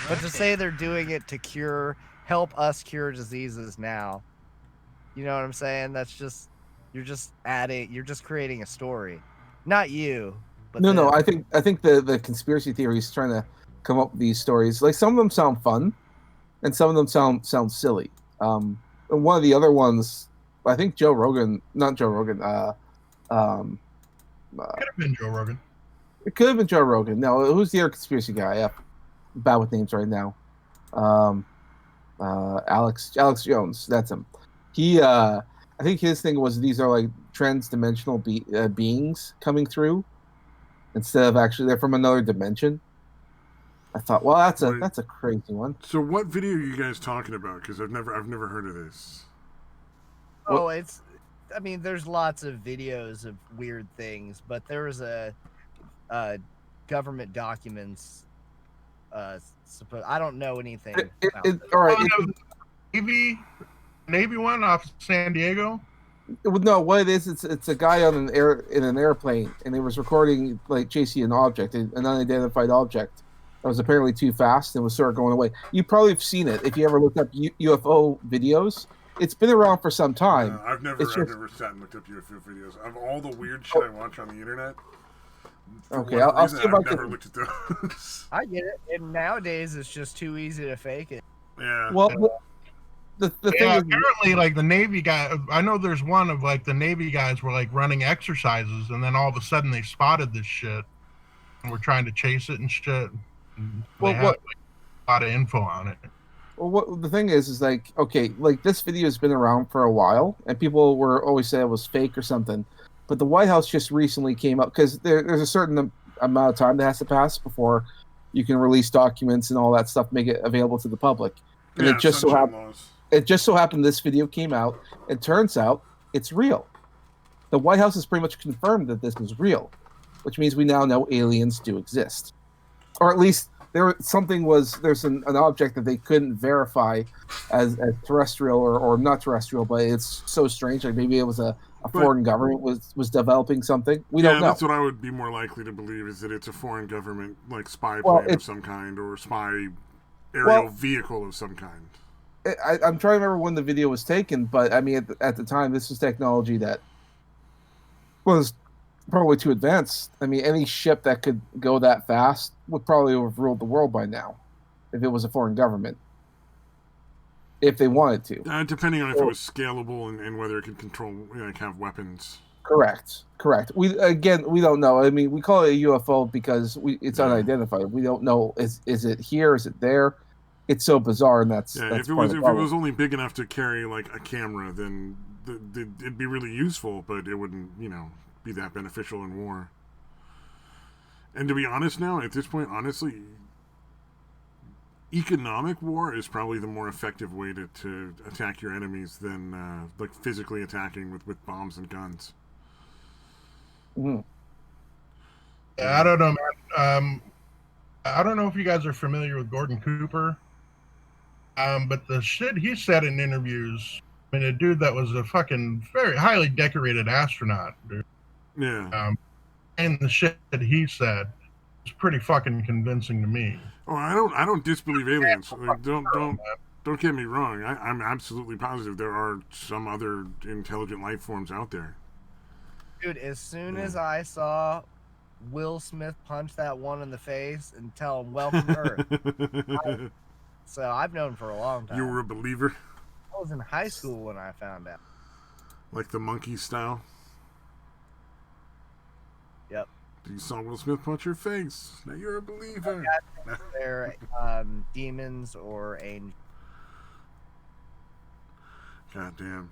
Speaker 3: But to say they're doing it to help us cure diseases now, you know what I'm saying? That's just you're just creating a story. Not you, but
Speaker 4: no. I think the conspiracy theory is trying to come up with these stories. Like, some of them sound fun. And some of them sound silly. And one of the other ones, I think not Joe Rogan.
Speaker 2: Could have been Joe Rogan.
Speaker 4: It could have been Joe Rogan. No, who's the other conspiracy guy? I'm bad with names right now. Alex Jones. That's him. He, I think his thing was these are like trans-dimensional beings coming through instead of actually they're from another dimension. I thought, well, that's a crazy one.
Speaker 1: So, what video are you guys talking about? Because I've never heard of this.
Speaker 3: Oh, there's lots of videos of weird things, but there was a government documents. I don't know anything.
Speaker 4: All right,
Speaker 2: Navy one off San Diego.
Speaker 4: No, what it is, it's a guy in an airplane, and they was recording like chasing an object, an unidentified object. That was apparently too fast and was sort of going away. You probably have seen it if you ever looked up UFO videos. It's been around for some time.
Speaker 1: I've never sat and looked up UFO videos. Of all the weird shit I watch on the internet.
Speaker 4: Okay, I'll see if I can.
Speaker 1: Never looked at those.
Speaker 3: I get it. And nowadays it's just too easy to fake it.
Speaker 1: Yeah.
Speaker 4: Well, the thing is,
Speaker 2: apparently, like the Navy guy, I know there's one of like the Navy guys were like running exercises, and then all of a sudden they spotted this shit, and we're trying to chase it and shit. They have a lot of info on it.
Speaker 4: Well, what the thing is like, okay, like this video has been around for a while, and people were always saying it was fake or something. But the White House just recently came up because there's a certain amount of time that has to pass before you can release documents and all that stuff, make it available to the public. And it just so happened this video came out. It turns out it's real. The White House has pretty much confirmed that this is real, which means we now know aliens do exist. Or at least there's an object that they couldn't verify as terrestrial or not terrestrial, but it's so strange. Like maybe it was a foreign government was developing something. We don't know.
Speaker 1: That's what I would be more likely to believe is that it's a foreign government, like spy plane of some kind or spy aerial vehicle of some kind.
Speaker 4: I'm trying to remember when the video was taken, but I mean, at the time, this was technology that was probably too advanced. I mean, any ship that could go that fast would probably have ruled the world by now, if it was a foreign government, if they wanted to.
Speaker 1: Depending on if it was scalable and whether it could control, have weapons.
Speaker 4: Correct. We don't know. I mean, we call it a UFO because it's unidentified. We don't know is it here? Is it there? It's so bizarre, and that's
Speaker 1: if it was only big enough to carry like a camera, then it'd be really useful, but it wouldn't be that beneficial in war. And to be honest, now at this point, honestly, economic war is probably the more effective way to attack your enemies than like physically attacking with bombs and guns.
Speaker 4: Mm.
Speaker 2: Yeah, I don't know, man. I don't know if you guys are familiar with Gordon Cooper, but the shit he said in interviews, I mean, a dude that was a fucking very highly decorated astronaut, dude.
Speaker 1: Yeah.
Speaker 2: And the shit that he said was pretty fucking convincing to me.
Speaker 1: Oh, I don't disbelieve aliens. Like, don't get me wrong. I'm absolutely positive there are some other intelligent life forms out there.
Speaker 3: Dude, as soon as I saw Will Smith punch that one in the face and tell him, "Welcome to Earth," so I've known for a long time.
Speaker 1: You were a believer?
Speaker 3: I was in high school when I found out.
Speaker 1: Like the monkey style?
Speaker 3: Yep.
Speaker 1: You saw Will Smith punch your face. Now you're a believer.
Speaker 3: They're demons or angels.
Speaker 1: God damn.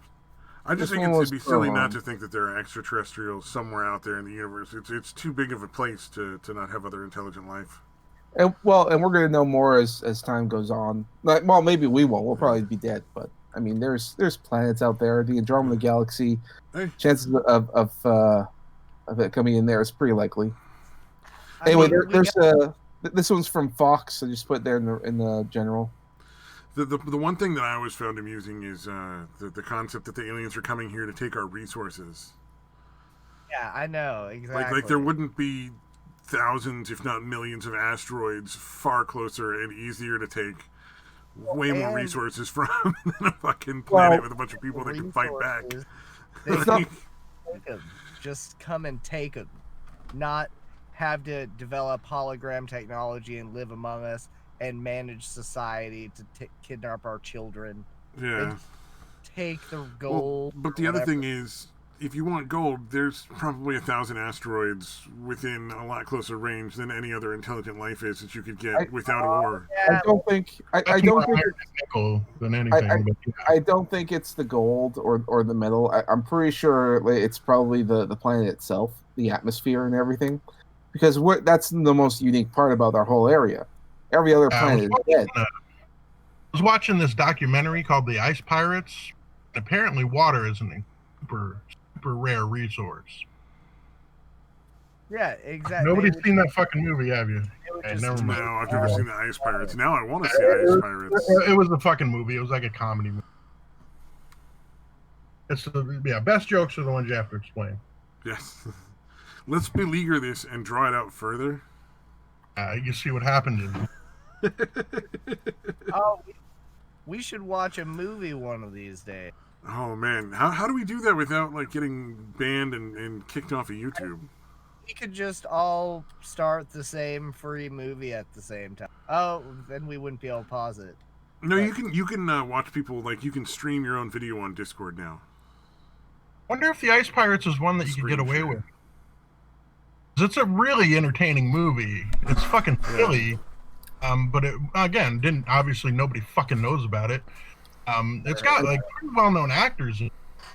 Speaker 1: I just think it'd be silly not to think that there are extraterrestrials somewhere out there in the universe. It's too big of a place to not have other intelligent life.
Speaker 4: And we're going to know more as time goes on. Like, well, maybe we won't. We'll probably be dead. But I mean, there's planets out there. The Andromeda Galaxy. Hey. Chances of it coming in there is pretty likely. Anyway, there's this one's from Fox. I just put it there in the general.
Speaker 1: The one thing that I always found amusing is the concept that the aliens are coming here to take our resources.
Speaker 3: Yeah, I know, exactly.
Speaker 1: Like there wouldn't be thousands, if not millions, of asteroids far closer and easier to take way more resources from than a fucking planet with a bunch of people that can fight back.
Speaker 3: Just come and take them. Not have to develop hologram technology and live among us and manage society to kidnap our children.
Speaker 1: Yeah.
Speaker 3: Take the gold.
Speaker 1: But the other thing is, if you want gold, there's probably 1,000 asteroids within a lot closer range than any other intelligent life is that you could get without a war.
Speaker 4: I don't think
Speaker 2: nickel than anything.
Speaker 4: I don't think it's the gold or the metal. I'm pretty sure it's probably the planet itself, the atmosphere and everything, because that's the most unique part about our whole area. Every other planet is dead.
Speaker 2: I was watching this documentary called The Ice Pirates. Apparently, water is a super rare resource.
Speaker 3: Yeah, exactly.
Speaker 2: Nobody's seen that fucking movie, have you?
Speaker 1: Never mind. No, I've never seen The Ice Pirates. Now I want to see Ice Pirates.
Speaker 2: It was a fucking movie. It was like a comedy movie. Best jokes are the ones you have to explain.
Speaker 1: Yes. Let's beleaguer this and draw it out further.
Speaker 2: You see what happened.
Speaker 3: We should watch a movie one of these days.
Speaker 1: Oh man, how do we do that without like getting banned and kicked off of YouTube?
Speaker 3: We could just all start the same free movie at the same time. Oh, then we wouldn't be able to pause it.
Speaker 1: No, but you can watch people, like you can stream your own video on Discord now.
Speaker 2: Wonder if The Ice Pirates is one that you could get away with. It's a really entertaining movie. It's fucking silly, but it, again, obviously nobody fucking knows about it. It's got like pretty well-known actors.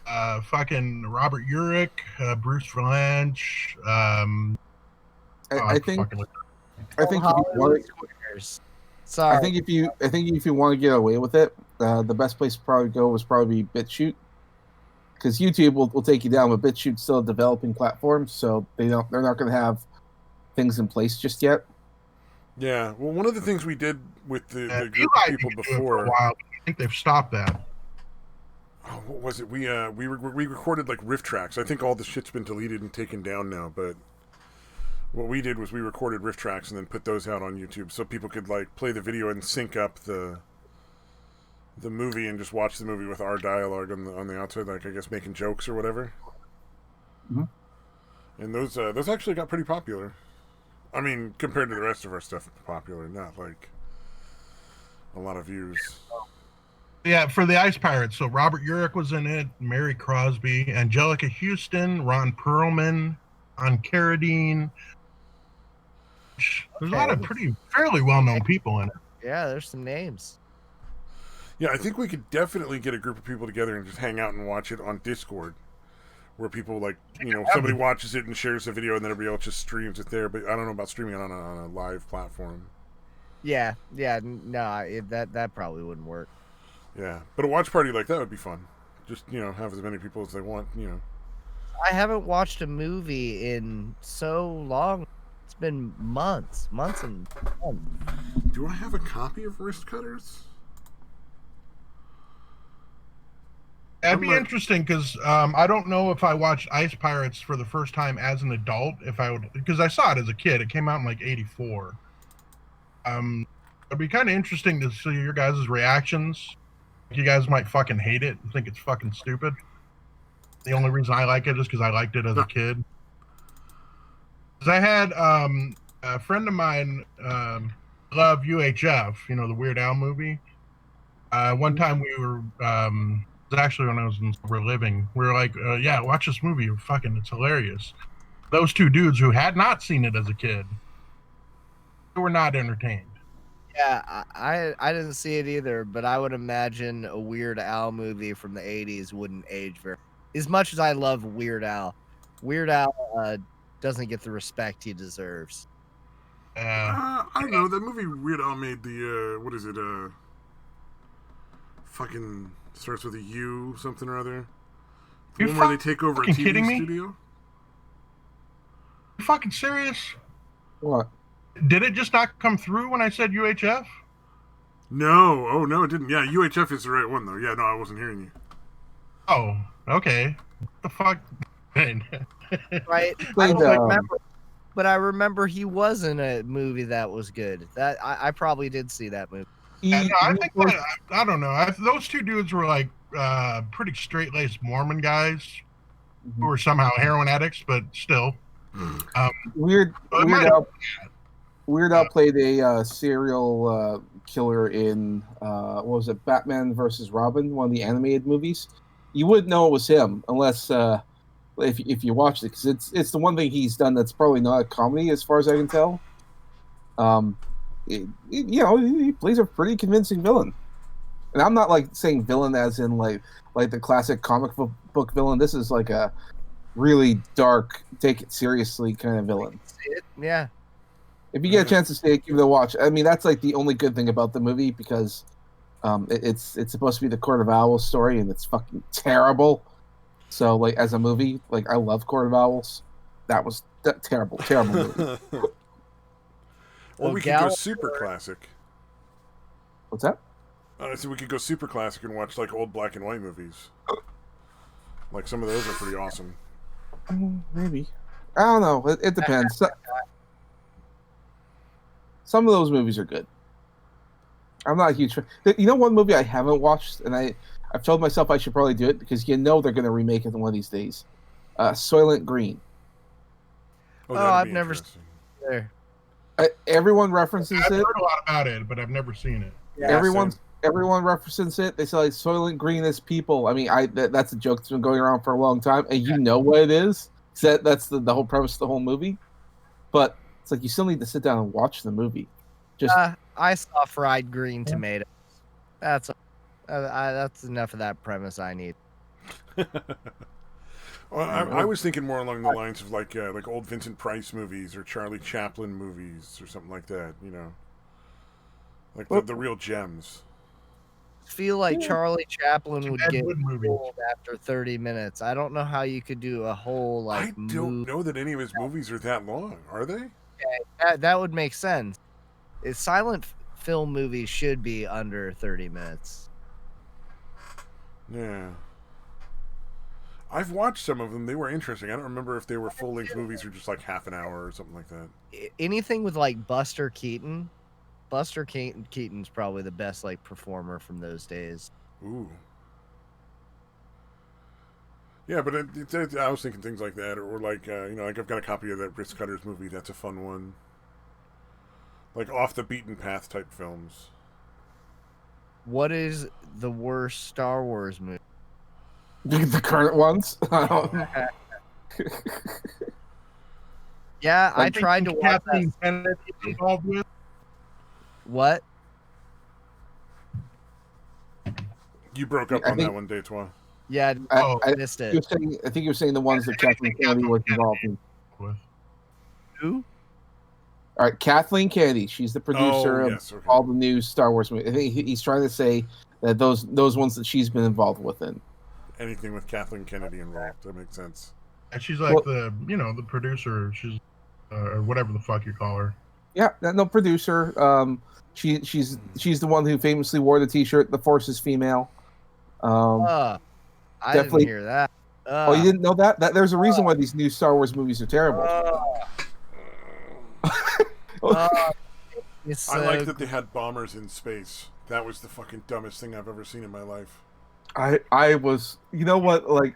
Speaker 2: Fucking Robert Urich, Bruce Valanche.
Speaker 4: I think if you want to get away with it, the best place to probably go was probably BitChute. Because YouTube will take you down, but BitChute's still a developing platform, so they're not going to have things in place just yet.
Speaker 1: Yeah, well, one of the things we did with the group of people before,
Speaker 2: I think they've stopped that.
Speaker 1: Oh, what was it? We recorded like riff tracks. I think all the shit's been deleted and taken down now, but what we did was we recorded riff tracks and then put those out on YouTube so people could like play the video and sync up the movie and just watch the movie with our dialogue on the outside, like I guess making jokes or whatever.
Speaker 4: Mm-hmm.
Speaker 1: And those actually got pretty popular. I mean, compared to the rest of our stuff, popular, not like a lot of views.
Speaker 2: Yeah, for the Ice Pirates. So Robert Urich was in it, Mary Crosby, Angelica Houston, Ron Perlman, Ron Carradine. There's a lot of fairly well-known people in it.
Speaker 3: Yeah, there's some names.
Speaker 1: Yeah, I think we could definitely get a group of people together and just hang out and watch it on Discord, where people like, somebody watches it and shares the video and then everybody else just streams it there. But I don't know about streaming it on a live platform.
Speaker 3: Yeah, no, that probably wouldn't work.
Speaker 1: Yeah, but a watch party like that would be fun. Just, have as many people as they want,
Speaker 3: I haven't watched a movie in so long. It's been months and months.
Speaker 1: Do I have a copy of Wrist Cutters?
Speaker 2: That'd be interesting because I don't know if I watched Ice Pirates for the first time as an adult. Because I saw it as a kid. It came out in like '84. It'd be kind of interesting to see your guys' reactions. You guys might fucking hate it and think it's fucking stupid. The only reason I like it is because I liked it as a kid. Because I had a friend of mine love UHF, the Weird Al movie. One time we were, it was actually when I was in Sober Living, we were like, yeah, watch this movie. It's hilarious. Those two dudes who had not seen it as a kid, they were not entertained.
Speaker 3: Yeah, I didn't see it either, but I would imagine a Weird Al movie from the 80s wouldn't age very. As much as I love Weird Al doesn't get the respect he deserves.
Speaker 1: I don't know. That movie Weird Al made the, what is it, fucking starts with a U something or other. The one where they take over a TV studio?
Speaker 2: You fucking serious?
Speaker 4: What?
Speaker 2: Did it just not come through when I said UHF?
Speaker 1: No. Oh, no, it didn't. Yeah, UHF is the right one, though. Yeah, no, I wasn't hearing you.
Speaker 2: Oh, okay. What the fuck?
Speaker 3: Right. I don't remember, but I remember he was in a movie that was good. That I probably did see that movie.
Speaker 2: I don't know. Those two dudes were like pretty straight-laced Mormon guys who were somehow heroin addicts, but still.
Speaker 4: Weird Al played a serial killer in what was it, Batman versus Robin, one of the animated movies. You wouldn't know it was him unless if you watched it, because it's the one thing he's done that's probably not a comedy as far as I can tell. He plays a pretty convincing villain, and I'm not like saying villain as in like the classic comic book villain. This is like a really dark, take it seriously kind of villain.
Speaker 3: Yeah.
Speaker 4: If you get a chance to see it, give it a watch. I mean, that's like the only good thing about the movie, because it's supposed to be the Court of Owls story, and it's fucking terrible. So, like, as a movie, like, I love Court of Owls. That was terrible movie.
Speaker 1: Or we could go super classic.
Speaker 4: What's that?
Speaker 1: So we could go super classic and watch like old black and white movies. Like some of those are pretty awesome.
Speaker 4: Maybe. I don't know. It depends. Some of those movies are good. I'm not a huge fan. One movie I haven't watched, and I've told myself I should probably do it because they're going to remake it one of these days. Soylent Green.
Speaker 3: Oh, I've never seen it there.
Speaker 4: Everyone references it.
Speaker 2: I've heard a lot about it, but I've never seen it.
Speaker 4: Yeah, everyone references it. They say like Soylent Green is people. I mean, that's a joke that's been going around for a long time, and you know what it is. That's the whole premise of the whole movie. But it's like you still need to sit down and watch the movie.
Speaker 3: I saw fried green tomatoes. That's enough of that premise I need.
Speaker 1: Well, I was thinking more along the lines of like old Vincent Price movies or Charlie Chaplin movies or something like that. Like the real gems.
Speaker 3: I feel like Charlie Chaplin would get old after 30 minutes. I don't know how you could do a whole
Speaker 1: I don't know that any of his movies are that long, are they?
Speaker 3: Yeah, that would make sense. Silent film movies should be under 30 minutes.
Speaker 1: Yeah. I've watched some of them. They were interesting. I don't remember if they were full-length movies or just like half an hour or something like that.
Speaker 3: Anything with like Buster Keaton. Buster Keaton's probably the best like performer from those days.
Speaker 1: Ooh. Yeah, but I was thinking things like that, or like like I've got a copy of that Wrist Cutters movie. That's a fun one. Like off the beaten path type films.
Speaker 3: What is the worst Star Wars movie?
Speaker 4: The current ones.
Speaker 3: Yeah, I tried to watch
Speaker 2: Kathleen Kennedy involved with.
Speaker 3: What?
Speaker 1: You broke up on that one, Deitois.
Speaker 3: Yeah,
Speaker 4: I
Speaker 3: missed it.
Speaker 4: I think you were saying the ones that Kathleen Kennedy was involved in.
Speaker 3: Who?
Speaker 4: All right, Kathleen Kennedy. She's the producer of all the new Star Wars movies. I think he's trying to say that those ones that she's been involved with in.
Speaker 1: Anything with Kathleen Kennedy involved, that makes sense.
Speaker 2: And she's like the producer. She's or whatever the fuck you call her.
Speaker 4: Yeah, no producer. She's the one who famously wore the T-shirt "The Force is female."
Speaker 3: I didn't hear that.
Speaker 4: Oh, you didn't know that? There's a reason why these new Star Wars movies are terrible.
Speaker 1: I like that they had bombers in space. That was the fucking dumbest thing I've ever seen in my life.
Speaker 4: I was, you know what? Like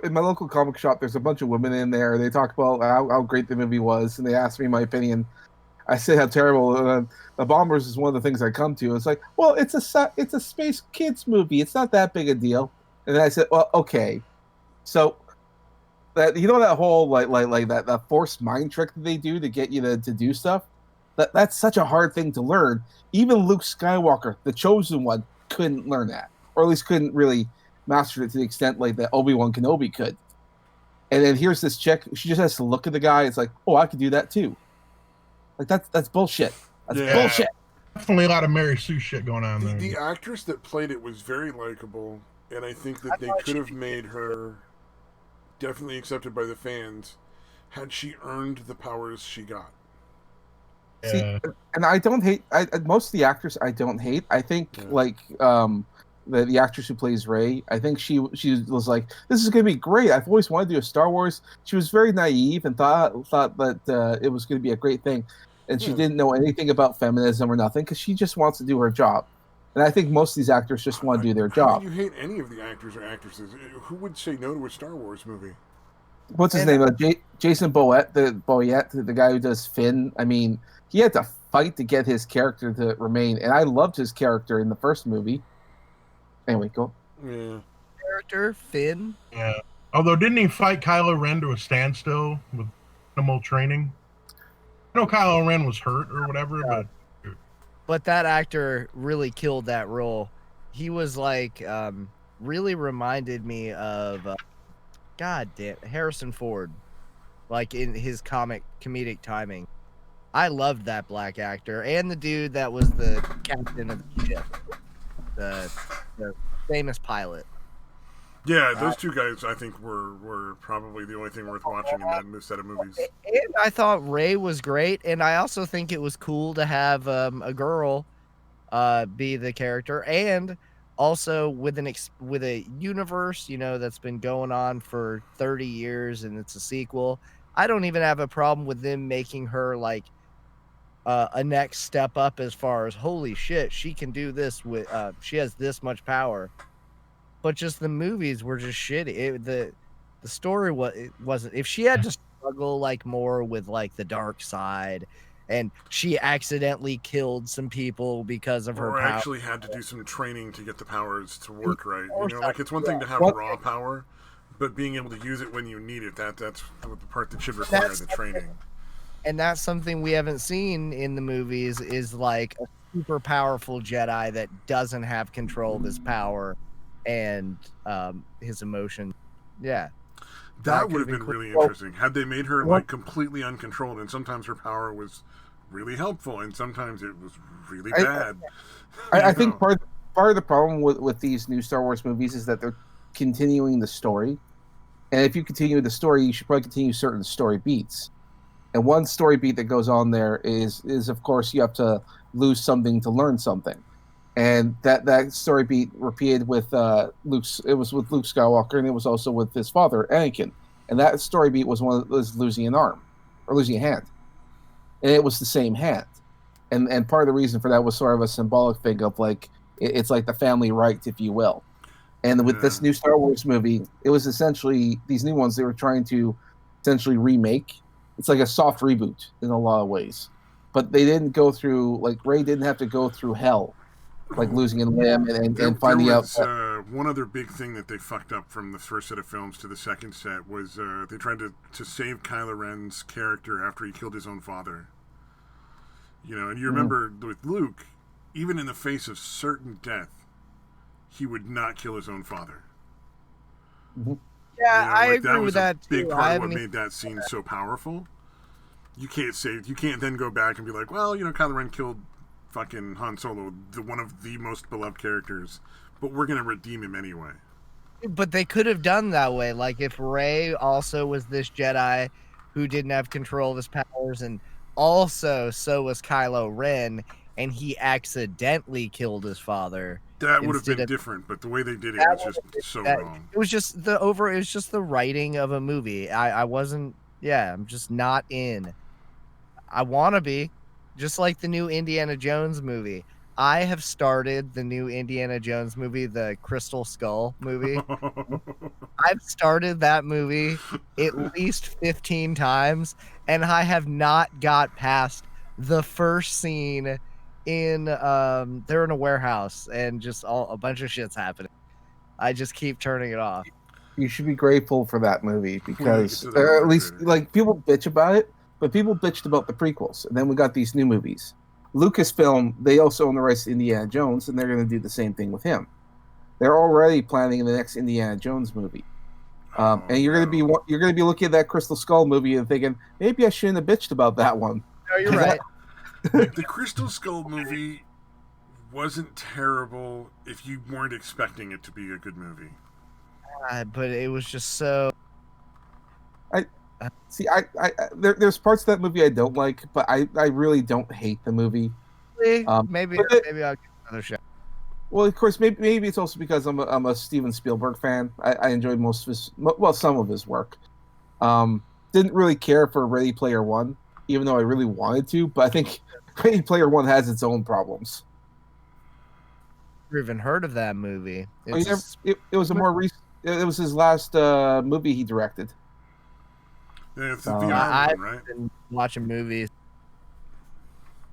Speaker 4: in my local comic shop, there's a bunch of women in there. They talk about how great the movie was, and they asked me my opinion. I said how terrible. The bombers is one of the things I come to. It's like, well, it's a space kids movie. It's not that big a deal. And then I said, well, okay, so that that whole like that forced mind trick that they do to get you to do stuff. That's such a hard thing to learn. Even Luke Skywalker, the chosen one, couldn't learn that, or at least couldn't really master it to the extent like that Obi-Wan Kenobi could. And then here's this chick. She just has to look at the guy. It's like, oh, I could do that too. Like that's bullshit. That's bullshit.
Speaker 2: Definitely a lot of Mary Sue shit going on there.
Speaker 1: The actress that played it was very likable, and I think that they could have made her definitely accepted by the fans had she earned the powers she got.
Speaker 4: See, and I don't hate. Most of the actors I don't hate. I think the actress who plays Rey. I think she was like, this is gonna be great. I've always wanted to do a Star Wars. She was very naive and thought that it was gonna be a great thing, and she didn't know anything about feminism or nothing because she just wants to do her job. And I think most of these actors just want to do their job.
Speaker 1: You hate any of the actors or actresses? Who would say no to a Star Wars movie?
Speaker 4: What's his name? Jason Boyett, the guy who does Finn. I mean, he had to fight to get his character to remain, and I loved his character in the first movie. Anyway, go.
Speaker 1: Yeah.
Speaker 3: Character Finn.
Speaker 2: Yeah. Although, didn't he fight Kylo Ren to a standstill with minimal training? I know Kylo Ren was hurt or whatever,
Speaker 3: but that actor really killed that role. He was like, really reminded me of, Harrison Ford, like in his comedic timing. I loved that black actor and the dude that was the captain of the ship, the famous pilot.
Speaker 1: Yeah, those two guys I think were probably the only thing worth watching in that set of movies.
Speaker 3: And I thought Rey was great, and I also think it was cool to have a girl be the character, and also with a universe that's been going on for 30 years, and it's a sequel. I don't even have a problem with them making her like a next step up as far as holy shit, she can do this with she has this much power. But just the movies were just shitty. The story wasn't. If she had to struggle like more with like the dark side, and she accidentally killed some people because of her power,
Speaker 1: actually had to do some training to get the powers to work right. Like it's one thing to have raw power, but being able to use it when you need it, that's the part that should require the training.
Speaker 3: And that's something we haven't seen in the movies, is like a super powerful Jedi that doesn't have control of his power and his emotion. Yeah.
Speaker 1: That would have been really interesting. Had they made her like completely uncontrolled, and sometimes her power was really helpful and sometimes it was really bad.
Speaker 4: I think part of the problem with these new Star Wars movies is that they're continuing the story. And if you continue the story, you should probably continue certain story beats. And one story beat that goes on there is of course you have to lose something to learn something. And that story beat repeated with Luke. It was with Luke Skywalker, and it was also with his father, Anakin. And that story beat was was losing an arm or losing a hand, and it was the same hand. And part of the reason for that was sort of a symbolic thing of like it's like the family right, if you will. And with this new Star Wars movie, it was essentially these new ones they were trying to essentially remake. It's like a soft reboot in a lot of ways, but they didn't go through like Rey didn't have to go through hell, like losing a limb and finding out.
Speaker 1: One other big thing that they fucked up from the first set of films to the second set was they tried to save Kylo Ren's character after he killed his own father. You know, and you remember with Luke, even in the face of certain death, he would not kill his own father.
Speaker 3: Mm-hmm. Yeah, I agree with that too.
Speaker 1: Big part of what made that scene so powerful. You can't then go back and be like, well, you know, Kylo Ren killed fucking Han Solo, one of the most beloved characters, but we're gonna redeem him anyway.
Speaker 3: But they could have done that way, like if Rey also was this Jedi who didn't have control of his powers, and also so was Kylo Ren, and he accidentally killed his father.
Speaker 1: That would have been different, but the way they did it was just so wrong.
Speaker 3: It was just the writing of a movie. I'm just not in. I want to be, just like the new Indiana Jones movie. I have started the new Indiana Jones movie, the Crystal Skull movie. I've started that movie at least 15 times, and I have not got past the first scene in they're in a warehouse and just a bunch of shit's happening. I just keep turning it off.
Speaker 4: You should be grateful for that movie because at least like people bitch about it, but people bitched about the prequels, and then we got these new movies. Lucasfilm, they also own the rights to Indiana Jones, and they're going to do the same thing with him. They're already planning the next Indiana Jones movie, and you're going to be looking at that Crystal Skull movie and thinking maybe I shouldn't have bitched about that one.
Speaker 3: No, you're right.
Speaker 1: The Crystal Skull movie wasn't terrible if you weren't expecting it to be a good movie.
Speaker 3: But it was just so.
Speaker 4: There's parts of that movie I don't like, but I really don't hate the movie.
Speaker 3: Maybe I'll give another shot.
Speaker 4: Well, of course, maybe it's also because I'm a Steven Spielberg fan. I enjoyed some of his work. Didn't really care for Ready Player One, even though I really wanted to. But I think Ready Player One has its own problems.
Speaker 3: Never even heard of that movie.
Speaker 4: It was a more recent. It was his last movie he directed.
Speaker 1: Yeah, it's the VR one, right?
Speaker 3: Been watching movies.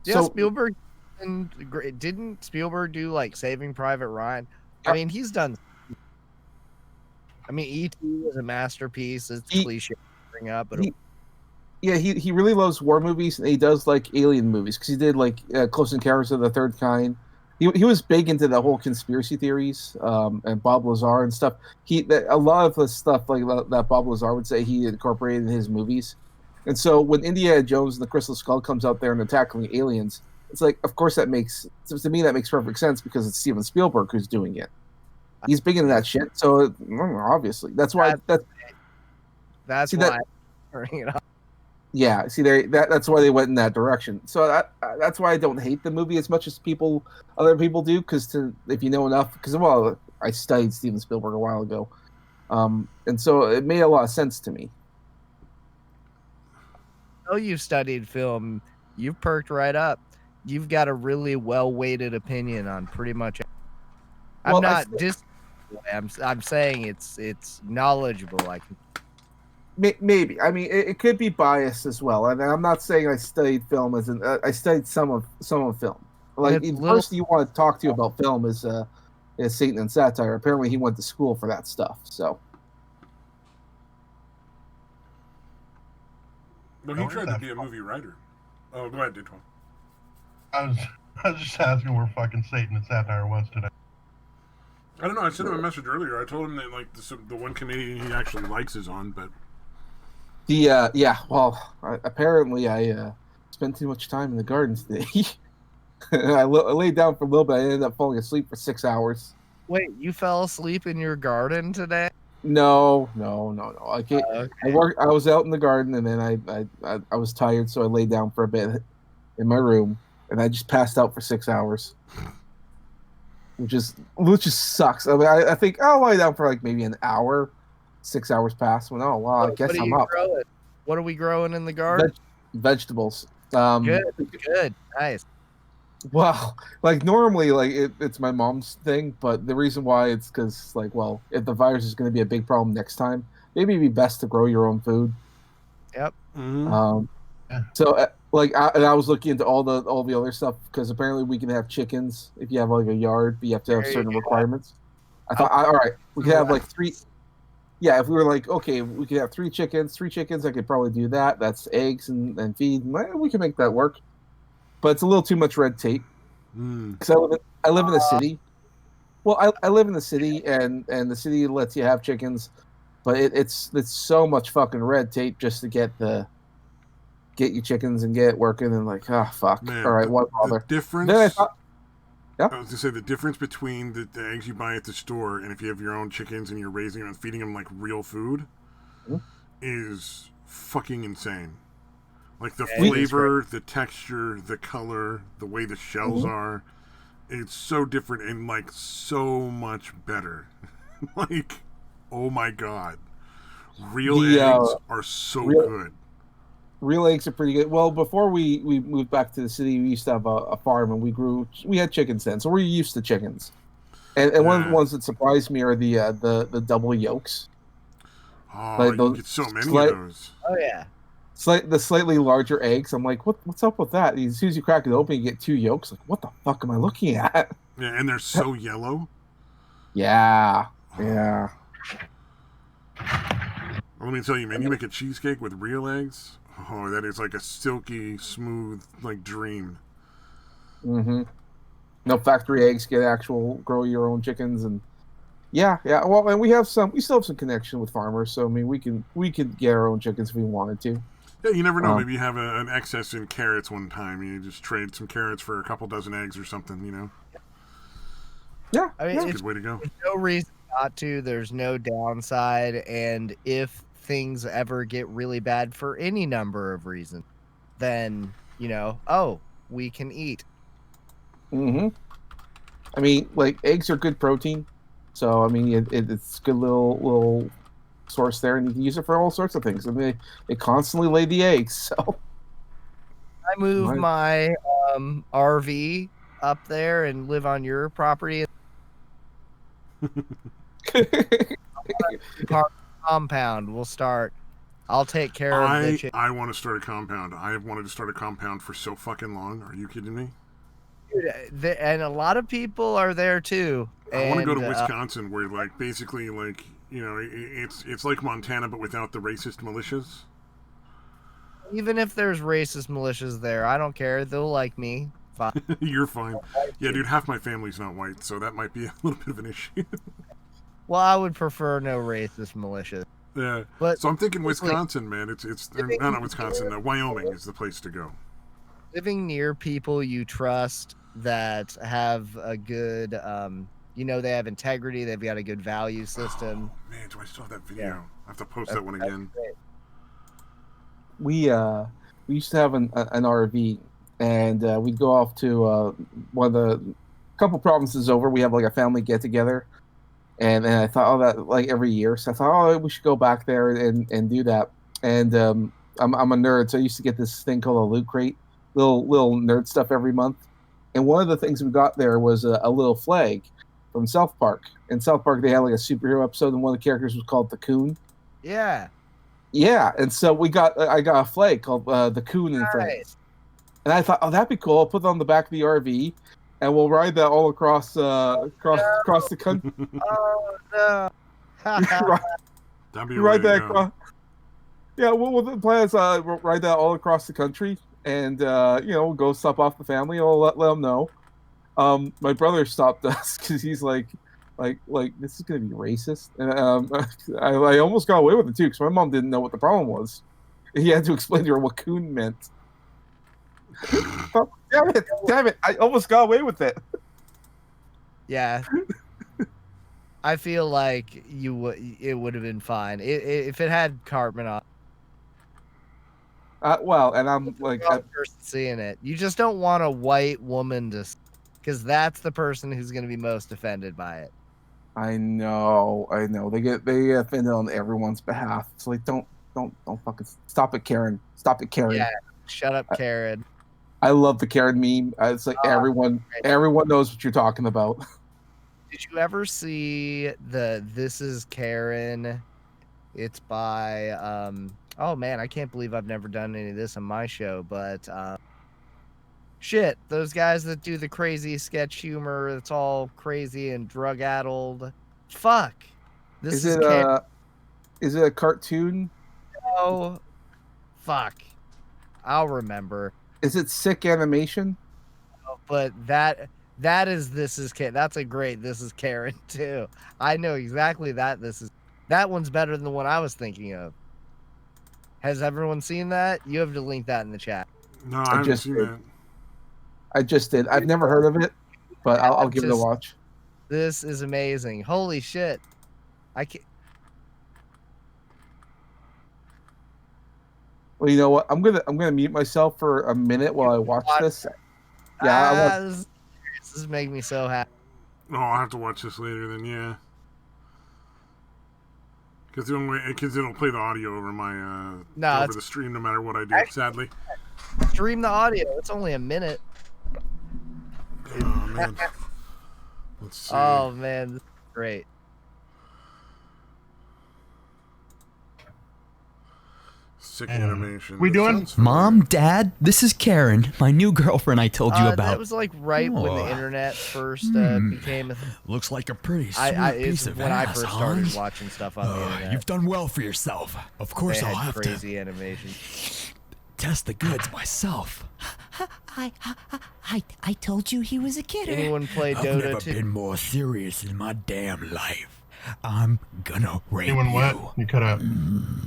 Speaker 3: Yeah, Spielberg didn't Spielberg do like Saving Private Ryan? I mean, he's done. I mean, E.T. was a masterpiece. It's cliche to bring up, but
Speaker 4: he really loves war movies, and he does like alien movies because he did like Close Encounters of the Third Kind. He was big into the whole conspiracy theories and Bob Lazar and stuff. A lot of the stuff like that Bob Lazar would say he incorporated in his movies. And so when Indiana Jones and the Crystal Skull comes out there and they're tackling aliens, it's like, of course that makes perfect sense because it's Steven Spielberg who's doing it. He's big into that shit, so obviously that's why
Speaker 3: I'm turning it off.
Speaker 4: Yeah, see, that's why they went in that direction. So that's why I don't hate the movie as much as other people do. Because if you know enough, I studied Steven Spielberg a while ago, and so it made a lot of sense to me.
Speaker 3: Oh, you've studied film. You've perked right up. You've got a really well-weighted opinion on pretty much. I'm saying it's knowledgeable.
Speaker 4: Maybe. I mean, it could be biased as well. And I'm not saying I studied film I studied some of film. Like the person you want to talk to about film is Satan and Satire. Apparently, he went to school for that stuff. So.
Speaker 1: Well, he tried to be a movie writer. Oh, go ahead, Ditwell.
Speaker 2: I was just asking where fucking Satan and Satire was today.
Speaker 1: I don't know. I sent him a message earlier. I told him that like the one comedian he actually likes is on, but.
Speaker 4: Apparently I spent too much time in the garden today. I laid down for a little bit. I ended up falling asleep for 6 hours.
Speaker 3: Wait, you fell asleep in your garden today?
Speaker 4: No. Okay. I was out in the garden, and then I was tired, so I laid down for a bit in my room, and I just passed out for 6 hours. which just sucks. I mean, I think I'll lie down for like maybe an hour, 6 hours past. When oh wow, I guess I'm up.
Speaker 3: Growing? What are we growing in the garden?
Speaker 4: Vegetables.
Speaker 3: Good, nice.
Speaker 4: Well, like normally, like it's my mom's thing, but the reason why it's because like, well, if the virus is going to be a big problem next time, maybe it'd be best to grow your own food.
Speaker 3: Yep.
Speaker 4: Mm-hmm. So like, I was looking into all the other stuff because apparently we can have chickens if you have like a yard, but you have to have certain requirements. I thought, all right, we could have like 3. Yeah, if we were like, okay, we could have 3 chickens. 3 chickens, I could probably do that. That's eggs and feed. We can make that work. But it's a little too much red tape because I live in a city. Well, I live in the city, and the city lets you have chickens, but it's so much fucking red tape just to get your chickens and get it working, and like, oh fuck,
Speaker 1: man,
Speaker 4: all right, why bother?
Speaker 1: The difference.
Speaker 4: Then I thought, yeah,
Speaker 1: I was to say the difference between the eggs you buy at the store and if you have your own chickens and you're raising them and feeding them like real food is fucking insane. Like the flavor, the texture, the color, the way the shells are, it's so different and like so much better. Like, oh my god, real eggs are so good.
Speaker 4: Real eggs are pretty good. Well, before we moved back to the city, we used to have a farm and we had chickens then, so we're used to chickens. And one of the ones that surprised me are the double yolks.
Speaker 1: Oh, like you get so many of those.
Speaker 3: Oh yeah.
Speaker 4: The slightly larger eggs. I'm like, what's up with that? As soon as you crack it open, you get 2 yolks. Like, what the fuck am I looking at?
Speaker 1: Yeah, and they're so yellow.
Speaker 4: Yeah. Yeah.
Speaker 1: Let me tell you, man, you make a cheesecake with real eggs. Oh, that is like a silky, smooth, like dream.
Speaker 4: Mm-hmm. No factory eggs. Get actual grow your own chickens, and yeah. Well, and we still have some connection with farmers, so I mean, we could get our own chickens if we wanted to.
Speaker 1: Yeah, you never know. Maybe you have an excess in carrots one time. You just trade some carrots for a couple dozen eggs or something. You know.
Speaker 4: Yeah,
Speaker 3: I mean,
Speaker 1: that's a good way to go.
Speaker 3: There's no reason not to. There's no downside, and if things ever get really bad for any number of reasons, then we can eat.
Speaker 4: Mm-hmm. I mean, like eggs are good protein, so I mean it's a good little source there, and you can use it for all sorts of things. I mean, they constantly lay the eggs. So
Speaker 3: I move my RV up there and live on your property. Compound. We'll start. I'll take care of the chicken.
Speaker 1: I want to start a compound. I have wanted to start a compound for so fucking long. Are you kidding me?
Speaker 3: Dude, and a lot of people are there too.
Speaker 1: I want to go to Wisconsin, where like basically like it's like Montana but without the racist militias.
Speaker 3: Even if there's racist militias there, I don't care. They'll like me. Fine.
Speaker 1: You're fine. Yeah, dude. Half my family's not white, so that might be a little bit of an issue.
Speaker 3: Well, I would prefer no racist militias.
Speaker 1: Yeah, but so I'm thinking Wisconsin, man. It's not Wisconsin. Wyoming is the place to go.
Speaker 3: Living near people you trust that have a good, they have integrity. They've got a good value system.
Speaker 1: Oh, man, do I still have that video? Yeah. I have to post that one again.
Speaker 4: We used to have an RV, and we'd go off to one of the couple provinces over. We have like a family get together. And I thought, that like every year. So I thought, we should go back there and do that. And I'm a nerd, so I used to get this thing called a loot crate, little nerd stuff every month. And one of the things we got there was a little flag from South Park. In South Park, they had like a superhero episode, and one of the characters was called the Coon.
Speaker 3: Yeah.
Speaker 4: Yeah, and so I got a flag called the Coon in Friends. And I thought, that'd be cool. I'll put it on the back of the RV. And we'll ride that all across the country.
Speaker 3: Oh no!
Speaker 1: That'd be ride that across.
Speaker 4: Yeah, well, the plan is ride that all across the country, and we'll go stop off the family. I'll let them know. My brother stopped us because he's like this is gonna be racist, and I almost got away with it too because my mom didn't know what the problem was. He had to explain to her what coon meant. Damn it! I almost got away with it.
Speaker 3: Yeah, I feel like it would have been fine if it had Cartman on.
Speaker 4: Well, and I'm like
Speaker 3: person seeing it. You just don't want a white woman to because that's the person who's going to be most offended by it.
Speaker 4: I know. They get offended on everyone's behalf. It's like don't fucking stop it, Karen. Stop it, Karen.
Speaker 3: Yeah, shut up, Karen.
Speaker 4: I love the Karen meme. It's like everyone knows what you're talking about.
Speaker 3: Did you ever see the This Is Karen? It's by oh man, I can't believe I've never done any of this on my show, but shit, those guys that do the crazy sketch humor, it's all crazy and drug-addled. Fuck. This is
Speaker 4: it a cartoon?
Speaker 3: Oh, fuck. I'll remember.
Speaker 4: Is it sick animation?
Speaker 3: But that is This Is Karen. That's a great This Is Karen too. I know exactly that one's better than the one I was thinking of. Has everyone seen that? You have to link that in the chat.
Speaker 1: No, I haven't seen that.
Speaker 4: I just did. I've never heard of it, but I'll give it a watch.
Speaker 3: This is amazing. Holy shit. I can't.
Speaker 4: Well, you know what? I'm gonna mute myself for a minute while I watch this. Yeah,
Speaker 3: this is making me so happy.
Speaker 1: Oh, I'll have to watch this later then, yeah. Because it'll play the audio over my over the stream no matter what I do, sadly.
Speaker 3: Stream the audio. It's only a minute.
Speaker 1: Oh, man. Let's see.
Speaker 3: Oh, man. This is great.
Speaker 1: Sick animation.
Speaker 2: We doing?
Speaker 5: Mom, Dad, this is Karen, my new girlfriend I told you about.
Speaker 3: That was like right when the internet first became a thing.
Speaker 5: Looks like a pretty sweet piece of
Speaker 3: when
Speaker 5: ass,
Speaker 3: I first started watching stuff on the internet.
Speaker 5: You've done well for yourself. Of course
Speaker 3: They
Speaker 5: I'll
Speaker 3: had
Speaker 5: have
Speaker 3: crazy animation.
Speaker 5: test the goods myself.
Speaker 6: I told you he was a kidder.
Speaker 3: Anyone play
Speaker 5: I've
Speaker 3: Dota
Speaker 5: never
Speaker 3: 2?
Speaker 5: been more serious in my damn life. I'm gonna rape
Speaker 2: Anyone
Speaker 5: you.
Speaker 2: what? You cut out.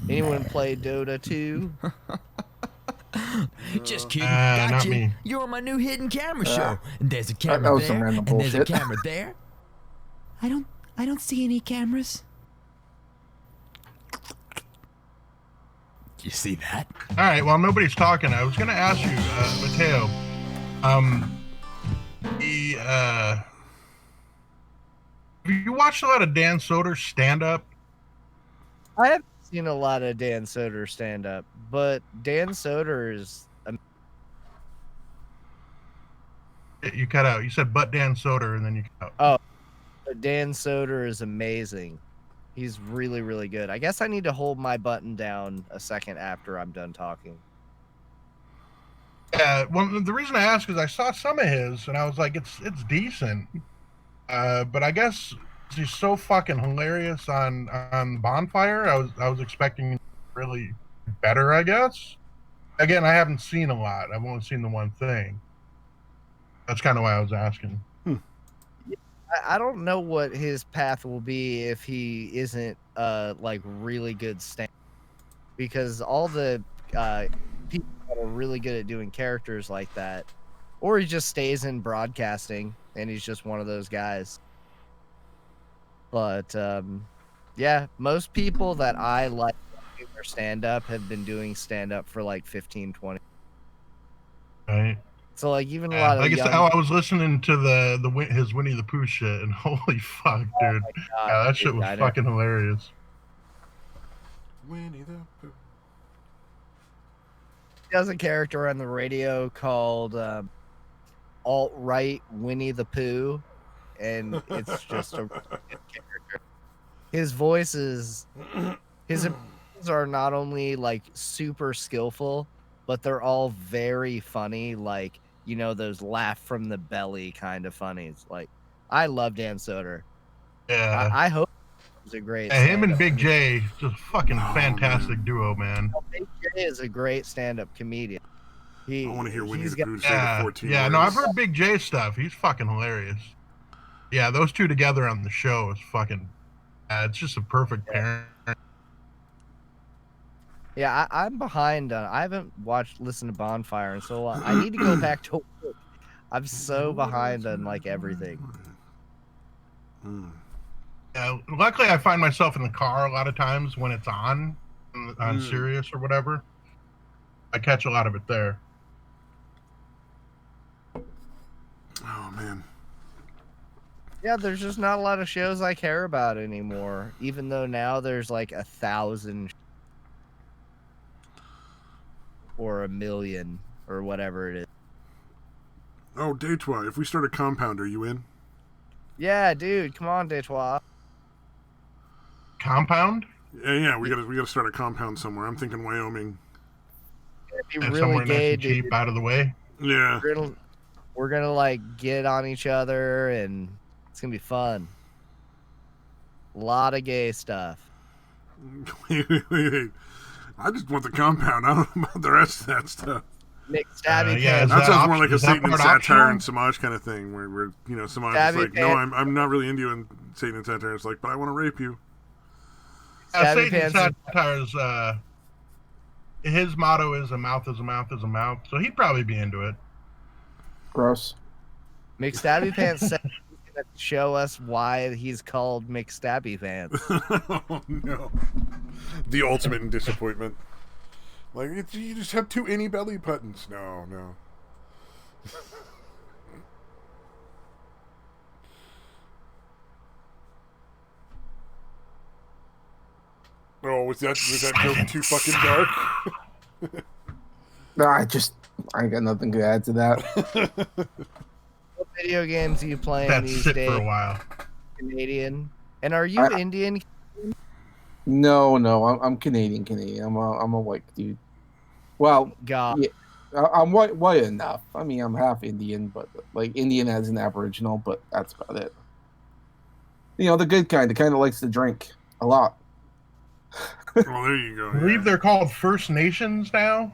Speaker 3: Anyone play Dota 2?
Speaker 5: Just kidding.
Speaker 2: Not
Speaker 5: Gotcha.
Speaker 2: me.
Speaker 5: You're on my new hidden camera show. And there's a camera
Speaker 4: was some
Speaker 5: there.
Speaker 4: random
Speaker 5: And there's a
Speaker 4: bullshit.
Speaker 5: camera there.
Speaker 6: I don't see any cameras.
Speaker 5: You see that?
Speaker 2: All right. While nobody's talking, I was going to ask you, Mateo. Have you watched a lot of Dan Soder's stand-up?
Speaker 3: I haven't seen a lot of Dan Soder stand-up, but Dan Soder is...
Speaker 2: You cut out. You said, but Dan Soder, and then you cut out.
Speaker 3: But Dan Soder is amazing. He's really, really good. I guess I need to hold my button down a second after I'm done talking.
Speaker 2: Yeah, well, the reason I asked is I saw some of his, and I was like, it's decent. But I guess he's so fucking hilarious on Bonfire. I was expecting really better, I guess. Again, I haven't seen a lot. I've only seen the one thing. That's kind of why I was asking.
Speaker 3: I don't know what his path will be if he isn't like really good stand, because all the people that are really good at doing characters like that, or he just stays in broadcasting and he's just one of those guys. But yeah, most people that I like doing their stand-up have been doing stand-up for like 15, 20.
Speaker 2: Right.
Speaker 3: So like even a lot of
Speaker 2: like I was listening to his Winnie the Pooh shit, and holy fuck, dude.
Speaker 3: God,
Speaker 2: that shit was fucking hilarious.
Speaker 1: Winnie the Pooh.
Speaker 3: He has a character on the radio called alt-right Winnie the Pooh, and it's just a really good character. His voices are not only like super skillful, but they're all very funny, like, you know, those laugh from the belly kind of funnies. Like, I love Dan Soder.
Speaker 2: Yeah.
Speaker 3: I hope he's a great
Speaker 2: him and Big J, just fucking fantastic duo, man.
Speaker 3: Big J is a great stand-up comedian.
Speaker 1: I want to hear Winnie the Pooh say the 14
Speaker 2: Yeah,
Speaker 1: words.
Speaker 2: no, I've heard Big J stuff. He's fucking hilarious. Yeah, those two together on the show is fucking... it's just a perfect pairing.
Speaker 3: Yeah, I'm behind on. I haven't listened to Bonfire in so long. I need to go back to work. I'm so behind on like everything.
Speaker 2: Yeah, luckily I find myself in the car a lot of times when it's on Sirius or whatever. I catch a lot of it there.
Speaker 1: Oh man.
Speaker 3: Yeah, there's just not a lot of shows I care about anymore. Even though now there's like 1,000 or 1,000,000 or whatever it is.
Speaker 1: Oh, Detroit, if we start a compound, are you in?
Speaker 3: Yeah, dude, come on, Detroit.
Speaker 2: Compound?
Speaker 1: Yeah, we gotta start a compound somewhere. I'm thinking Wyoming.
Speaker 3: It'd be
Speaker 2: And
Speaker 3: really
Speaker 2: somewhere
Speaker 3: gay,
Speaker 2: nice and cheap,
Speaker 3: dude.
Speaker 2: out of the way.
Speaker 1: Yeah.
Speaker 3: We're gonna like get on each other, and it's gonna be fun. A lot of gay stuff.
Speaker 1: Wait. I just want the compound. I don't know about the rest of that stuff.
Speaker 3: McStabby
Speaker 2: yeah,
Speaker 3: pants.
Speaker 1: That sounds more like a Satan and satire
Speaker 2: optional?
Speaker 1: and Samaj kind of thing, where Samaj
Speaker 3: Stabby
Speaker 1: is like, no,
Speaker 3: pants.
Speaker 1: I'm not really into you, and Satan and satire is like, but I want to rape you.
Speaker 3: Stabby
Speaker 2: Satan
Speaker 3: pants.
Speaker 2: Satire's his motto is a mouth is a mouth is a mouth, so he'd probably be into it.
Speaker 4: Gross.
Speaker 3: McStabby pants said he's gonna show us why he's called McStabby pants.
Speaker 1: Oh no, the ultimate in disappointment. Like you just have too any belly buttons. No. Oh, was that joke too fucking dark?
Speaker 4: No, I got nothing to add to that.
Speaker 3: What video games are you playing
Speaker 2: That's
Speaker 3: these
Speaker 2: sick
Speaker 3: days?
Speaker 2: for a while.
Speaker 3: Canadian. And are you Indian?
Speaker 4: No, I'm Canadian. I'm a white dude. Well,
Speaker 3: God.
Speaker 4: yeah, I'm white enough. I mean, I'm half Indian, but like Indian as an Aboriginal, but that's about it. The good kind, the kind that likes to drink a lot.
Speaker 1: Well, there you go.
Speaker 2: I believe they're called First Nations now.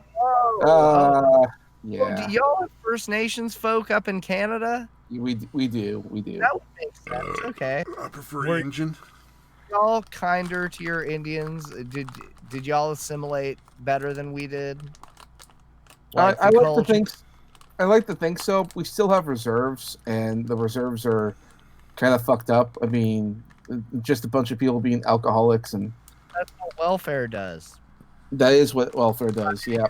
Speaker 4: Yeah.
Speaker 3: Do y'all have First Nations folk up in Canada?
Speaker 4: We do.
Speaker 3: That would make sense. Okay.
Speaker 1: I prefer Indian.
Speaker 3: Y'all kinder to your Indians? Did y'all assimilate better than we did?
Speaker 4: I like to think so. We still have reserves, and the reserves are kind of fucked up. I mean, just a bunch of people being alcoholics, and
Speaker 3: that's what welfare does.
Speaker 4: That is what welfare does. Yeah.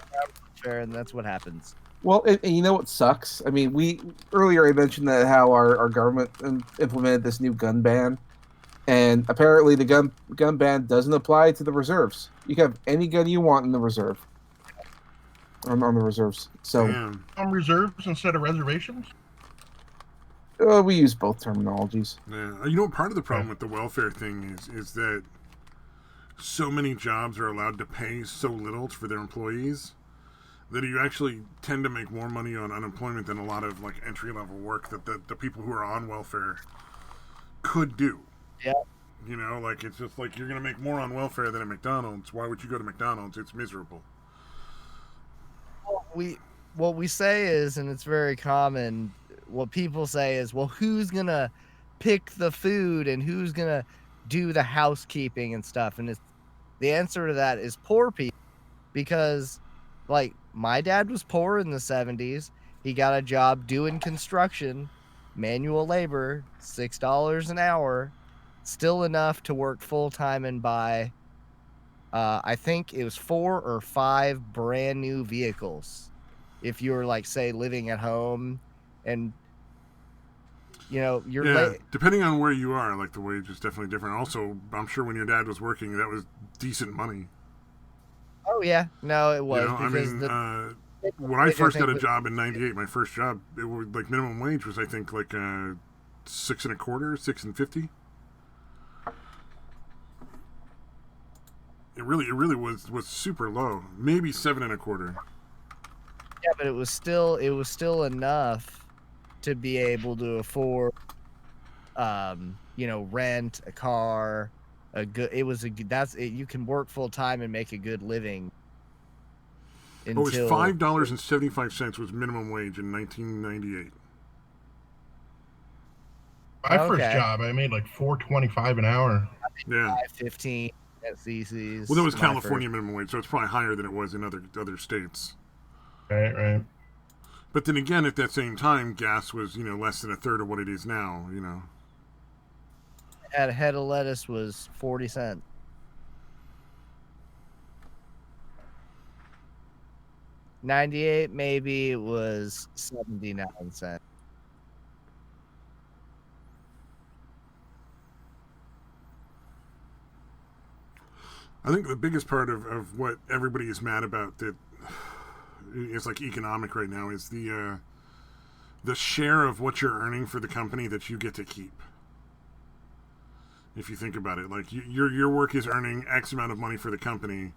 Speaker 3: Welfare, and that's what happens.
Speaker 4: Well, and you know what sucks? I mean, earlier I mentioned that how our government implemented this new gun ban, and apparently the gun ban doesn't apply to the reserves. You can have any gun you want in the reserve. On the reserves. So
Speaker 2: on reserves instead of reservations?
Speaker 4: We use both terminologies.
Speaker 1: Yeah. Part of the problem with the welfare thing is that so many jobs are allowed to pay so little for their employees that you actually tend to make more money on unemployment than a lot of like entry-level work that the people who are on welfare could do.
Speaker 3: Yeah.
Speaker 1: Like it's just like you're going to make more on welfare than at McDonald's. Why would you go to McDonald's? It's miserable.
Speaker 3: What we say is, and it's very common, what people say is, well, who's going to pick the food and who's going to do the housekeeping and stuff? And the answer to that is poor people, because like my dad was poor in the 70s. He got a job doing construction, manual labor, $6 an hour, still enough to work full time and buy I think it was 4 or 5 brand new vehicles. If you were like, say, living at home, and you're
Speaker 1: depending on where you are, like the wage is definitely different. Also, I'm sure when your dad was working, that was decent money.
Speaker 3: Oh yeah, no, it was.
Speaker 1: When I first got a job in '98, my first job, it was like minimum wage was I think like $6.25, $6.50. It really was super low. Maybe $7.25.
Speaker 3: Yeah, but it was still enough to be able to afford, rent a car, you can work full time and make a good living.
Speaker 1: It was $5.75 was minimum wage in 1998.
Speaker 2: My first job, I made like $4.25 an hour.
Speaker 1: Yeah,
Speaker 3: $5.15 at CC's.
Speaker 1: Well, that was California minimum wage, so it's probably higher than it was in other states.
Speaker 2: Right.
Speaker 1: But then again, at that same time, gas was less than a third of what it is now.
Speaker 3: A head of lettuce was 40 cents. '98, maybe it was 79 cents.
Speaker 1: I think the biggest part of what everybody is mad about that is like economic right now is the share of what you're earning for the company that you get to keep. If you think about it, like your work is earning X amount of money for the company,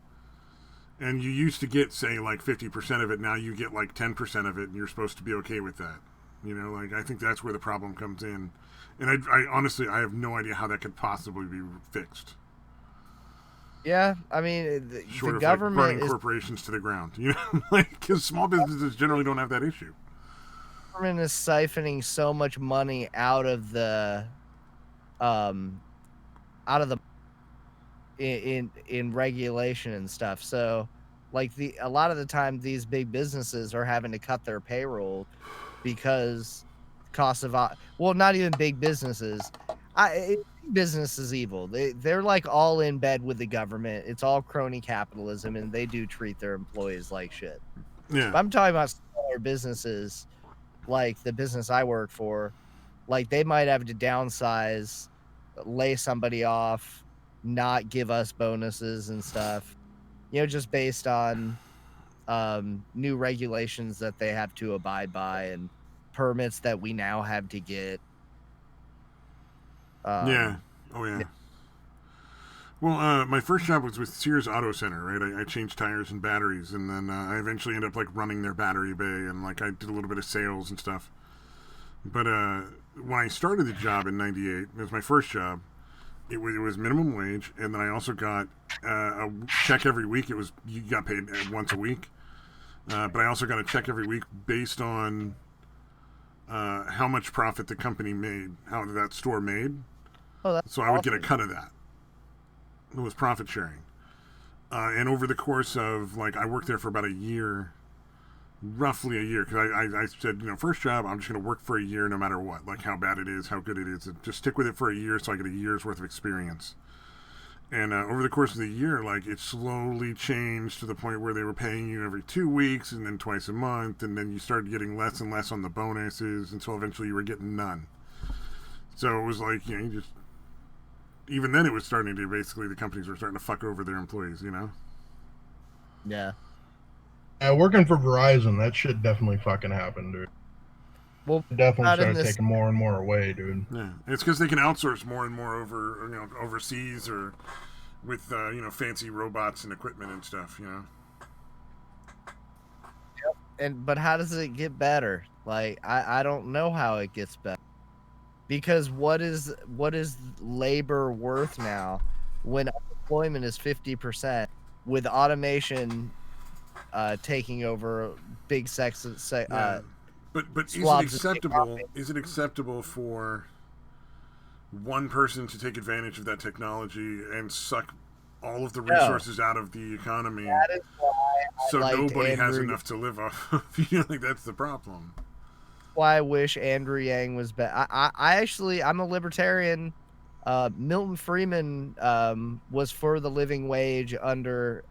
Speaker 1: and you used to get, say, like 50% of it. Now you get like 10% of it, and you're supposed to be okay with that. You know, like I think that's where the problem comes in. And I honestly, I have no idea how that could possibly be fixed.
Speaker 3: Yeah, I mean,
Speaker 1: Short
Speaker 3: the
Speaker 1: of
Speaker 3: government
Speaker 1: like burning
Speaker 3: is
Speaker 1: corporations to the ground, you know, like because small businesses generally don't have that issue.
Speaker 3: government is siphoning so much money out of the um out of the in regulation and stuff. So like a lot of the time these big businesses are having to cut their payroll because cost of well, not even big businesses. Business is evil. They're like all in bed with the government. It's all crony capitalism, and they do treat their employees like shit.
Speaker 1: Yeah,
Speaker 3: But I'm talking about smaller businesses, like the business I work for. Like they might have to downsize, lay somebody off, not give us bonuses and stuff. You know, just based on new regulations that they have to abide by and permits that we now have to get.
Speaker 1: yeah, oh yeah. Well, my first job was with Sears Auto Center, right? I changed tires and batteries, and then I eventually ended up like running their battery bay, and like I did a little bit of sales and stuff. But when I started the job in '98, it was my first job. It was minimum wage, and then I also got a check every week. You got paid once a week, but I also got a check every week based on how much profit the company made, how that store made.
Speaker 3: Oh, that's
Speaker 1: so I would get a cut of that. It was profit sharing, and over the course of like I worked there for about a year, roughly a year, because I said, you know, first job, I'm just going to work for a year no matter what, like how bad it is, how good it is, and just stick with it for a year so I get a year's worth of experience. And over the course of the year, like it slowly changed to the point where they were paying you every 2 weeks and then twice a month, and then you started getting less and less on the bonuses until eventually you were getting none. So it was like, you know, you just, even then it was starting to, basically the companies were starting to fuck over their employees, you know?
Speaker 3: Yeah.
Speaker 2: Working for Verizon, that shit definitely fucking happened, dude.
Speaker 3: Well,
Speaker 2: It definitely started taking more and more away, dude.
Speaker 1: Yeah, it's because they can outsource more and more over, you know, overseas or with you know, fancy robots and equipment and stuff, you know.
Speaker 3: Yep. But how does it get better? Like I don't know how it gets better. Because what is labor worth now when unemployment is 50% with automation taking over big
Speaker 1: Yeah. But is it acceptable? Is it acceptable for one person to take advantage of that technology and suck all of the resources out of the economy?
Speaker 3: That is why
Speaker 1: so nobody has enough to live off of. You know, like that's the problem.
Speaker 3: Why I wish Andrew Yang was better. I'm a libertarian. Milton Friedman was for the living wage under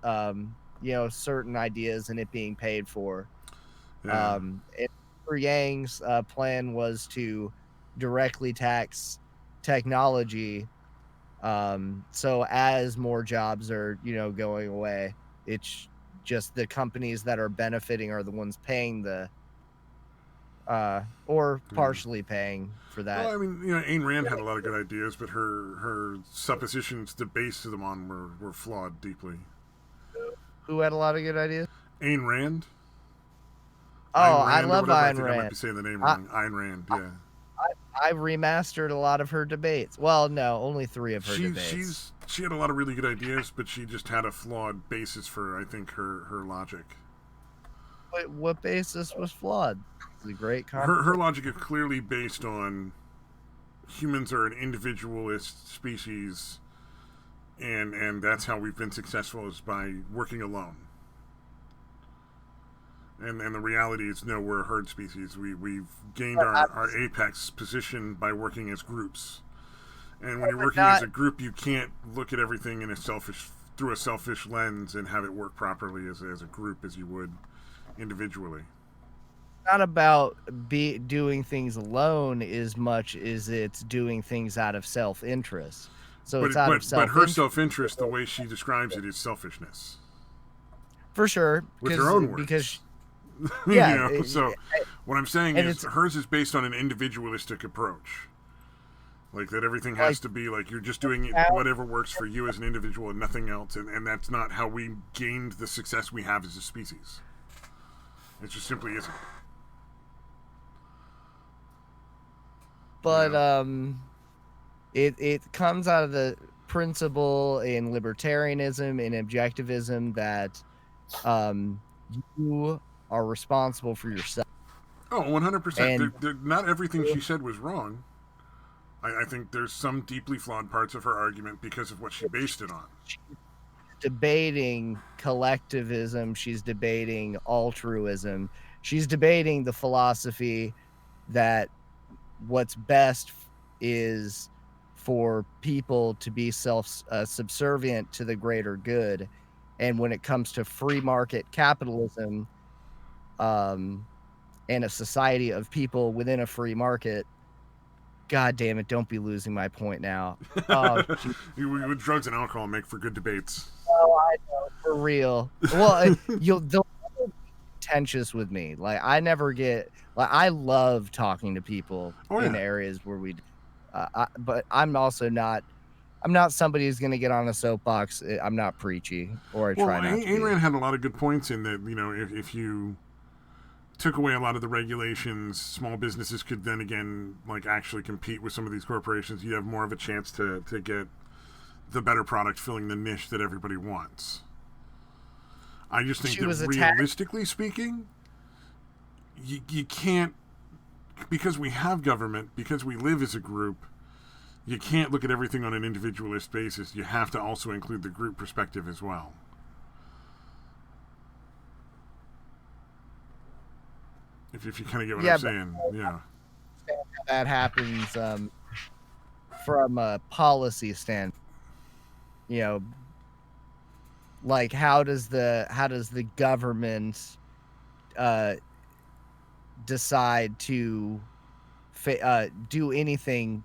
Speaker 3: you know, certain ideas and it being paid for.
Speaker 1: Yeah.
Speaker 3: Andrew Yang's plan was to directly tax technology. So as more jobs are, you know, going away, it's just the companies that are benefiting are the ones paying the or partially paying for that.
Speaker 1: Well, I mean, you know, Ayn Rand had a lot of good ideas, but her suppositions to base them on were flawed deeply.
Speaker 3: Who had a lot of good ideas?
Speaker 1: Ayn Rand.
Speaker 3: Oh, I love Ayn Rand.
Speaker 1: I might be saying the name wrong. Ayn Rand, yeah.
Speaker 3: I remastered a lot of her debates. Well, no, only 3 of her debates.
Speaker 1: She had a lot of really good ideas, but she just had a flawed basis for, I think, her logic.
Speaker 3: Wait, what basis was flawed? The great
Speaker 1: her logic is clearly based on humans are an individualist species, and that's how we've been successful, is by working alone. And the reality is, no, we're a herd species. We've gained our apex position by working as groups. And when you're working as a group, you can't look at everything through a selfish lens and have it work properly as a group as you would individually.
Speaker 3: Not about doing things alone as much as it's doing things out of self-interest. So it's out of
Speaker 1: but her self-interest, the way she describes it, is selfishness.
Speaker 3: For sure.
Speaker 1: With her own words.
Speaker 3: Because,
Speaker 1: yeah. What I'm saying is hers is based on an individualistic approach. Like that everything has to be like you're just doing whatever works for you as an individual and nothing else. And that's not how we gained the success we have as a species. It just simply isn't.
Speaker 3: But it comes out of the principle in libertarianism and objectivism that you are responsible for yourself.
Speaker 1: Oh, 100%. Not everything she said was wrong. I think there's some deeply flawed parts of her argument because of what she based it on.
Speaker 3: She's debating collectivism. She's debating altruism. She's debating the philosophy that what's best is for people to be subservient to the greater good. And when it comes to free market capitalism and a society of people within a free market, God damn it, don't be losing my point now.
Speaker 1: With drugs and alcohol make for good debates.
Speaker 3: Oh, I know, for real. Well, they'll be contentious with me. Like, I never get... Like, I love talking to people in areas where we... but I'm also not... I'm not somebody who's going to get on a soapbox. I'm not preachy, or I try not to be.
Speaker 1: Ayn Rand had a lot of good points in that, if you took away a lot of the regulations, small businesses could then again actually compete with some of these corporations. You have more of a chance to get the better product filling the niche that everybody wants. I just think that realistically speaking, you can't, because we have government, because we live as a group, you can't look at everything on an individualist basis. You have to also include the group perspective as well. If you kind of get what I'm saying, yeah.
Speaker 3: That happens from a policy standpoint. Like how does the government decide to do anything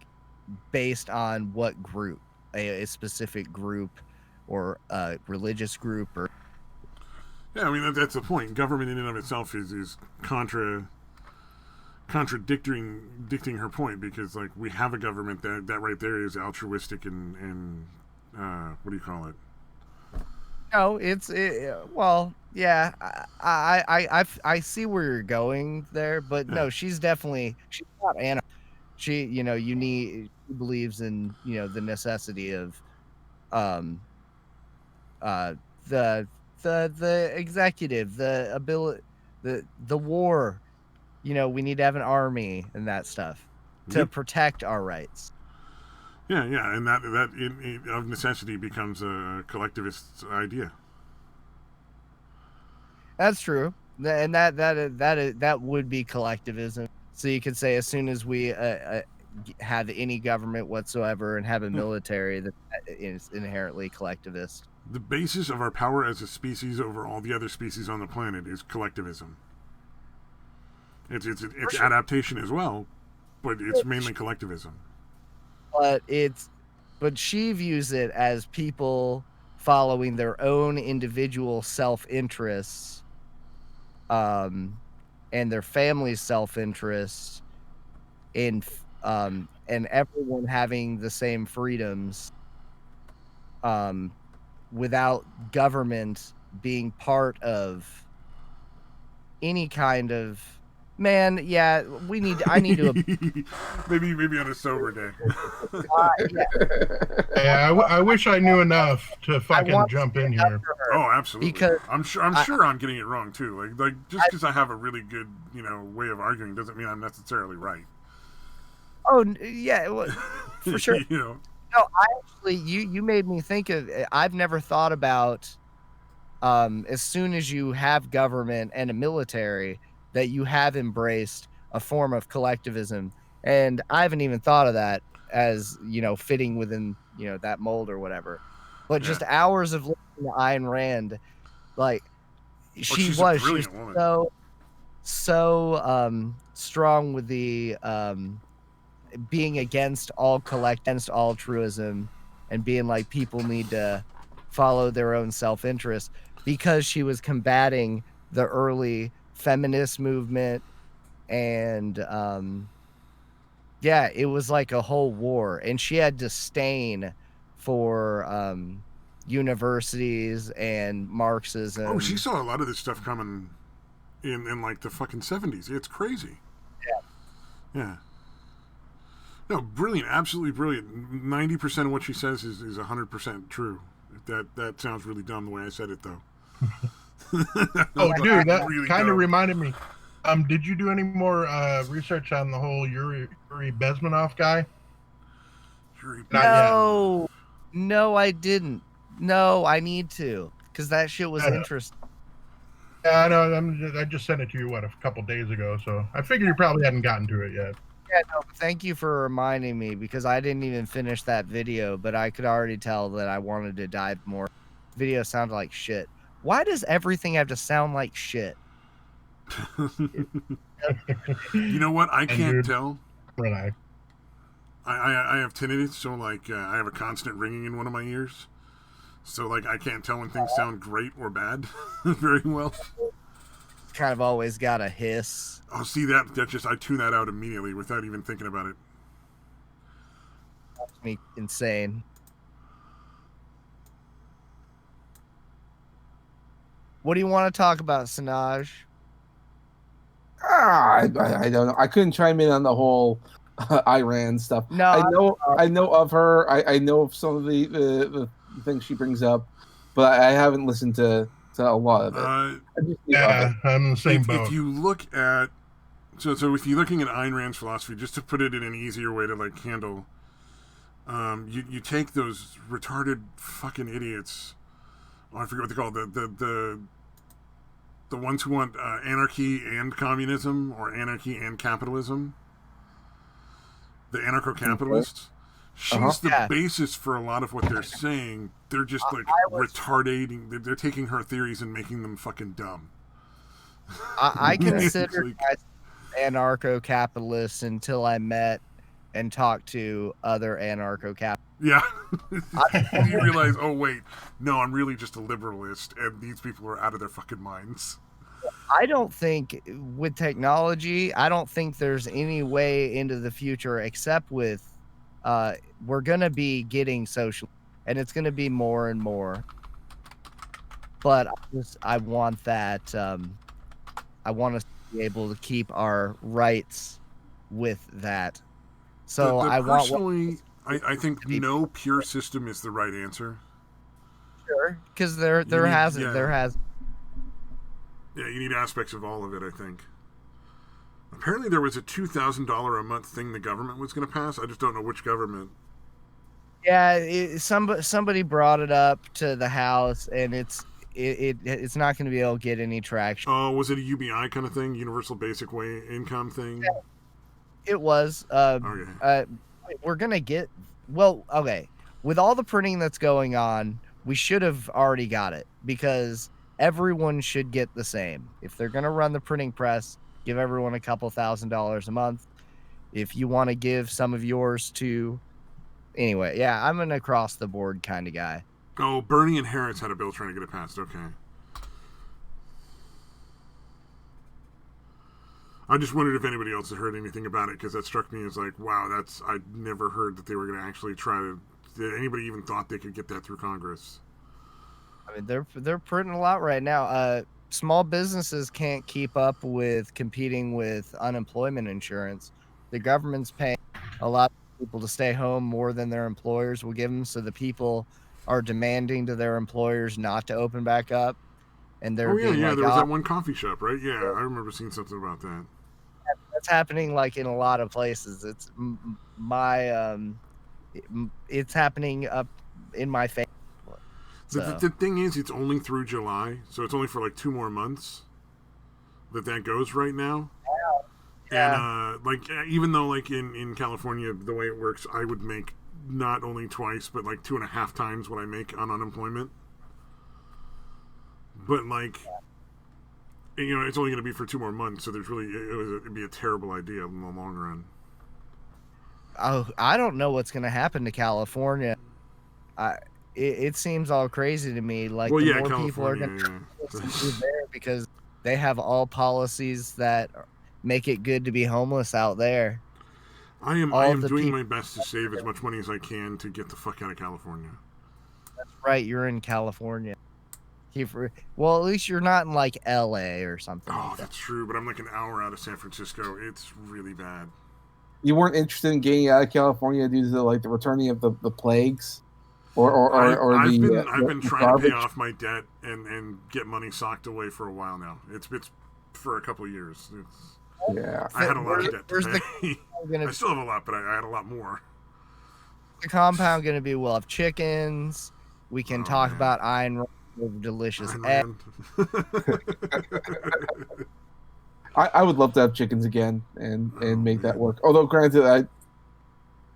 Speaker 3: based on what group, a specific group or a religious group? Or
Speaker 1: yeah, I mean that's the point. Government in and of itself is contradicting her point, because we have a government that right there is altruistic and what do you call it?
Speaker 3: No, well, yeah, I see where you're going there, but no, she's not anarchist. She believes in the necessity of the executive, the ability, the war. We need to have an army and that stuff to protect our rights.
Speaker 1: Yeah, and that of necessity becomes a collectivist idea.
Speaker 3: That's true, and that would be collectivism. So you could say as soon as we have any government whatsoever and have a military, that is inherently collectivist.
Speaker 1: The basis of our power as a species over all the other species on the planet is collectivism. It's sure. Adaptation as well, but it's mainly collectivism.
Speaker 3: But she views it as people following their own individual self-interests, and their family's self-interests, and everyone having the same freedoms, without government being part of any kind of... Man, yeah, I need to...
Speaker 1: maybe on a sober day.
Speaker 2: Yeah, I wish I knew enough to fucking jump in here.
Speaker 1: Oh, absolutely. Because I'm sure I'm getting it wrong too. Like just because I have a really good, way of arguing doesn't mean I'm necessarily right.
Speaker 3: Oh, yeah, well, for sure. No, I actually, you made me think of... I've never thought about, as soon as you have government and a military, that you have embraced a form of collectivism. And I haven't even thought of that as, fitting within, that mold or whatever. But just hours of listening to Ayn Rand, she's so strong with the being against altruism and being like people need to follow their own self-interest, because she was combating the early feminist movement. And yeah, it was like a whole war, and she had disdain for universities and Marxism.
Speaker 1: Oh, she saw a lot of this stuff coming in like the fucking 70s. It's crazy. Yeah. No, brilliant, absolutely brilliant. 90% of what she says is 100% true. That sounds really dumb the way I said it, though.
Speaker 2: Oh, dude, that really kind of reminded me. Did you do any more research on the whole Yuri Bezmenov guy?
Speaker 3: No, I didn't. No, I need to, because that shit was interesting.
Speaker 2: Yeah, I know. I just sent it to you, a couple days ago, so I figured you probably hadn't gotten to it yet.
Speaker 3: Yeah, no, thank you for reminding me, because I didn't even finish that video, but I could already tell that I wanted to dive more. The video sounded like shit. Why does everything have to sound like shit?
Speaker 1: You know what? I can't tell. I have tinnitus, so like I have a constant ringing in one of my ears. So like I can't tell when things sound great or bad very well.
Speaker 3: Kind of always got a hiss.
Speaker 1: Oh, see that just I tune that out immediately without even thinking about it.
Speaker 3: That's me insane. What do you want to talk about, Sinaj?
Speaker 4: I don't know. I couldn't chime in on the whole Iran stuff.
Speaker 3: No,
Speaker 4: I know of her. I know of some of the things she brings up, but I haven't listened to a lot of it.
Speaker 2: Yeah, I'm in the same boat.
Speaker 1: If you look at so if you're looking at Ayn Rand's philosophy, just to put it in an easier way to like handle, you take those retarded fucking idiots. Oh, I forget what they call it, the ones who want anarchy and communism, or anarchy and capitalism. The anarcho-capitalists. She's the basis for a lot of what they're saying. They're just like retarding. They're taking her theories and making them fucking dumb.
Speaker 3: I consider myself anarcho-capitalist until I met and talked to other anarcho-capitalists.
Speaker 1: Yeah. You realize, oh wait, no, I'm really just a liberalist, and these people are out of their fucking minds.
Speaker 3: I don't think with technology, I don't think there's any way into the future except with we're going to be getting social, and it's going to be more and more. But I want that I want to be able to keep our rights with that. So
Speaker 1: I think no pure system is the right answer.
Speaker 3: Sure, because there has.
Speaker 1: Yeah, you need aspects of all of it, I think. Apparently there was a $2,000 a month thing the government was going to pass. I just don't know which government.
Speaker 3: Yeah, somebody brought it up to the House, and it's not going to be able to get any traction.
Speaker 1: Oh, was it a UBI kind of thing? Universal Basic Income thing?
Speaker 3: Yeah, it was. Okay. We're going to get... Well, okay. With all the printing that's going on, we should have already got it, because everyone should get the same. If they're going to run the printing press, give everyone a couple $1,000s a month. If you want to give some of yours to... Anyway, yeah, I'm an across-the-board kind of guy.
Speaker 1: Oh, Bernie and Harris had a bill trying to get it passed. Okay. I just wondered if anybody else had heard anything about it, because that struck me as like, wow, I'd never heard that they were going to actually try to... That anybody even thought they could get that through Congress.
Speaker 3: I mean, they're printing a lot right now. Small businesses can't keep up with competing with unemployment insurance. The government's paying a lot of people to stay home more than their employers will give them, so the people are demanding to their employers not to open back up. And they're
Speaker 1: there was that one coffee shop, right? Yeah, I remember seeing something about that.
Speaker 3: That's happening like in a lot of places. It's it's happening up in my family. So.
Speaker 1: The thing is, it's only through July, so it's only for like 2 more months that goes right now. Yeah. And even though like in California, the way it works, I would make not only twice, but like 2.5 times what I make on unemployment. But like, it's only going to be for 2 more months, so it'd be a terrible idea in the long run.
Speaker 3: Oh, I don't know what's going to happen to California. it seems all crazy to me. Like,
Speaker 1: well,
Speaker 3: the
Speaker 1: yeah,
Speaker 3: more people are
Speaker 1: California,
Speaker 3: going to move there because they have all policies that make it good to be homeless out there.
Speaker 1: I am
Speaker 3: All the
Speaker 1: doing
Speaker 3: people.
Speaker 1: my best to save as much money as I can to get the fuck out of California.
Speaker 3: That's right. You're in California. Well, at least you're not in like LA or something.
Speaker 1: Oh,
Speaker 3: like that.
Speaker 1: that's true, but I'm like an hour out of San Francisco. It's really bad.
Speaker 4: You weren't interested in getting out of California due to like the returning of the plagues, or
Speaker 1: I've
Speaker 4: the
Speaker 1: been trying
Speaker 4: garbage?
Speaker 1: to pay off my debt and get money socked away for a while now. It's for a couple of years.
Speaker 4: Yeah,
Speaker 1: I had a lot of debt to
Speaker 3: Where's
Speaker 1: pay. I still have a lot, but I had a lot more.
Speaker 3: the compound going to be? We'll have chickens. We can talk about Ayn Rand's delicious eggs.
Speaker 4: I would love to have chickens again and make that work. Although, granted,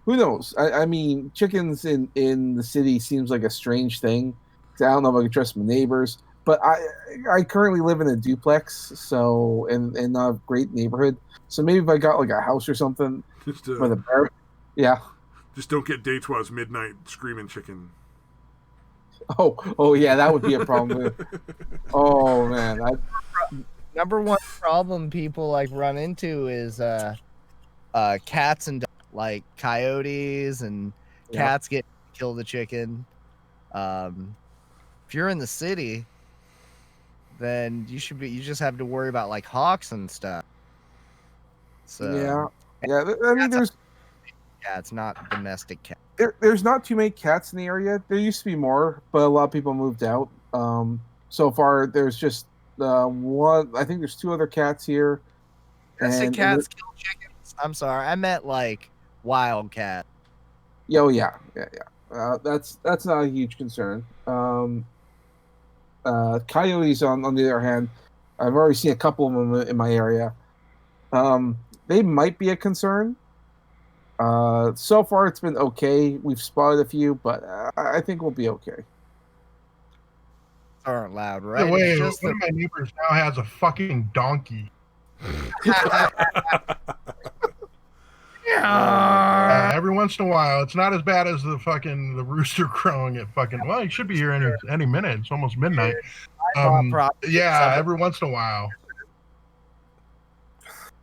Speaker 4: who knows? I mean, chickens in the city seems like a strange thing. I don't know if I can trust my neighbors. But I currently live in a duplex, so in not a great neighborhood. So maybe if I got like a house or something for the bear, yeah.
Speaker 1: Just don't get Detroit's midnight screaming chicken.
Speaker 4: Oh yeah, that would be a problem. Oh man,
Speaker 3: Number one problem people like run into is cats and dogs, like coyotes and cats get kill the chicken. If you're in the city, then you just have to worry about like hawks and stuff. So
Speaker 4: yeah. I mean,
Speaker 3: it's not domestic cat.
Speaker 4: There's not too many cats in the area. There used to be more, but a lot of people moved out. So far there's just one. I think there's 2 other cats here.
Speaker 3: And cats kill chickens. I'm sorry, I meant like wild cat.
Speaker 4: Oh yeah. That's not a huge concern. Coyotes, on the other hand, I've already seen a couple of them in my area. They might be a concern. So far it's been okay. We've spotted a few, but I think we'll be okay.
Speaker 3: Aren't loud, right?
Speaker 2: One of my neighbors now has a fucking donkey. Every once in a while, it's not as bad as the rooster crowing at fucking. Well, he should be here any minute. It's almost midnight. Every once in a while,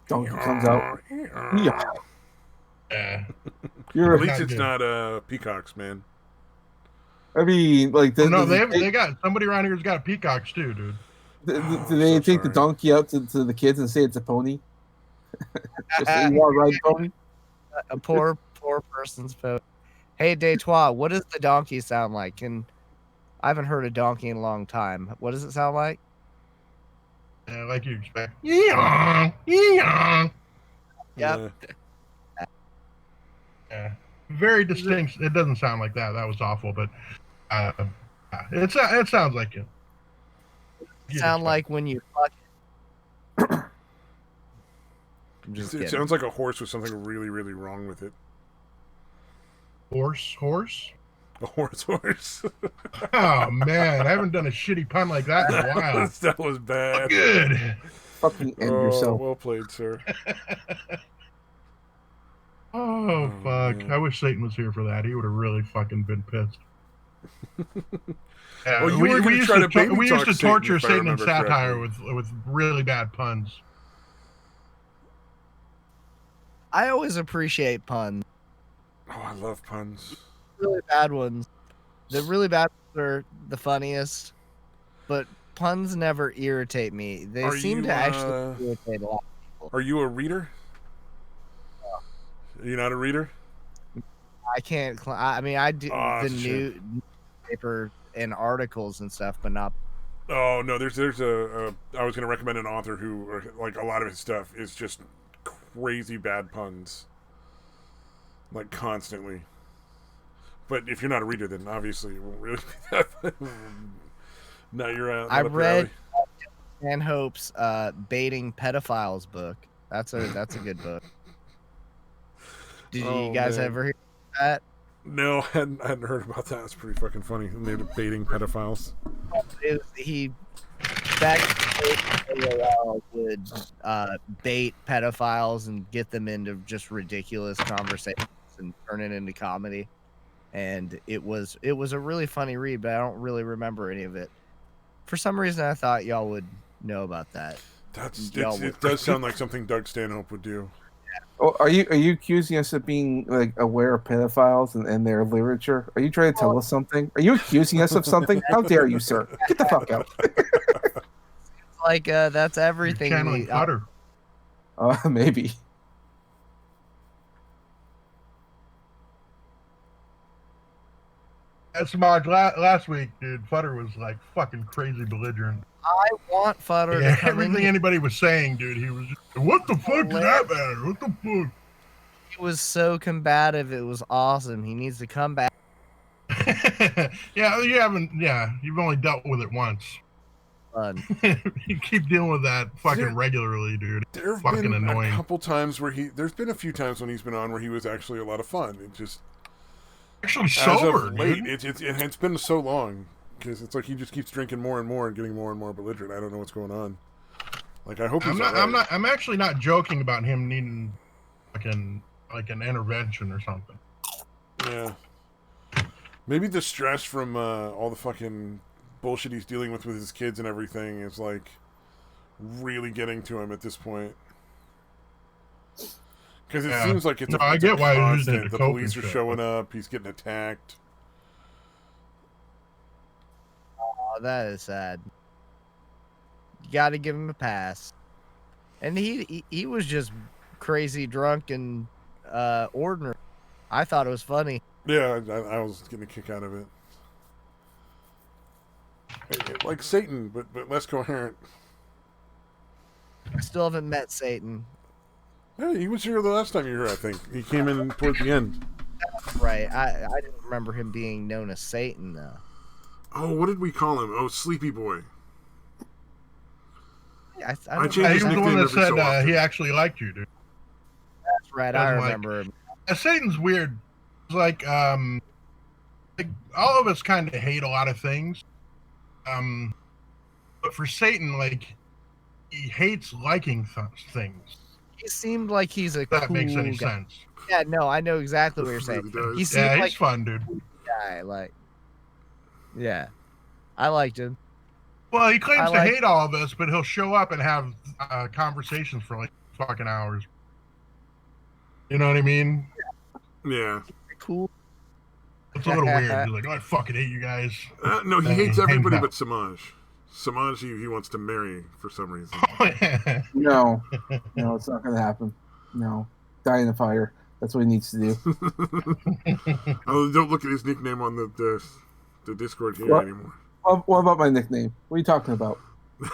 Speaker 4: donkey comes out.
Speaker 2: Yeah.
Speaker 1: At least it's not peacocks, man.
Speaker 4: I mean, like
Speaker 2: they got somebody around here's got peacocks too, dude.
Speaker 4: Do they take the donkey out to the kids and say it's a pony? Just say you want to ride a pony?
Speaker 3: A poor person's pony. Hey, Detroit, what does the donkey sound like? I haven't heard a donkey in a long time. What does it sound like?
Speaker 2: Like you expect. Yep.
Speaker 3: Yeah.
Speaker 2: Very distinct. It doesn't sound like that. That was awful, but it sounds like it.
Speaker 3: Sound like when you fuck.
Speaker 1: It sounds like a horse with something really, really wrong with it.
Speaker 2: Horse?
Speaker 1: A horse.
Speaker 2: Oh man, I haven't done a shitty pun like that in a while.
Speaker 1: That was bad.
Speaker 2: Good.
Speaker 4: Fucking end yourself.
Speaker 1: Well played, sir.
Speaker 2: Oh fuck! Man. I wish Satan was here for that. He would have really fucking been pissed.
Speaker 1: Well, we used to
Speaker 2: torture Satan and satire with really bad puns.
Speaker 3: I always appreciate puns.
Speaker 1: Oh, I love puns.
Speaker 3: Really bad ones. The really bad ones are the funniest, but puns never irritate me. They seem to actually irritate a lot of people.
Speaker 1: Are you a reader? Are you not a reader?
Speaker 3: I can't. I mean, I do the newspaper and articles and stuff, but not.
Speaker 1: Oh no, there's a. I was going to recommend an author who, like, a lot of his stuff is just crazy bad puns, like, constantly. But if you're not a reader, then obviously it won't really be that fun. No, you're out.
Speaker 3: I read Stanhope's Baiting Pedophiles book. That's a good book. Did you guys ever hear that?
Speaker 1: No, I hadn't heard about that. It's pretty fucking funny. And they're debating pedophiles.
Speaker 3: Back AOL would bait pedophiles and get them into just ridiculous conversations and turn it into comedy. and it was a really funny read, but I don't really remember any of it. For some reason, I thought y'all would know about that.
Speaker 1: It does sound like something Doug Stanhope would do.
Speaker 4: Oh, are you accusing us of being like aware of pedophiles and their literature? Are you trying to tell us something? Are you accusing us of something? How dare you, sir? Get the fuck out.
Speaker 3: Like that's everything.
Speaker 2: Channeling Futter.
Speaker 4: Maybe.
Speaker 2: That's last week, dude. Futter was like fucking crazy belligerent.
Speaker 3: I want Futter to come
Speaker 2: everything anybody was saying, dude. He was just, what the fuck did that matter? What the fuck?
Speaker 3: He was so combative. It was awesome. He needs to come back.
Speaker 2: Yeah, you've only dealt with it once.
Speaker 3: Fun.
Speaker 2: You keep dealing with that fucking regularly, dude.
Speaker 1: There have
Speaker 2: fucking
Speaker 1: been
Speaker 2: annoying.
Speaker 1: a couple times where there's been a few times when he's been on where he was actually a lot of fun. It just
Speaker 2: actually sober,
Speaker 1: as of late,
Speaker 2: dude.
Speaker 1: it's been so long because it's like he just keeps drinking more and more and getting more and more belligerent. I don't know what's going on. Like I hope
Speaker 2: I'm actually not joking about him needing like an intervention or something.
Speaker 1: Yeah. Maybe the stress from all the fucking bullshit he's dealing with his kids and everything is like really getting to him at this point. Because it seems like it's
Speaker 2: I get why he's using it to
Speaker 1: the
Speaker 2: cope
Speaker 1: police are
Speaker 2: and shit,
Speaker 1: showing up. He's getting attacked.
Speaker 3: Oh, that is sad. You got to give him a pass. And he was just crazy drunk and ordinary. I thought it was funny.
Speaker 1: Yeah, I was getting a kick out of it. Like Satan, but less coherent.
Speaker 3: I still haven't met Satan.
Speaker 1: Yeah, he was here the last time you were here, I think. He came in toward the end.
Speaker 3: Right. I didn't remember him being known as Satan, though.
Speaker 1: Oh, what did we call him? Oh, Sleepy Boy.
Speaker 3: I
Speaker 2: he was the one that said he actually liked you, dude.
Speaker 3: That's right. I remember him.
Speaker 2: Satan's weird. It's like all of us kind of hate a lot of things. But for Satan, like, he hates liking things.
Speaker 3: He seemed like he's a
Speaker 2: that
Speaker 3: cool
Speaker 2: makes any
Speaker 3: guy.
Speaker 2: sense.
Speaker 3: Yeah, no, I know exactly what you're saying. He seemed
Speaker 2: he's
Speaker 3: like
Speaker 2: fun, dude.
Speaker 3: Guy, like, yeah, I liked him.
Speaker 2: Well, he claims to hate all of us, but he'll show up and have conversations for like fucking hours. You know what I mean?
Speaker 1: Yeah.
Speaker 3: Cool.
Speaker 2: It's a little weird. He's like, oh, I fucking hate you guys.
Speaker 1: No, he hates everybody but Samaj. Samaj, he wants to marry for some reason.
Speaker 4: No, it's not going to happen. No. Die in the fire. That's what he needs to do.
Speaker 1: Oh, don't look at his nickname on the Discord here anymore.
Speaker 4: What about my nickname? What are you talking about?
Speaker 1: No,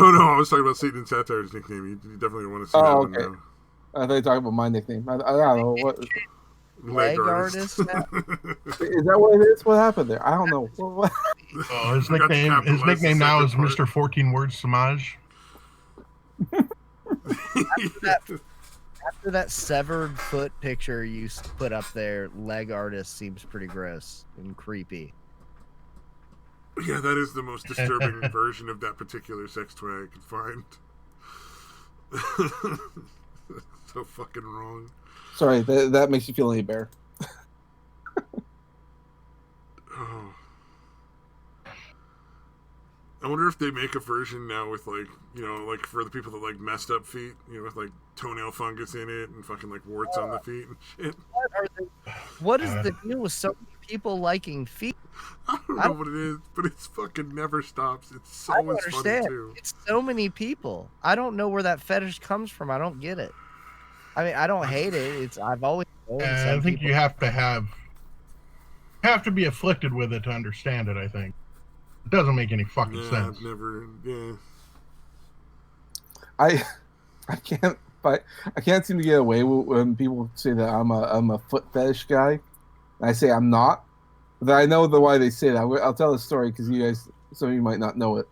Speaker 1: I was talking about Satan and Satire's nickname. You definitely want to see that one now.
Speaker 4: I thought you were talking about my nickname. I don't know. What...
Speaker 1: Leg artist.
Speaker 4: Is that what it is? What happened there? I don't know. What?
Speaker 2: Oh, his nickname now is Mr. 14 Words Samaj.
Speaker 3: After that severed foot picture you put up there, leg artist seems pretty gross and creepy.
Speaker 1: Yeah, that is the most disturbing version of that particular sex toy I could find. So fucking wrong.
Speaker 4: Sorry, that makes you feel any better.
Speaker 1: Oh. I wonder if they make a version now with like, like for the people that like messed up feet, with like toenail fungus in it and fucking like warts on the feet and shit.
Speaker 3: What is the deal with so many people liking feet?
Speaker 1: I don't know what it is, but it's fucking never stops. It's so much fun too.
Speaker 3: It's so many people. I don't know where that fetish comes from. I don't get it. I mean, I don't hate it. I've always.
Speaker 2: I think you have to be afflicted with it to understand it. I think it doesn't make any fucking sense.
Speaker 1: I've never. Yeah.
Speaker 4: I can't seem to get away with when people say that I'm a foot fetish guy. I say I'm not, but I know why they say that. I'll tell the story because some of you might not know it.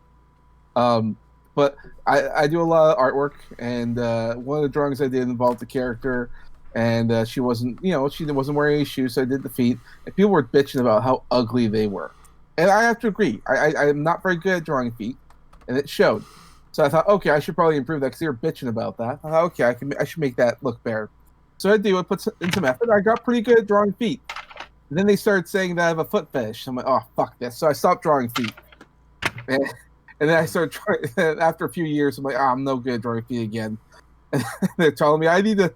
Speaker 4: But I do a lot of artwork, and one of the drawings I did involved the character, and she wasn't wearing any shoes, so I did the feet, and people were bitching about how ugly they were, and I have to agree. I'm not very good at drawing feet, and it showed. So I thought, okay, I should probably improve that because they were bitching about that. I thought, okay, I should make that look better. So I put in some effort. I got pretty good at drawing feet. And then they started saying that I have a foot fetish. I'm like, oh fuck this. So I stopped drawing feet. And then I started trying. After a few years, I'm like, I'm no good at drawing feet again. And they're telling me I need to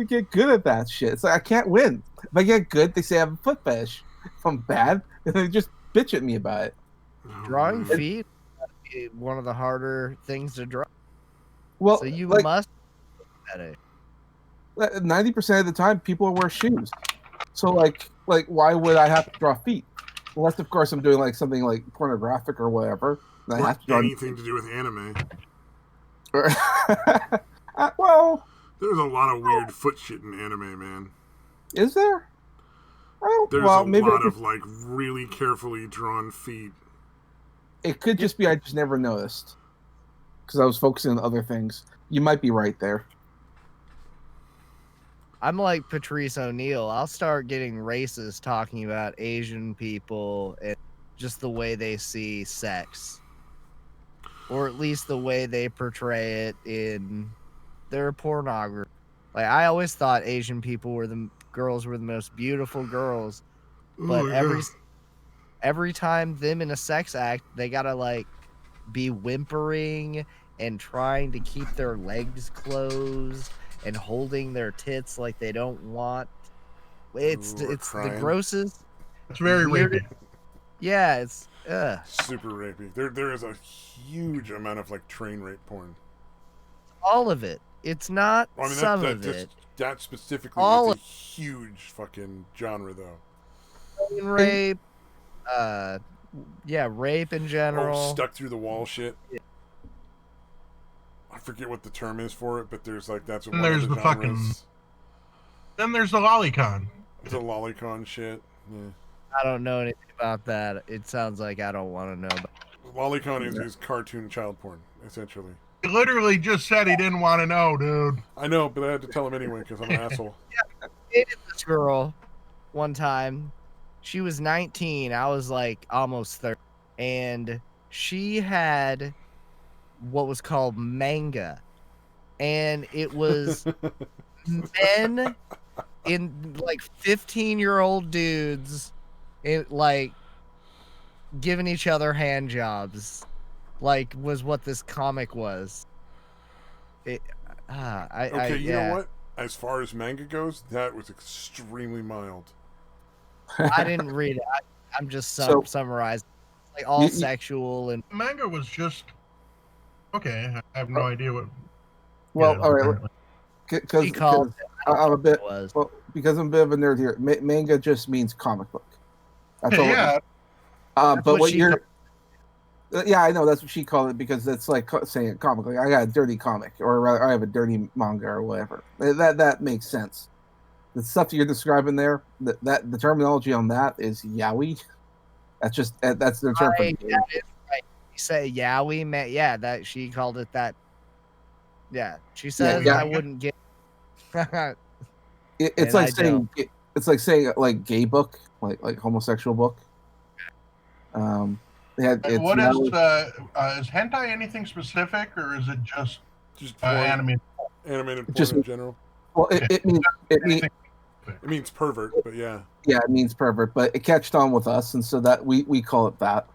Speaker 4: get good at that shit. It's like I can't win. If I get good, they say I have a foot fetish. If I'm bad, and they just bitch at me about it.
Speaker 3: Drawing feet is one of the harder things to draw.
Speaker 4: Well,
Speaker 3: so you
Speaker 4: like,
Speaker 3: must at it.
Speaker 4: 90% of the time, people wear shoes. So like why would I have to draw feet? Unless, of course, I'm doing like something like pornographic or whatever. And I have to draw
Speaker 1: anything to do with anime.
Speaker 4: Well,
Speaker 1: there's a lot of weird foot shit in anime, man.
Speaker 4: Is there?
Speaker 1: There's a lot of like really carefully drawn feet.
Speaker 4: It could just be I just never noticed because I was focusing on other things. You might be right there.
Speaker 3: I'm like Patrice O'Neill. I'll start getting racist talking about Asian people and just the way they see sex, or at least the way they portray it in their pornography. Like I always thought Asian people were the girls were the most beautiful girls, but every time them in a sex act, they gotta like be whimpering and trying to keep their legs closed and holding their tits like they don't want. It's the grossest.
Speaker 2: It's very rapey.
Speaker 3: Yeah, it's
Speaker 1: super rapey. There is a huge amount of like train rape porn.
Speaker 3: All of it. It's not some of it.
Speaker 1: That specifically is a huge fucking genre, though.
Speaker 3: Train rape. Rape in general.
Speaker 1: Stuck through the wall shit. Yeah. I forget what the term is for it, but there's like that's what one of the genres.
Speaker 2: Fucking. Then there's the lolicon.
Speaker 1: The lolicon shit. Yeah.
Speaker 3: I don't know anything about that. It sounds like I don't want to know.
Speaker 1: Lolicon is cartoon child porn, essentially.
Speaker 2: He literally just said he didn't want to know, dude.
Speaker 1: I know, but I had to tell him anyway because I'm an asshole.
Speaker 3: Yeah, I dated this girl one time. She was 19. I was like almost 30. And she had what was called manga. And it was men in like 15-year-old dudes like giving each other hand jobs. Like was what this comic was. You
Speaker 1: know what? As far as manga goes, that was extremely mild.
Speaker 3: I didn't read it. I'm just summarizing. Like all sexual and
Speaker 2: manga was just okay. I have no idea what.
Speaker 4: Well, all right. Because I'm a bit because I'm a bit of a nerd here. Manga just means comic book. That's all.
Speaker 2: Yeah.
Speaker 4: But what you're. Yeah, I know that's what she called it because it's like saying comic. Like I got a dirty comic, or rather, I have a dirty manga or whatever. That makes sense. The stuff you're describing there, that the terminology on that is yaoi. That's their term.
Speaker 3: Right, that is right. You say yaoi, man. Yeah, that she called it that. Yeah, she says I wouldn't get.
Speaker 4: It's like saying like gay book, like homosexual book.
Speaker 2: What is hentai anything specific, or is it just animated
Speaker 1: porn in general?
Speaker 4: Well, it
Speaker 1: means pervert, but yeah.
Speaker 4: Yeah, it means pervert, but it catched on with us, and so that we call it that.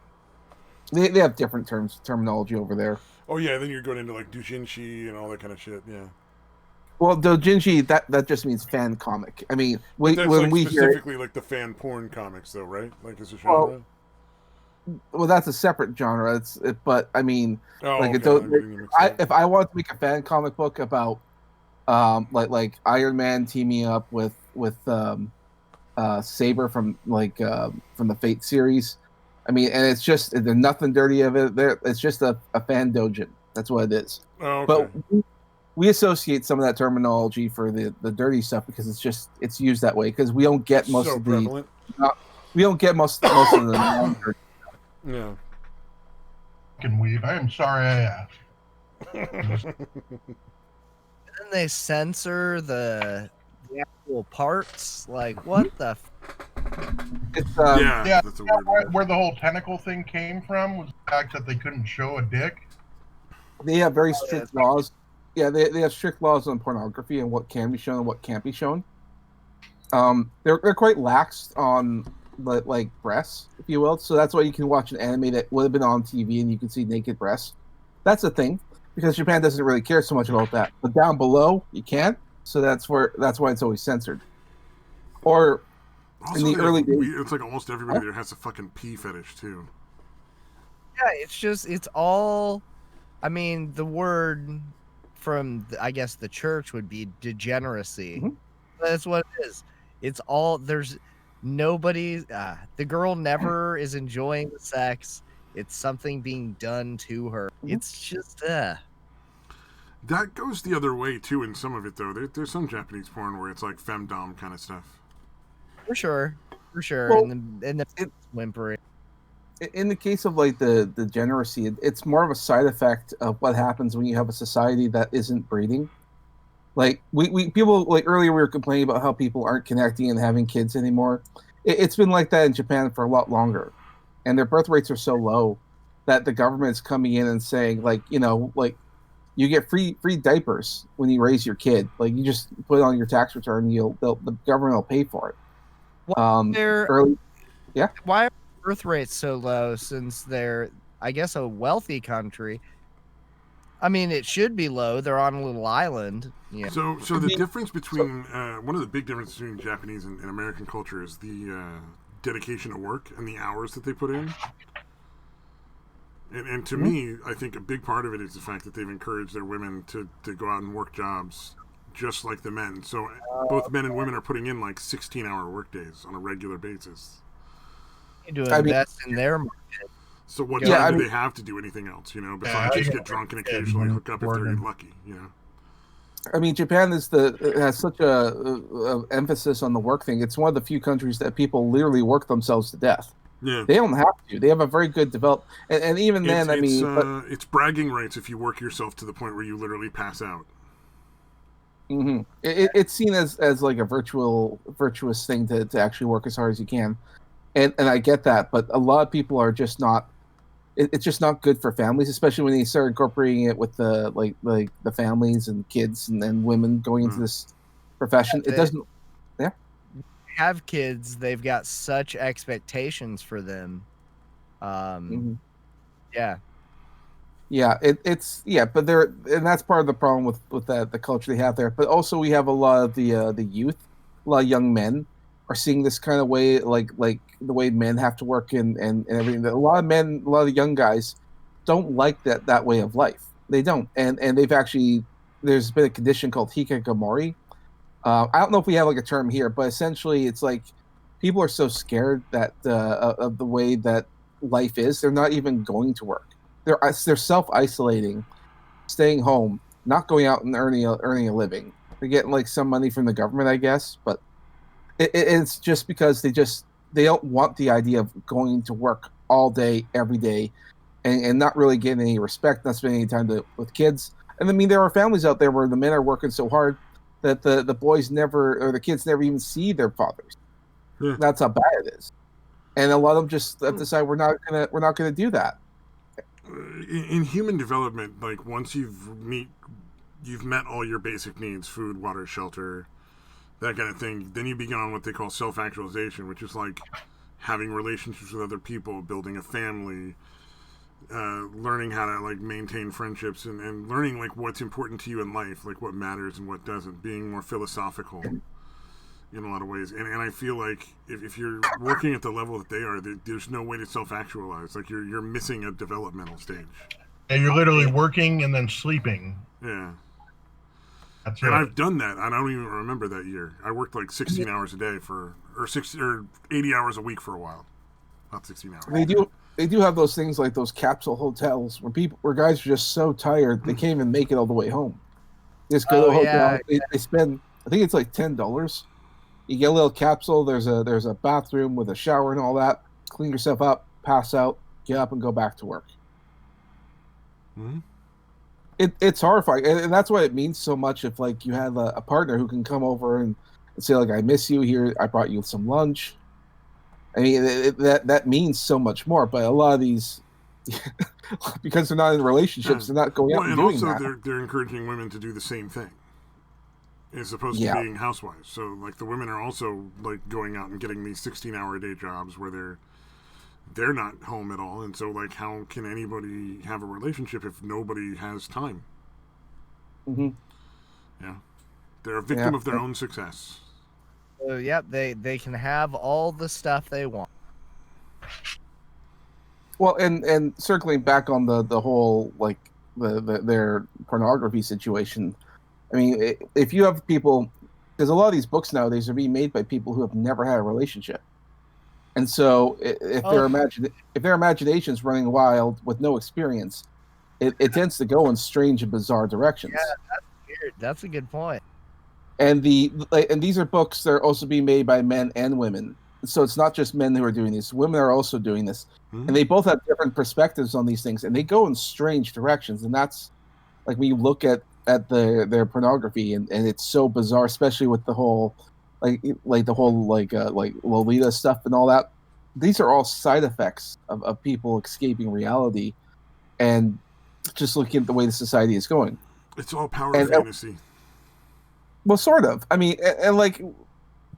Speaker 4: They have different terminology over there.
Speaker 1: Oh yeah, then you're going into like doujinshi and all that kind of shit. Yeah.
Speaker 4: Well, doujinshi that just means fan comic. I mean, when
Speaker 1: like
Speaker 4: we
Speaker 1: specifically
Speaker 4: hear
Speaker 1: like the fan porn comics, though, right? Like as a genre.
Speaker 4: Well, that's a separate genre. But I mean, if I wanted to make a fan comic book about, like Iron Man teaming up with Saber from the Fate series, I mean, and it's just there's nothing dirty of it. It's just a fan doujin. That's what it is.
Speaker 1: Oh, okay.
Speaker 4: But we associate some of that terminology for the dirty stuff because it's used that way because we don't get most of
Speaker 1: prevalent.
Speaker 4: We don't get most of the non-dirty.
Speaker 1: Yeah.
Speaker 2: Fucking weeb. I am sorry I asked.
Speaker 3: Then they censor the actual parts. Like what the?
Speaker 1: That's a weird one.
Speaker 2: Where the whole tentacle thing came from was the fact that they couldn't show a dick.
Speaker 4: They have very strict laws. Yeah, they have strict laws on pornography and what can be shown and what can't be shown. They're quite lax on like breasts, if you will. So that's why you can watch an anime that would have been on TV and you can see naked breasts. That's a thing because Japan doesn't really care so much about that. But down below, you can't. So that's why it's always censored. Or
Speaker 1: also,
Speaker 4: in the early days,
Speaker 1: it's like almost everybody there has a fucking pee fetish too.
Speaker 3: Yeah, it's all. I mean, the word from I guess the church would be degeneracy.
Speaker 4: Mm-hmm.
Speaker 3: That's what it is. It's all there's nobody. The girl never is enjoying the sex. It's something being done to her.
Speaker 4: Mm-hmm.
Speaker 3: It's just
Speaker 1: That goes the other way too in some of it though. There's some Japanese porn where it's like femdom kind of stuff.
Speaker 3: For sure.
Speaker 4: Well,
Speaker 3: and the whimpering.
Speaker 4: In the case of like the degeneracy, it's more of a side effect of what happens when you have a society that isn't breeding. Like we people like earlier we were complaining about how people aren't connecting and having kids anymore. It's been like that in Japan for a lot longer, and their birth rates are so low that the government's coming in and saying like like you get free diapers when you raise your kid. Like you just put it on your tax return, the government will pay for it.
Speaker 3: Why are birth rates so low since they're, I guess, a wealthy country? I mean, it should be low. They're on a little island. Yeah.
Speaker 1: So the difference between one of the big differences between Japanese and American culture is the dedication to work and the hours that they put in. And to me, I think a big part of it is the fact that they've encouraged their women to go out and work jobs just like the men. So both men and women are putting in like 16-hour workdays on a regular basis.
Speaker 3: To invest in their market.
Speaker 1: So what time do they have to do anything else, besides just get drunk and occasionally hook up if they're lucky,
Speaker 4: I mean, Japan has such a emphasis on the work thing. It's one of the few countries that people literally work themselves to death.
Speaker 1: Yeah.
Speaker 4: They don't have to. They have a very good developed, and even then,
Speaker 1: it's bragging rights if you work yourself to the point where you literally pass out.
Speaker 4: Mm-hmm. It's seen as like a virtuous thing to actually work as hard as you can, and I get that, but a lot of people are just not. It's just not good for families, especially when they start incorporating it with the like the families and kids and then women going into this profession. It doesn't. Yeah.
Speaker 3: Have kids, they've got such expectations for them. Yeah.
Speaker 4: But and that's part of the problem with the culture they have there. But also we have a lot of the youth, a lot of young men are seeing this kind of way, like the way men have to work and everything. A lot of the young guys don't like that way of life. They don't, and they've actually there's been a condition called hikikomori. I don't know if we have like a term here, but essentially it's like people are so scared that of the way that life is, they're not even going to work. They're self-isolating, staying home, not going out and earning a living. They're getting like some money from the government, I guess, but it's just because they don't want the idea of going to work all day, every day, and not really getting any respect, not spending any time with kids. And I mean, there are families out there where the men are working so hard that the boys never, or the kids never even see their fathers. Yeah. That's how bad it is. And a lot of them just decide we're not gonna do that.
Speaker 1: In human development, like once you've met all your basic needs, food, water, shelter, that kind of thing, then you begin on what they call self-actualization, which is like having relationships with other people, building a family, learning how to like maintain friendships and learning like what's important to you in life, like what matters and what doesn't, being more philosophical in a lot of ways. And I feel like if you're working at the level that they are, there's no way to self-actualize. Like you're missing a developmental stage.
Speaker 2: And you're literally working and then sleeping.
Speaker 1: Yeah.
Speaker 2: That's
Speaker 1: and
Speaker 2: it.
Speaker 1: I've done that. I don't even remember that year. I worked like 16 hours a day or 80 hours a week for a while. Not 16 hours.
Speaker 4: They do have those things like those capsule hotels where guys are just so tired they can't even make it all the way home. They just go to a hotel. Yeah. They spend, I think it's like $10. You get a little capsule. There's a bathroom with a shower and all that. Clean yourself up, pass out, get up, and go back to work.
Speaker 1: Mm-hmm.
Speaker 4: It's horrifying, and that's why it means so much if like you have a partner who can come over and say like, I miss you here, I brought you some lunch. I mean, that means so much more. But a lot of these, because they're not in relationships, they're not going out and doing
Speaker 1: also
Speaker 4: that.
Speaker 1: They're encouraging women to do the same thing. as opposed to being housewives. So like the women are also like going out and getting these 16-hour-a-day jobs where they're not home at all, and so like how can anybody have a relationship if nobody has time?
Speaker 4: Mm-hmm.
Speaker 1: Yeah, they're a victim of their own success.
Speaker 3: So they can have all the stuff they want.
Speaker 4: Well, and circling back on the whole like their pornography situation. I mean, if you have people, because a lot of these books nowadays are being made by people who have never had a relationship, and so if their imagination is running wild with no experience, it tends to go in strange and bizarre directions.
Speaker 3: Yeah, that's weird. That's a good point.
Speaker 4: And these are books that are also being made by men and women, so it's not just men who are doing this; women are also doing this, and they both have different perspectives on these things, and they go in strange directions, and that's like when you look at their pornography, and it's so bizarre, especially with the whole like Lolita stuff and all that. These are all side effects of people escaping reality and just looking at the way the society is going.
Speaker 1: It's all power fantasy.
Speaker 4: Well, sort of. I mean, and like,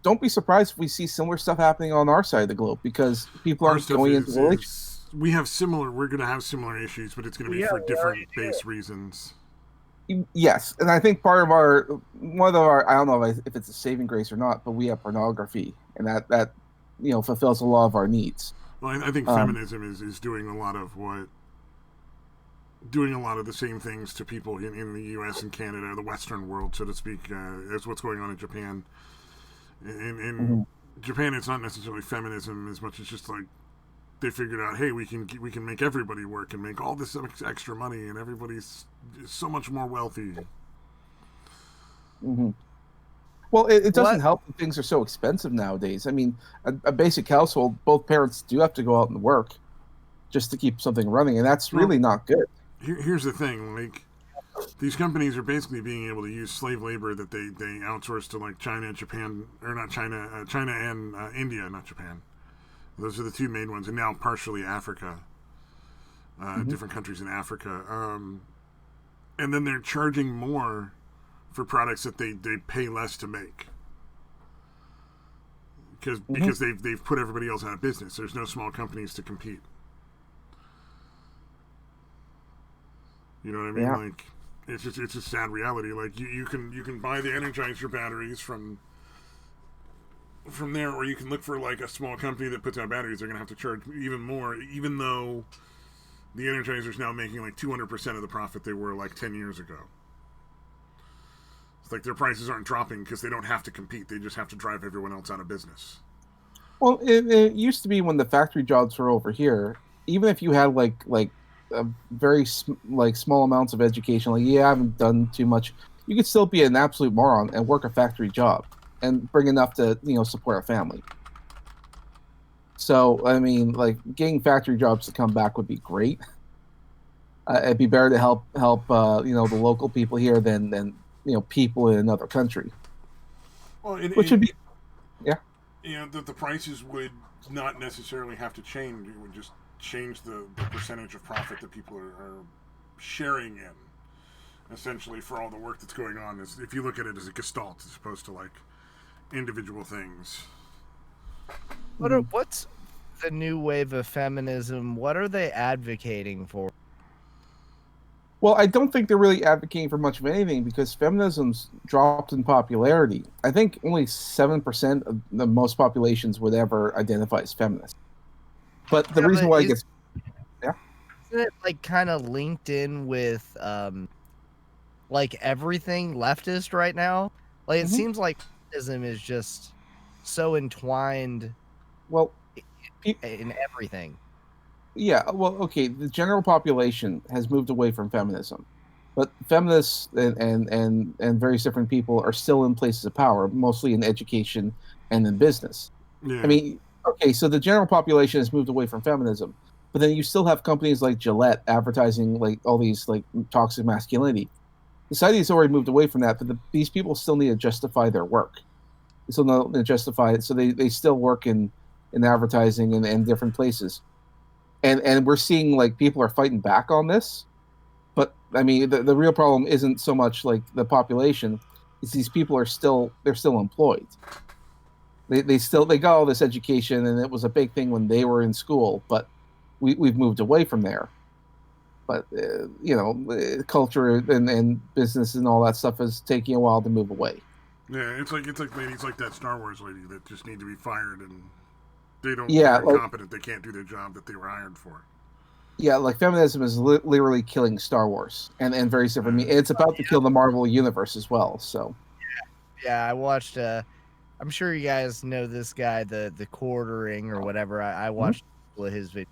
Speaker 4: don't be surprised if we see similar stuff happening on our side of the globe because people aren't going into relationships.
Speaker 1: We're going to have similar issues, but it's going to be for different base reasons.
Speaker 4: Yes, and I think one of our I don't know if it's a saving grace or not, but we have pornography, and that fulfills a lot of our needs.
Speaker 1: Well, I think feminism is doing a lot of the same things to people in the U.S. and Canada, the Western world, so to speak, as what's going on in Japan. In Japan, it's not necessarily feminism as much as just like they figured out, hey, we can make everybody work and make all this extra money, and everybody's so much more wealthy.
Speaker 4: Mm-hmm. Well, it doesn't help that things are so expensive nowadays. I mean, a basic household, both parents do have to go out and work just to keep something running, and that's really not good.
Speaker 1: Here's the thing, like these companies are basically being able to use slave labor that they outsource to like China, Japan, or not China, China and India, not Japan. Those are the two main ones, and now partially Africa, different countries in Africa. And then they're charging more for products that they pay less to make. Because they've put everybody else out of business. There's no small companies to compete. You know what I mean?
Speaker 4: Yeah.
Speaker 1: Like it's a sad reality. Like you can buy the Energizer batteries from there, or you can look for like a small company that puts out batteries. They're gonna have to charge even more, even though the Energizer's now making like 200% of the profit they were like 10 years ago. It's like their prices aren't dropping because they don't have to compete. They just have to drive everyone else out of business.
Speaker 4: Well, it used to be when the factory jobs were over here. Even if you had like a very small amounts of education, like you haven't done too much, you could still be an absolute moron and work a factory job and bring enough to support a family. So I mean, like getting factory jobs to come back would be great. It'd be better to help the local people here than people in another country.
Speaker 1: Well,
Speaker 4: which would be
Speaker 1: the prices would not necessarily have to change. It would just change the percentage of profit that people are sharing in, essentially, for all the work that's going on. If you look at it as a gestalt as opposed to like individual things.
Speaker 3: What's the new wave of feminism? What are they advocating for?
Speaker 4: Well, I don't think they're really advocating for much of anything because feminism's dropped in popularity. I think only 7% of the most populations would ever identify as feminist. But the reason why isn't it
Speaker 3: like kind of linked in with like everything leftist right now? Like it seems like feminism is just so entwined in everything.
Speaker 4: Yeah, well, okay, the general population has moved away from feminism. But feminists and various different people are still in places of power, mostly in education and in business.
Speaker 1: Yeah.
Speaker 4: I mean, okay, so the general population has moved away from feminism, but then you still have companies like Gillette advertising like all these like toxic masculinity. Society has already moved away from that, but these people still need to justify their work. They still need to justify it, so they still work in advertising and different places. And we're seeing like people are fighting back on this, but I mean the real problem isn't so much like the population, is these people are still employed. They got all this education, and it was a big thing when they were in school, but we've moved away from there. But culture and business and all that stuff is taking a while to move away.
Speaker 1: Yeah, it's like ladies like that Star Wars lady that just need to be fired, and they're incompetent. They can't do their job that they were hired for.
Speaker 4: Yeah, like feminism is literally killing Star Wars, and very similar. It's about to kill the Marvel universe as well. So.
Speaker 3: Yeah, I watched. I'm sure you guys know this guy, the Quartering or whatever. I watched his videos.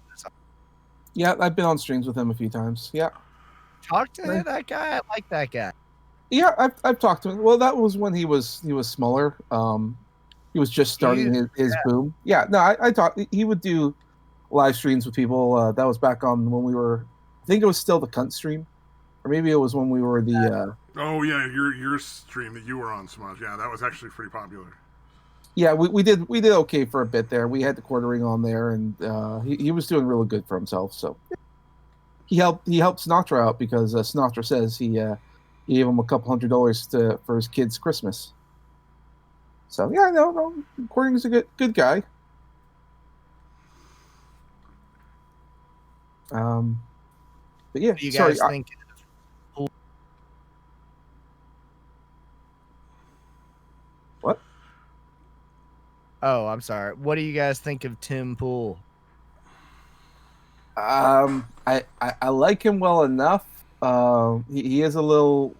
Speaker 4: Yeah, I've been on streams with him a few times. Yeah.
Speaker 3: Talk to that guy. I like that guy.
Speaker 4: Yeah, I've talked to him. Well, that was when he was smaller. He was just starting his boom. Yeah, no, I talked. He would do live streams with people. That was back on when we were. I think it was still the Cunt stream, or maybe it was when we were the.
Speaker 1: Oh yeah, your stream that you were on, Smudge. Yeah, that was actually pretty popular.
Speaker 4: Yeah, we did okay for a bit there. We had the Quartering on there, and he was doing really good for himself. So he helped Sinatra out because Sinatra says he gave him a couple $100 for his kid's Christmas. So yeah, no, Quartering's a good guy. But yeah,
Speaker 3: what do you guys think?
Speaker 4: What?
Speaker 3: Oh, I'm sorry. What do you guys think of Tim Pool?
Speaker 4: I like him well enough. He is a little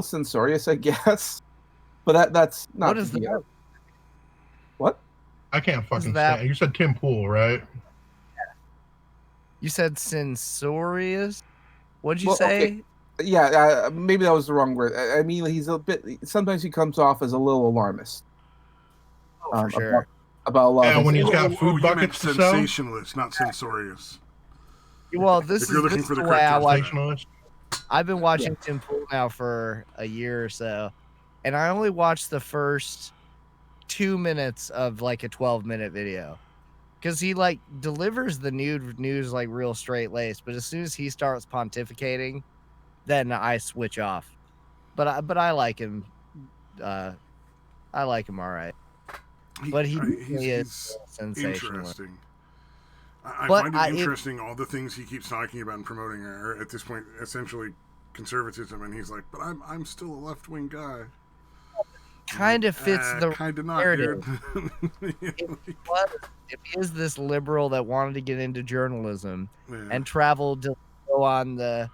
Speaker 4: censorious, I guess. But that's not.
Speaker 3: What is that?
Speaker 4: What?
Speaker 2: I can't fucking stand. You said Tim Pool, right?
Speaker 3: Yeah. You said censorious. What'd you say?
Speaker 4: Okay. Yeah, maybe that was the wrong word. I mean, he's a bit. Sometimes he comes off as a little alarmist.
Speaker 3: For sure.
Speaker 4: About a lot.
Speaker 2: Yeah, when he's got food
Speaker 1: buckets.
Speaker 2: You meant
Speaker 1: sensationalist, not censorious.
Speaker 3: Well, this is the way I watch. I've been watching Tim Pool now for a year or so, and I only watched the first 2 minutes of like a 12-minute video, because he like delivers the news like real straight laced. But as soon as he starts pontificating, then I switch off. But I like him. I like him all right. But he is sensational.
Speaker 1: Interesting. I find it interesting all the things he keeps talking about and promoting are at this point essentially conservatism, and he's like, but I'm still a left-wing guy.
Speaker 3: Kind of fits the
Speaker 1: kind of
Speaker 3: narrative.
Speaker 1: Not
Speaker 3: if he is this liberal that wanted to get into journalism and traveled to go on the,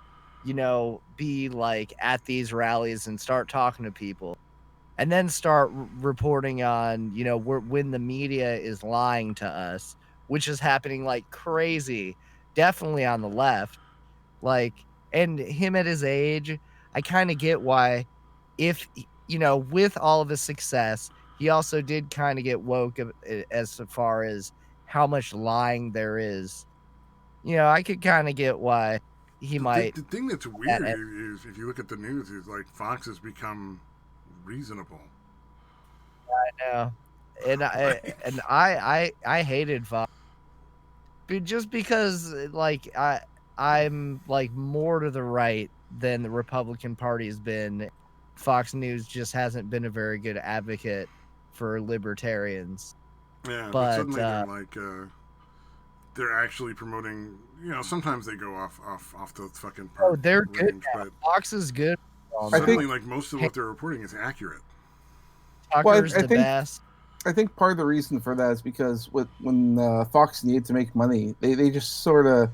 Speaker 3: be like at these rallies and start talking to people, and then start reporting on, when the media is lying to us, which is happening like crazy, definitely on the left. Like, and him at his age, I kind of get why, if, with all of his success, he also did kind of get woke as far as how much lying there is. I could kind of get why he might.
Speaker 1: The thing that's weird is if you look at the news, is like Fox has become reasonable.
Speaker 3: I know. And I hated Fox. Just because, like, I'm like more to the right than the Republican Party has been. Fox News just hasn't been a very good advocate for libertarians.
Speaker 1: Yeah, but suddenly they're actually promoting. Sometimes they go off the fucking.
Speaker 3: Oh, they're good. Fox is good.
Speaker 1: Suddenly, like most of what they're reporting is accurate.
Speaker 3: Tucker's the best.
Speaker 4: I think part of the reason for that is because when Fox needed to make money, they just sort of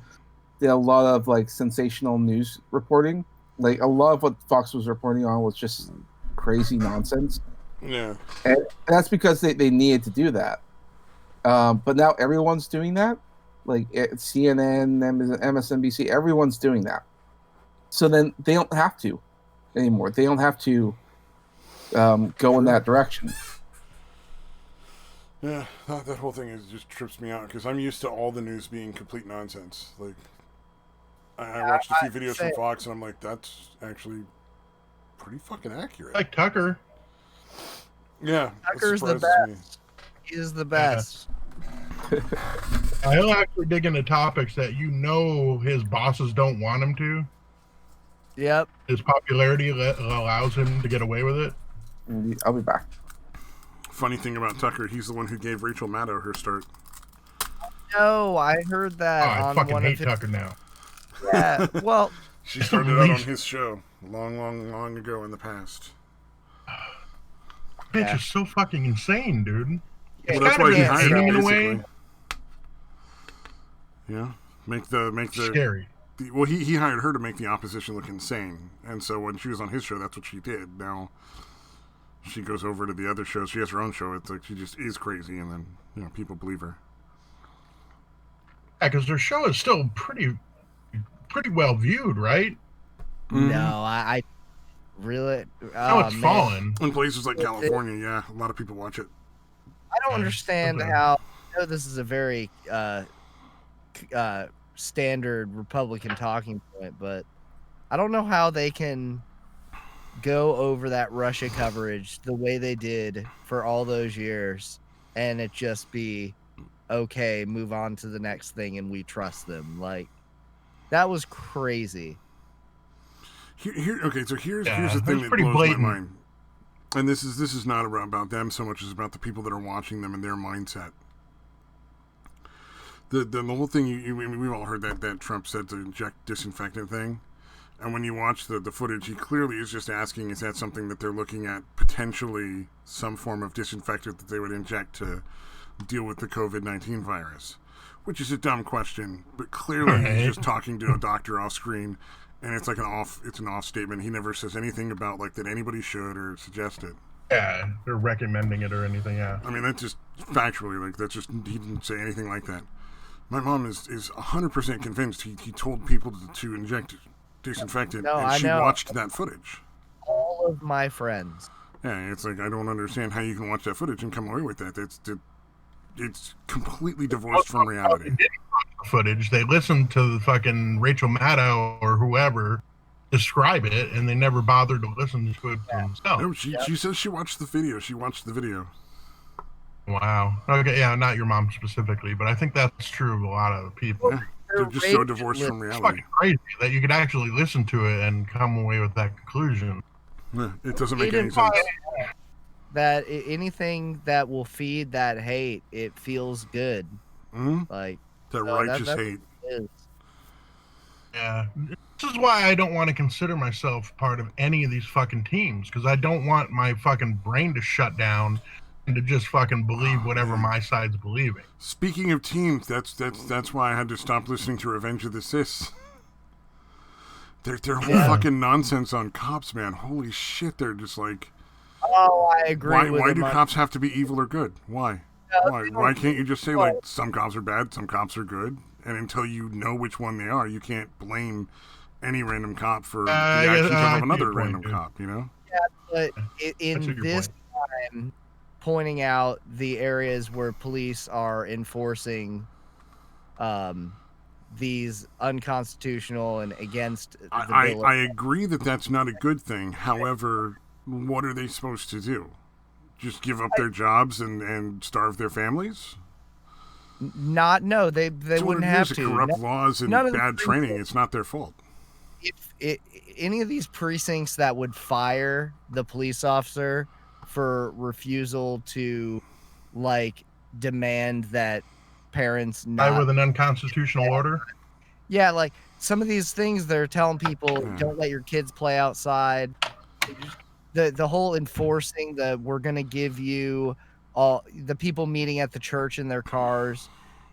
Speaker 4: did a lot of like sensational news reporting. Like a lot of what Fox was reporting on was just crazy nonsense.
Speaker 1: Yeah,
Speaker 4: and that's because they needed to do that. But now everyone's doing that. Like CNN, MSNBC, everyone's doing that. So then they don't have to anymore. They don't have to go in that direction.
Speaker 1: Yeah, that whole thing just trips me out because I'm used to all the news being complete nonsense. Like, I watched a few videos from Fox and I'm like, that's actually pretty fucking accurate.
Speaker 2: Like Tucker.
Speaker 1: Yeah,
Speaker 3: Tucker's the best. He is the best.
Speaker 2: He'll actually dig into topics that his bosses don't want him to.
Speaker 3: Yep.
Speaker 2: His popularity allows him to get away with it.
Speaker 4: I'll be back.
Speaker 1: Funny thing about Tucker, he's the one who gave Rachel Maddow her start.
Speaker 3: No, I heard that
Speaker 2: I
Speaker 3: on
Speaker 2: fucking
Speaker 3: one
Speaker 2: hate
Speaker 3: of his...
Speaker 2: Tucker now.
Speaker 3: Yeah, well,
Speaker 1: She started out on his show long ago in the past.
Speaker 2: Bitch is so fucking insane, dude.
Speaker 1: Well, that's why he hired her,
Speaker 2: in a
Speaker 1: basically.
Speaker 2: way.
Speaker 1: Yeah, make the
Speaker 2: Scary.
Speaker 1: Well, he hired her to make the opposition look insane, and so when she was on his show, that's what she did. Now she goes over to the other shows. She has her own show. It's like she just is crazy, and then people believe her.
Speaker 2: Yeah, because their show is still pretty well viewed, right?
Speaker 3: no, I really.
Speaker 2: Oh, it's fallen.
Speaker 1: In places like California, yeah, a lot of people watch it.
Speaker 3: I don't understand how. I know this is a very standard Republican talking point, but I don't know how they can go over that Russia coverage the way they did for all those years and it just be okay, move on to the next thing and we trust them. Like, that was crazy.
Speaker 1: Okay, so here's the thing that blows my mind. And this is not about them so much as about the people that are watching them and their mindset. The whole thing, we've all heard that Trump said to inject disinfectant thing. And when you watch the footage, he clearly is just asking, is that something that they're looking at, potentially some form of disinfectant that they would inject to deal with the COVID-19 virus? Which is a dumb question, but clearly he's just talking to a doctor off screen, and it's like an off statement. He never says anything about like that anybody should or suggest it.
Speaker 2: Yeah, they're recommending it or anything, yeah.
Speaker 1: I mean, that's just factually, like, that's just, he didn't say anything like that. My mom is 100% convinced he told people to inject disinfectant, and she watched that footage.
Speaker 3: All of my friends.
Speaker 1: Yeah, it's like, I don't understand how you can watch that footage and come away with that. It's completely divorced from reality.
Speaker 2: They didn't watch the footage. They listened to the fucking Rachel Maddow or whoever describe it, and they never bothered to listen to it themselves.
Speaker 1: No, she says she watched the video. She watched the video.
Speaker 2: Wow. Okay, yeah, not your mom specifically, but I think that's true of a lot of people.
Speaker 1: Yeah, they're just so divorced from reality.
Speaker 2: It's fucking crazy that you could actually listen to it and come away with that conclusion.
Speaker 1: Yeah, it doesn't make any sense.
Speaker 3: That anything that will feed that hate, it feels good.
Speaker 1: Mm-hmm.
Speaker 3: Like
Speaker 1: that righteous hate.
Speaker 2: Yeah. This is why I don't want to consider myself part of any of these fucking teams, because I don't want my fucking brain to shut down and to just fucking believe whatever my side's believing.
Speaker 1: Speaking of teams, that's why I had to stop listening to Revenge of the Sis. Their whole fucking nonsense on cops, man. Holy shit, they're just like...
Speaker 3: Oh, I agree with
Speaker 1: why do cops have to be evil or good? Why? Why can't you just say, like, some cops are bad, some cops are good? And until you know which one they are, you can't blame any random cop for the actions of another random cop, you know?
Speaker 3: Yeah, but in this time... pointing out the areas where police are enforcing these unconstitutional and against the bill.
Speaker 1: I agree that that's not a good thing. However, what are they supposed to do? Just give up their jobs and starve their families?
Speaker 3: No, they wouldn't have to.
Speaker 1: Corrupt laws and bad training, it's not their fault.
Speaker 3: If any of these precincts that would fire the police officer for refusal to, like, demand that parents not...
Speaker 2: with an unconstitutional order?
Speaker 3: Yeah, like, some of these things they're telling people, don't let your kids play outside. The whole enforcing we're going to give you all... The people meeting at the church in their cars.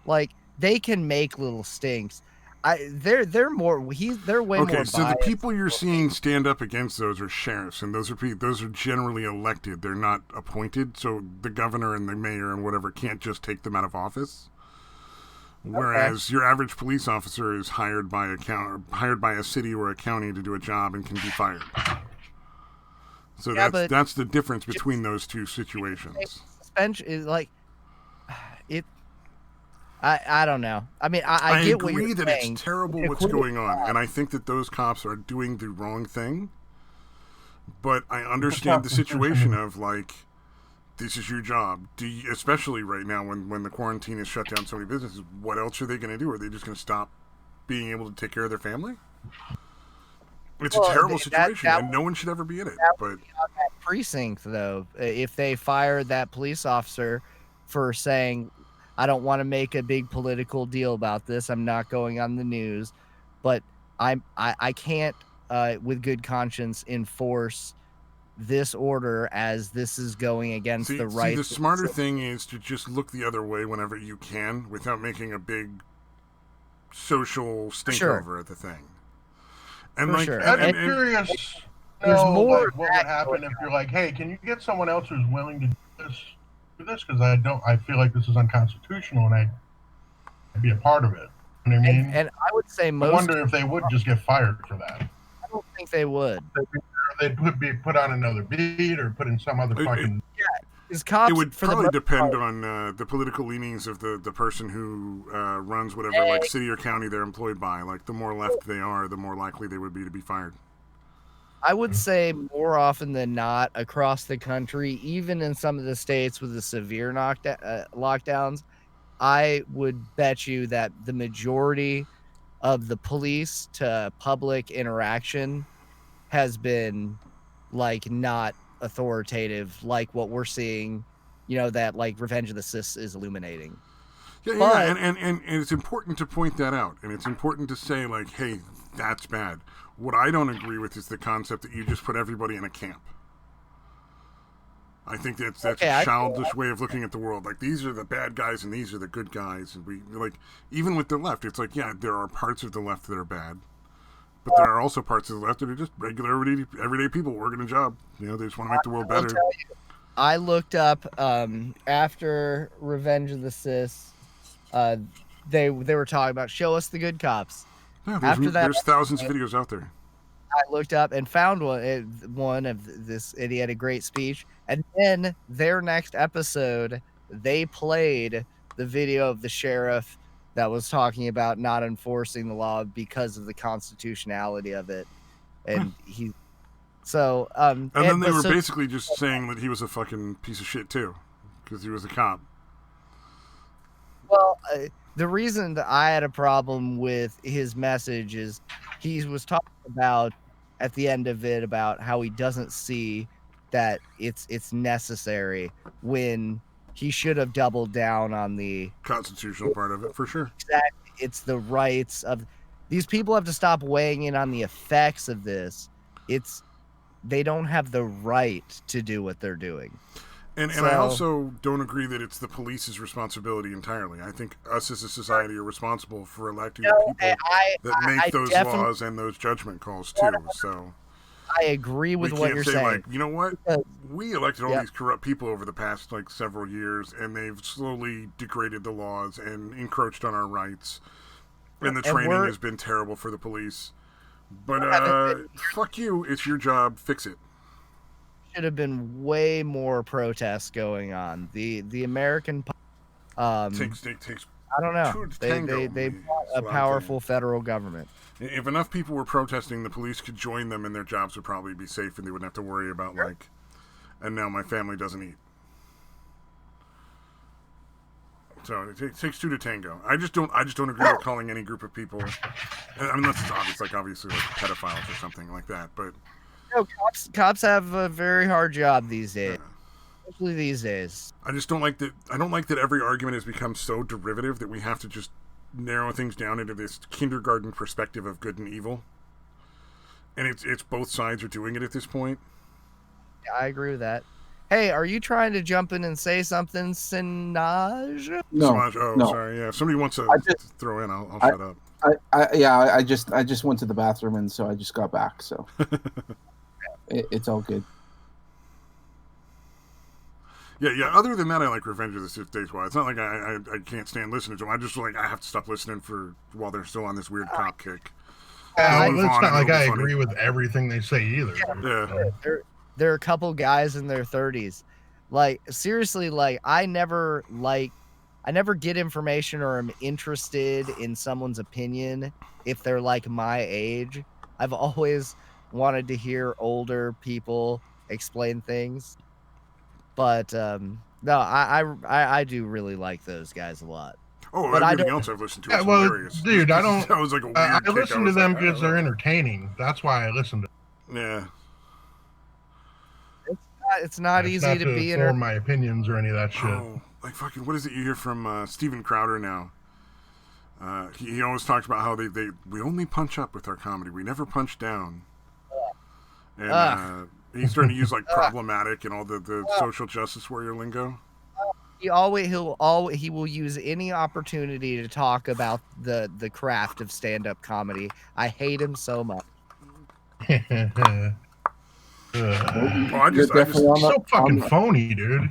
Speaker 3: Like, they can make little stinks. They're way more
Speaker 1: okay, so the
Speaker 3: biased.
Speaker 1: people you're seeing stand up against those are sheriffs, and those are generally elected. They're not appointed, so the governor and the mayor and whatever can't just take them out of office. Whereas your average police officer is hired by a city or a county to do a job and can be fired. So that's the difference between those two situations.
Speaker 3: Suspension is like it. I don't know. I mean, I get what you're saying.
Speaker 1: I agree that it's terrible what's going on, and I think that those cops are doing the wrong thing. But I understand the situation of, like, this is your job. Especially right now when the quarantine has shut down so many businesses, what else are they going to do? Are they just going to stop being able to take care of their family? It's a terrible situation, and no one should ever be in it. But
Speaker 3: precinct, though. If they fired that police officer for saying, I don't want to make a big political deal about this, I'm not going on the news, but I can't, with good conscience, enforce this order as this is going against the rights.
Speaker 1: The smarter thing is to just look the other way whenever you can without making a big social stink over at the thing. And
Speaker 3: For
Speaker 1: like,
Speaker 3: sure.
Speaker 2: I'm curious.
Speaker 3: There's more.
Speaker 2: Like, what would happen if you're like, hey, can you get someone else who's willing to do this? Because I feel like this is unconstitutional, and I'd be a part of it. You know what I mean?
Speaker 3: And I would say most.
Speaker 2: I wonder if they would just get fired for that.
Speaker 3: I don't think they would.
Speaker 2: They'd be put on another beat or put in some other fucking.
Speaker 3: Cops,
Speaker 1: it would probably depend on the political leanings of the person who runs whatever like city or county they're employed by. Like the more left they are, the more likely they would be to be fired.
Speaker 3: I would say more often than not across the country, even in some of the states with the severe lockdowns, I would bet you that the majority of the police to public interaction has been like not authoritative, like what we're seeing, that like Revenge of the Sith is illuminating.
Speaker 1: Yeah, and it's important to point that out, and it's important to say like, hey, that's bad. What I don't agree with is the concept that you just put everybody in a camp. I think that's a childish way of looking at the world. Like, these are the bad guys and these are the good guys. And we, like, even with the left, it's like, yeah, there are parts of the left that are bad. But there are also parts of the left that are just regular, everyday people working a job. They just want to make the world better.
Speaker 3: I looked up after Revenge of the Sith. They were talking about show us the good cops.
Speaker 1: Yeah, there's thousands of videos out there.
Speaker 3: I looked up and found one of this, and he had a great speech. And then their next episode, they played the video of the sheriff that was talking about not enforcing the law because of the constitutionality of it. And and
Speaker 1: then they were basically just saying that he was a fucking piece of shit too, because he was a cop.
Speaker 3: Well, the reason that I had a problem with his message is he was talking about at the end of it about how he doesn't see that it's necessary, when he should have doubled down on the
Speaker 1: constitutional part of it, for sure.
Speaker 3: Exactly. It's the rights of these people have to stop weighing in on the effects of this. They don't have the right to do what they're doing.
Speaker 1: And I also don't agree that it's the police's responsibility entirely. I think us as a society are responsible for electing the people that make those laws and those judgment calls too. So
Speaker 3: I agree with what you're saying.
Speaker 1: Like, you know what? We elected all these corrupt people over the past like several years, and they've slowly degraded the laws and encroached on our rights. And the training has been terrible for the police. But fuck you. It's your job. Fix it.
Speaker 3: Should have been way more protests going on. The American
Speaker 1: takes
Speaker 3: I don't know. They bought a powerful federal government.
Speaker 1: If enough people were protesting, the police could join them, and their jobs would probably be safe, and they wouldn't have to worry about like, and now my family doesn't eat. So it takes two to tango. I just don't agree with calling any group of people, unless it's obvious, like obviously like pedophiles or something like that. But
Speaker 3: cops have a very hard job these days. Especially these days.
Speaker 1: I just don't like that. I don't like that every argument has become so derivative that we have to just narrow things down into this kindergarten perspective of good and evil. And it's both sides are doing it at this point.
Speaker 3: Yeah, I agree with that. Hey, are you trying to jump in and say something, Sinaj?
Speaker 4: No.
Speaker 1: Sinaj,
Speaker 4: no.
Speaker 1: Sorry. Yeah, if somebody wants to throw in, I'll shut up.
Speaker 4: I just went to the bathroom, and so I just got back. So it's all good.
Speaker 1: Yeah. Other than that, I like Revenge of the Sith Days. It's not like I can't stand listening to them. I just like I have to stop listening while they're still on this weird cop kick.
Speaker 2: It's not like I agree with everything they say either.
Speaker 1: Yeah.
Speaker 3: There are a couple guys in their 30s. Like, seriously, like I never get information or am interested in someone's opinion if they're like my age. I've always wanted to hear older people explain things. But no, I do really like those guys a lot.
Speaker 1: Oh, but everything else I've listened to is hilarious.
Speaker 2: Dude, I don't.
Speaker 1: That was like a weird
Speaker 2: I
Speaker 1: kick.
Speaker 2: listen to them because they're entertaining. That's why I listen to them.
Speaker 1: Yeah.
Speaker 3: It's not easy
Speaker 2: not
Speaker 3: to be
Speaker 2: form my opinions or any of that shit.
Speaker 1: Oh, like fucking, what is it you hear from Steven Crowder now? He always talks about how we only punch up with our comedy. We never punch down. And he's starting to use like problematic and all the social justice warrior lingo.
Speaker 3: He will use any opportunity to talk about the craft of stand-up comedy. I hate him so much.
Speaker 4: You're definitely
Speaker 2: so fucking phony, dude.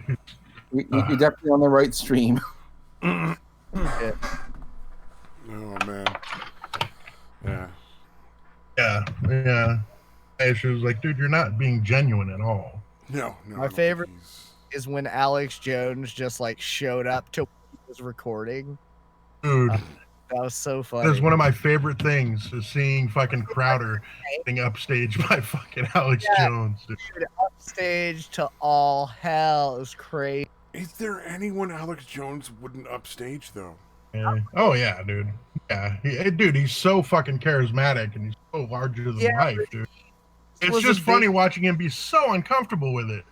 Speaker 4: You're definitely on the right stream.
Speaker 1: Oh man.
Speaker 2: Yeah. She was like, dude, you're not being genuine at all.
Speaker 1: No.
Speaker 3: My favorite is when Alex Jones just like showed up to what he was recording.
Speaker 2: Dude.
Speaker 3: That was so funny.
Speaker 2: That's one of my favorite things is seeing fucking Crowder being upstaged by fucking Alex Jones. Dude,
Speaker 3: upstage to all hell. It was crazy.
Speaker 1: Is there anyone Alex Jones wouldn't upstage though?
Speaker 2: Yeah. Oh yeah, dude. Yeah, dude, he's so fucking charismatic and he's so larger than life, dude. It's just funny watching him be so uncomfortable with it,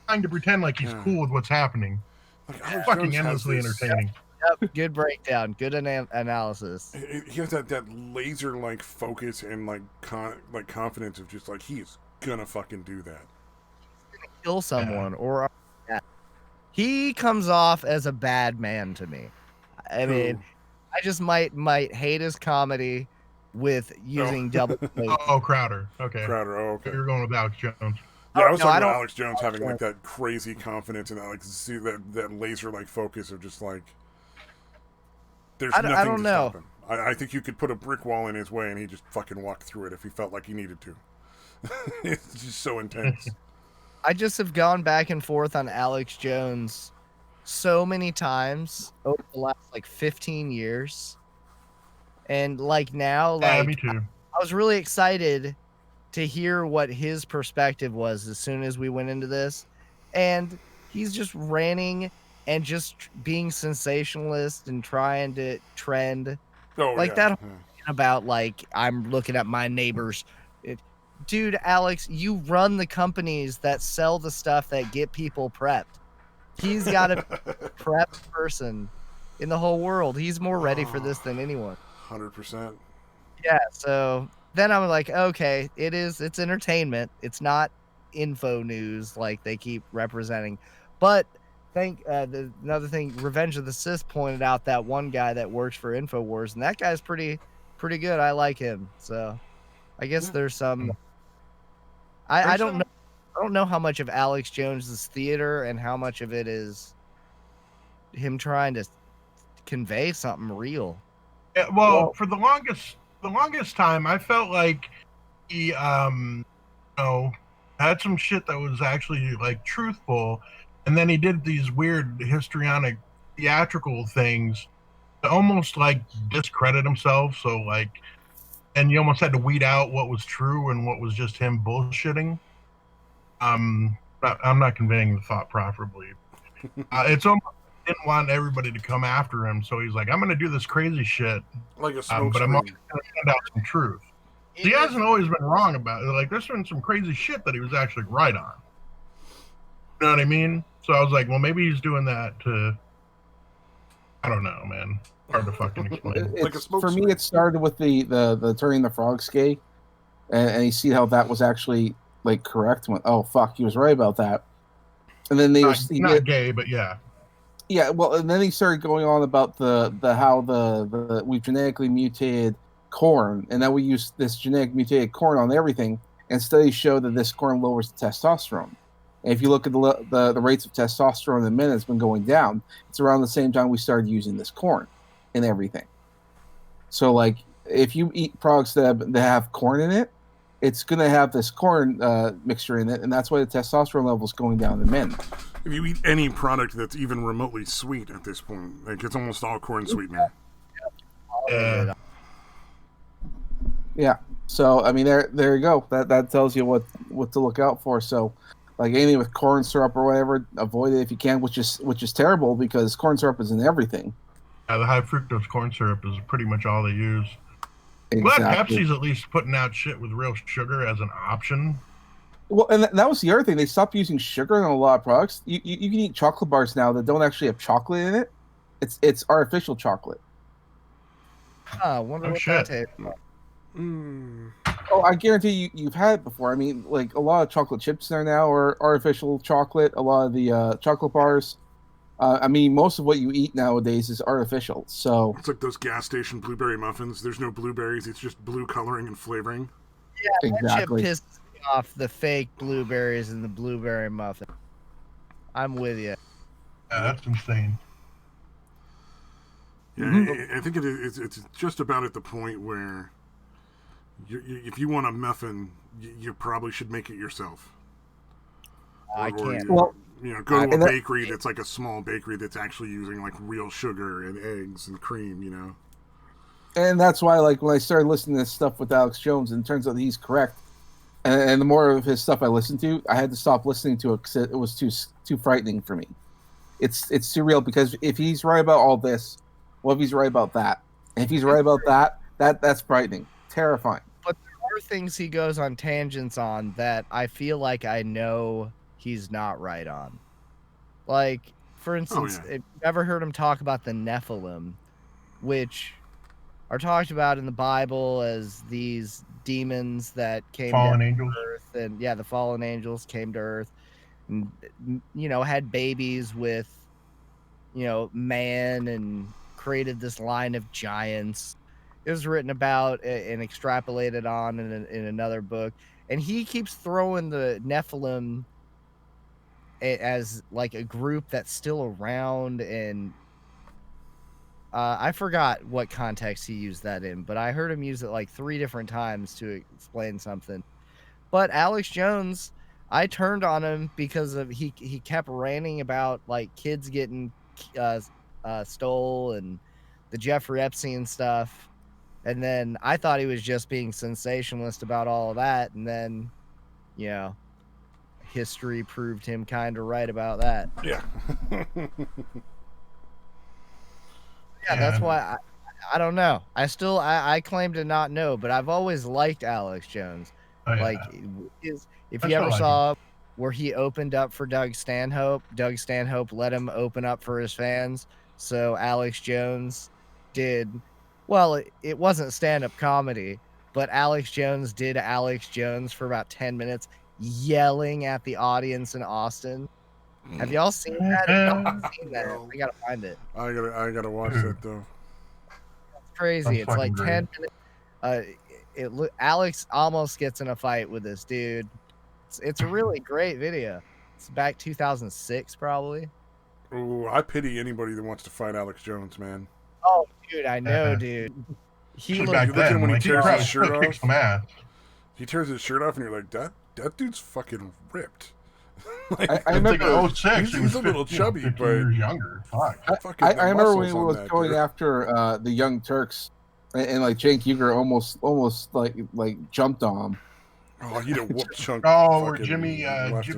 Speaker 2: trying to pretend like he's cool with what's happening. Like, fucking endlessly entertaining.
Speaker 3: Yep, good breakdown, good analysis.
Speaker 1: He has that laser-like focus and like confidence of just like he's gonna fucking do that.
Speaker 3: He's gonna kill someone or he comes off as a bad man to me. I mean, I just might hate his comedy with using double.
Speaker 2: Crowder. Okay.
Speaker 1: Crowder. Oh, okay.
Speaker 2: You're going with Alex Jones.
Speaker 1: Yeah, I was talking about Alex Jones having like that crazy confidence and that like see that laser-like focus of just like there's nothing to stop him. I think you could put a brick wall in his way and he just fucking walked through it if he felt like he needed to. It's just so intense.
Speaker 3: I just have gone back and forth on Alex Jones so many times over the last like 15 years. And like now, like
Speaker 2: me too.
Speaker 3: I was really excited to hear what his perspective was as soon as we went into this. And he's just ranting and just being sensationalist and trying to trend. That about like I'm looking at my neighbors. Dude, Alex, you run the companies that sell the stuff that get people prepped. He's got a prepped person in the whole world. He's more ready for this than anyone.
Speaker 1: 100%.
Speaker 3: Yeah, so then I'm like, okay, it's entertainment. It's not info news like they keep representing. But another thing, Revenge of the Sith pointed out that one guy that works for InfoWars, and that guy's pretty good. I like him. So I guess there's some I don't know. I don't know how much of Alex Jones's theater and how much of it is him trying to convey something real.
Speaker 2: Yeah, well, for the longest time, I felt like he, had some shit that was actually like truthful, and then he did these weird histrionic theatrical things to almost like discredit himself. So like, and you almost had to weed out what was true and what was just him bullshitting. I'm not conveying the thought properly. It's almost didn't want everybody to come after him, so he's like, I'm going to do this crazy shit,
Speaker 1: like a smoke
Speaker 2: but I'm also going to find out some truth. He hasn't always been wrong about it. Like, there's been some crazy shit that he was actually right on. You know what I mean? So I was like, well, maybe he's doing that to, I don't know, man. Hard to fucking explain.
Speaker 4: For me, it started with the turning the frog skate, and you see how that was actually like correct. Went, oh fuck, he was right about that. And then
Speaker 2: not gay, but yeah.
Speaker 4: Yeah, well, and then he started going on about the how we genetically mutated corn, and now we use this genetic mutated corn on everything. And studies show that this corn lowers the testosterone. And if you look at the rates of testosterone in men, it's been going down. It's around the same time we started using this corn and everything. So, like, if you eat products that have corn in it, it's going to have this corn mixture in it, and that's why the testosterone level is going down in men.
Speaker 1: If you eat any product that's even remotely sweet at this point, like it's almost all corn sweetener.
Speaker 4: Yeah. So I mean, there you go. That tells you what to look out for. So, like anything with corn syrup or whatever, avoid it if you can. Which is terrible because corn syrup is in everything.
Speaker 2: Yeah, the high fructose corn syrup is pretty much all they use.
Speaker 4: Exactly.
Speaker 2: Glad Pepsi's at least putting out shit with real sugar as an option.
Speaker 4: Well, and that was the other thing. They stopped using sugar in a lot of products. You can eat chocolate bars now that don't actually have chocolate in it. It's artificial chocolate.
Speaker 3: I wonder what that tastes like.
Speaker 4: Oh, I guarantee you've had it before. I mean, like a lot of chocolate chips there now are artificial chocolate. A lot of the chocolate bars. I mean, most of what you eat nowadays is artificial. So
Speaker 1: it's like those gas station blueberry muffins. There's no blueberries. It's just blue coloring and flavoring.
Speaker 3: Yeah,
Speaker 4: exactly.
Speaker 3: That shit pisses me off. The fake blueberries and the blueberry muffin. I'm with you.
Speaker 2: Yeah, that's insane.
Speaker 1: Yeah, I think it's just about at the point where if you want a muffin, you probably should make it yourself.
Speaker 3: I can't.
Speaker 1: Go to a bakery that's like a small bakery that's actually using like real sugar and eggs and cream,
Speaker 4: And that's why, like, when I started listening to this stuff with Alex Jones, and it turns out he's correct, and the more of his stuff I listened to, I had to stop listening to it because it was too frightening for me. It's too real, because if he's right about all this, what if he's right about that? And if he's right about that's frightening, terrifying.
Speaker 3: But there are things he goes on tangents on that I feel like I know he's not right on. Like, for instance, if you've ever heard him talk about the Nephilim, which are talked about in the Bible as these demons that came
Speaker 2: fallen
Speaker 3: down
Speaker 2: angels.
Speaker 3: to Earth, and the fallen angels came to Earth, and had babies with man, and created this line of giants. It was written about and extrapolated on in another book, and he keeps throwing the Nephilim as like a group that's still around, and I forgot what context he used that in, but I heard him use it like 3 different times to explain something. But Alex Jones, I turned on him because of he kept ranting about like kids getting stole and the Jeffrey Epstein stuff, and then I thought he was just being sensationalist about all of that, and then history proved him kind of right about that.
Speaker 1: Yeah.
Speaker 3: Yeah, that's why I don't know. I claim to not know, but I've always liked Alex Jones.
Speaker 2: Oh, yeah.
Speaker 3: Like, if you ever saw where he opened up for Doug Stanhope let him open up for his fans. So Alex Jones did, well, it wasn't stand-up comedy, but Alex Jones did Alex Jones for about 10 minutes, yelling at the audience in Austin. Have y'all seen that? If y'all haven't seen that, I gotta find it.
Speaker 1: I gotta watch that though.
Speaker 3: It's crazy. It's like 10 minutes. Alex almost gets in a fight with this dude. It's a really great video. It's back 2006 probably.
Speaker 1: Oh, I pity anybody that wants to fight Alex Jones, man.
Speaker 3: Oh, dude, I know, dude.
Speaker 2: He look at him when he tears his shirt off.
Speaker 1: He tears his shirt off, and you're like, that dude's fucking ripped.
Speaker 4: I remember
Speaker 1: he's a little chubby, but
Speaker 2: years younger. Fuck.
Speaker 4: I remember when he was going after the Young Turks, and like Cenk Uygur almost like jumped on him.
Speaker 1: Oh, he did a whoop chunk.
Speaker 2: Oh, where Jimmy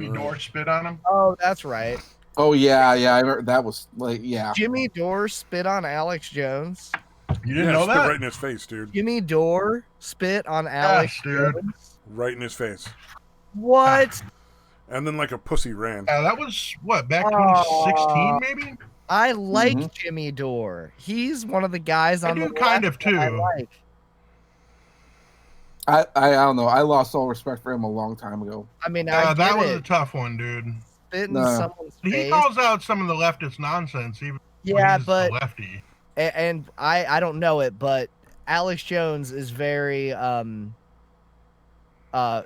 Speaker 2: Dore spit on him.
Speaker 3: Oh, that's right.
Speaker 4: Oh yeah. I remember that was like
Speaker 3: Jimmy Dore spit on Alex Jones.
Speaker 2: You didn't know that?
Speaker 1: Right in his face, dude.
Speaker 3: Jimmy Dore spit on Alex Jones.
Speaker 1: Right in his face.
Speaker 3: What?
Speaker 1: And then like a pussy ran.
Speaker 2: That was what, back 2016 maybe?
Speaker 3: I like Jimmy Dore. He's one of the guys on the
Speaker 2: kind of too.
Speaker 3: I like.
Speaker 4: I don't know. I lost all respect for him a long time ago.
Speaker 3: I mean,
Speaker 2: that was a tough one, dude.
Speaker 3: Spitting someone's face.
Speaker 2: He calls out some of the leftist nonsense, even
Speaker 3: when
Speaker 2: he's a lefty.
Speaker 3: And I don't know it, but Alex Jones is very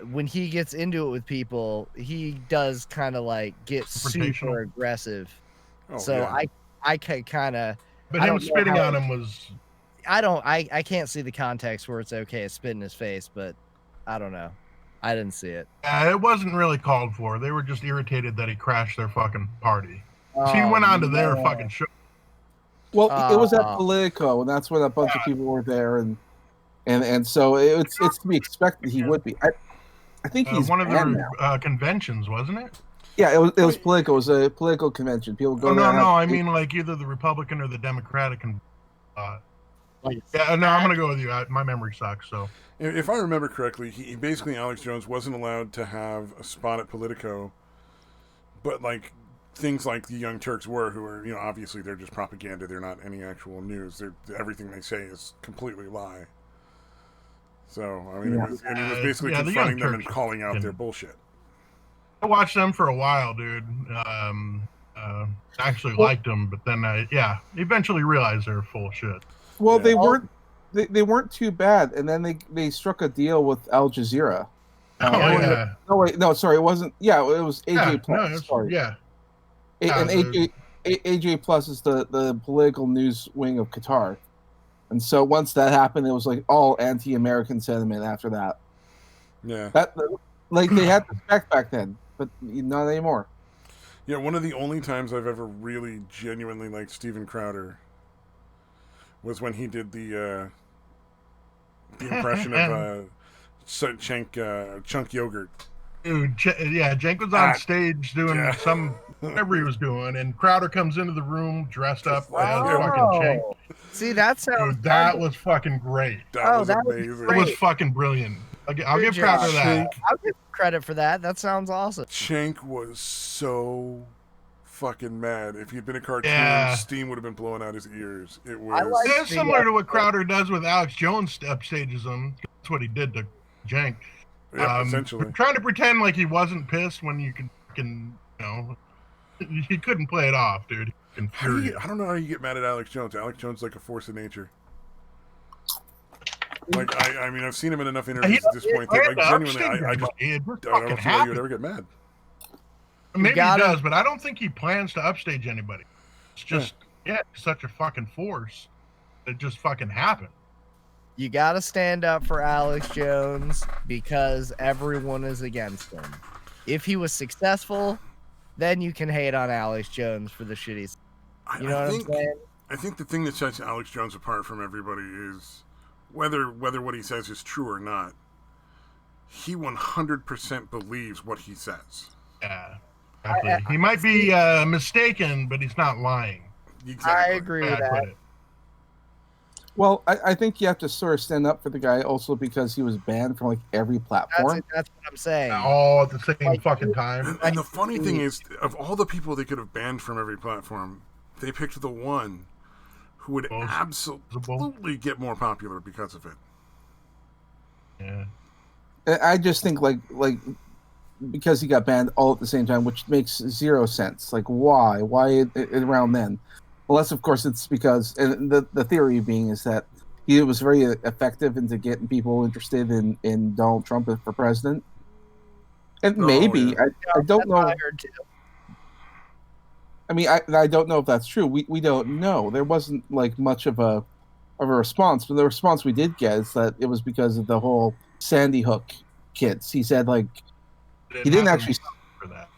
Speaker 3: when he gets into it with people, he does kind of like get super aggressive.
Speaker 1: Oh,
Speaker 3: so
Speaker 1: yeah.
Speaker 3: I can kind of.
Speaker 2: But him spitting on him was.
Speaker 3: I can't see the context where it's okay to spit in his face, but I don't know. I didn't see it.
Speaker 2: It wasn't really called for. They were just irritated that he crashed their fucking party. So he went on to their fucking show.
Speaker 4: Well, it was at Politico, and that's where a bunch of people were there, and so it's to be expected he would be. I think he's
Speaker 2: one of their conventions, wasn't it?
Speaker 4: Yeah, it was Politico. It was a political convention. People go.
Speaker 2: No. I mean, like either the Republican or the Democratic. Yeah, no, I'm gonna go with you. My memory sucks. So
Speaker 1: If I remember correctly, he basically Alex Jones wasn't allowed to have a spot at Politico, but like things like the Young Turks were, who are obviously they're just propaganda. They're not any actual news. Everything they say is completely lie. So I mean, he was basically confronting them and calling out their bullshit.
Speaker 2: I watched them for a while, dude. Actually liked them, but then eventually realized they were full of shit.
Speaker 4: Well, they weren't too bad, and then they struck a deal with Al Jazeera. No, wait, no, sorry, it wasn't. Yeah, it was AJ Plus.
Speaker 2: No,
Speaker 4: sorry.
Speaker 2: Yeah.
Speaker 4: And AJ Plus is the political news wing of Qatar, and so once that happened, it was like all anti-American sentiment after that.
Speaker 1: Yeah,
Speaker 4: they had respect back then, but not anymore.
Speaker 1: Yeah, one of the only times I've ever really genuinely liked Steven Crowder was when he did the impression of Chunk Yogurt.
Speaker 2: Dude, Cenk was on stage doing whatever he was doing, and Crowder comes into the room dressed up as fucking Cenk.
Speaker 3: See, that sounds.
Speaker 2: Dude, that was fucking great.
Speaker 1: That was amazing.
Speaker 2: It was fucking brilliant. I'll give Crowder that.
Speaker 3: I'll give credit for that. That sounds awesome.
Speaker 1: Cenk was so fucking mad. If he'd been a cartoon, steam would have been blowing out his ears. It was.
Speaker 2: It's similar to what Crowder does with Alex Jones upstages him. That's what he did to Cenk.
Speaker 1: Yeah, essentially.
Speaker 2: Trying to pretend like he wasn't pissed when you he couldn't play it off, dude.
Speaker 1: I don't know how you get mad at Alex Jones. Alex Jones is like a force of nature. Like I mean, I've seen him in enough interviews at this point that, like, genuinely, I don't feel like he would ever get mad.
Speaker 2: Maybe he does, but I don't think he plans to upstage anybody. It's just such a fucking force. It just fucking happened.
Speaker 3: You got to stand up for Alex Jones because everyone is against him. If he was successful, then you can hate on Alex Jones for the shitty. You know what I'm saying?
Speaker 1: I think the thing that sets Alex Jones apart from everybody is whether what he says is true or not. He 100% believes what he says.
Speaker 2: Yeah, exactly. He might be mistaken, but he's not lying.
Speaker 1: Exactly.
Speaker 3: I agree with that.
Speaker 4: Well, I think you have to sort of stand up for the guy also because he was banned from like every platform.
Speaker 3: That's what I'm saying.
Speaker 2: All at the same fucking time.
Speaker 1: And the funny thing is, of all the people they could have banned from every platform, they picked the one who would absolutely get more popular because of it.
Speaker 2: Yeah.
Speaker 4: I just think like because he got banned all at the same time, which makes zero sense. Like why around then? Unless, of course, it's because, and the theory being is that he was very effective into getting people interested in Donald Trump for president. And maybe, I don't know. I heard too. I mean, I don't know if that's true. We don't know. There wasn't like much of a response, but the response we did get is that it was because of the whole Sandy Hook kids. He said like he didn't actually
Speaker 2: for that.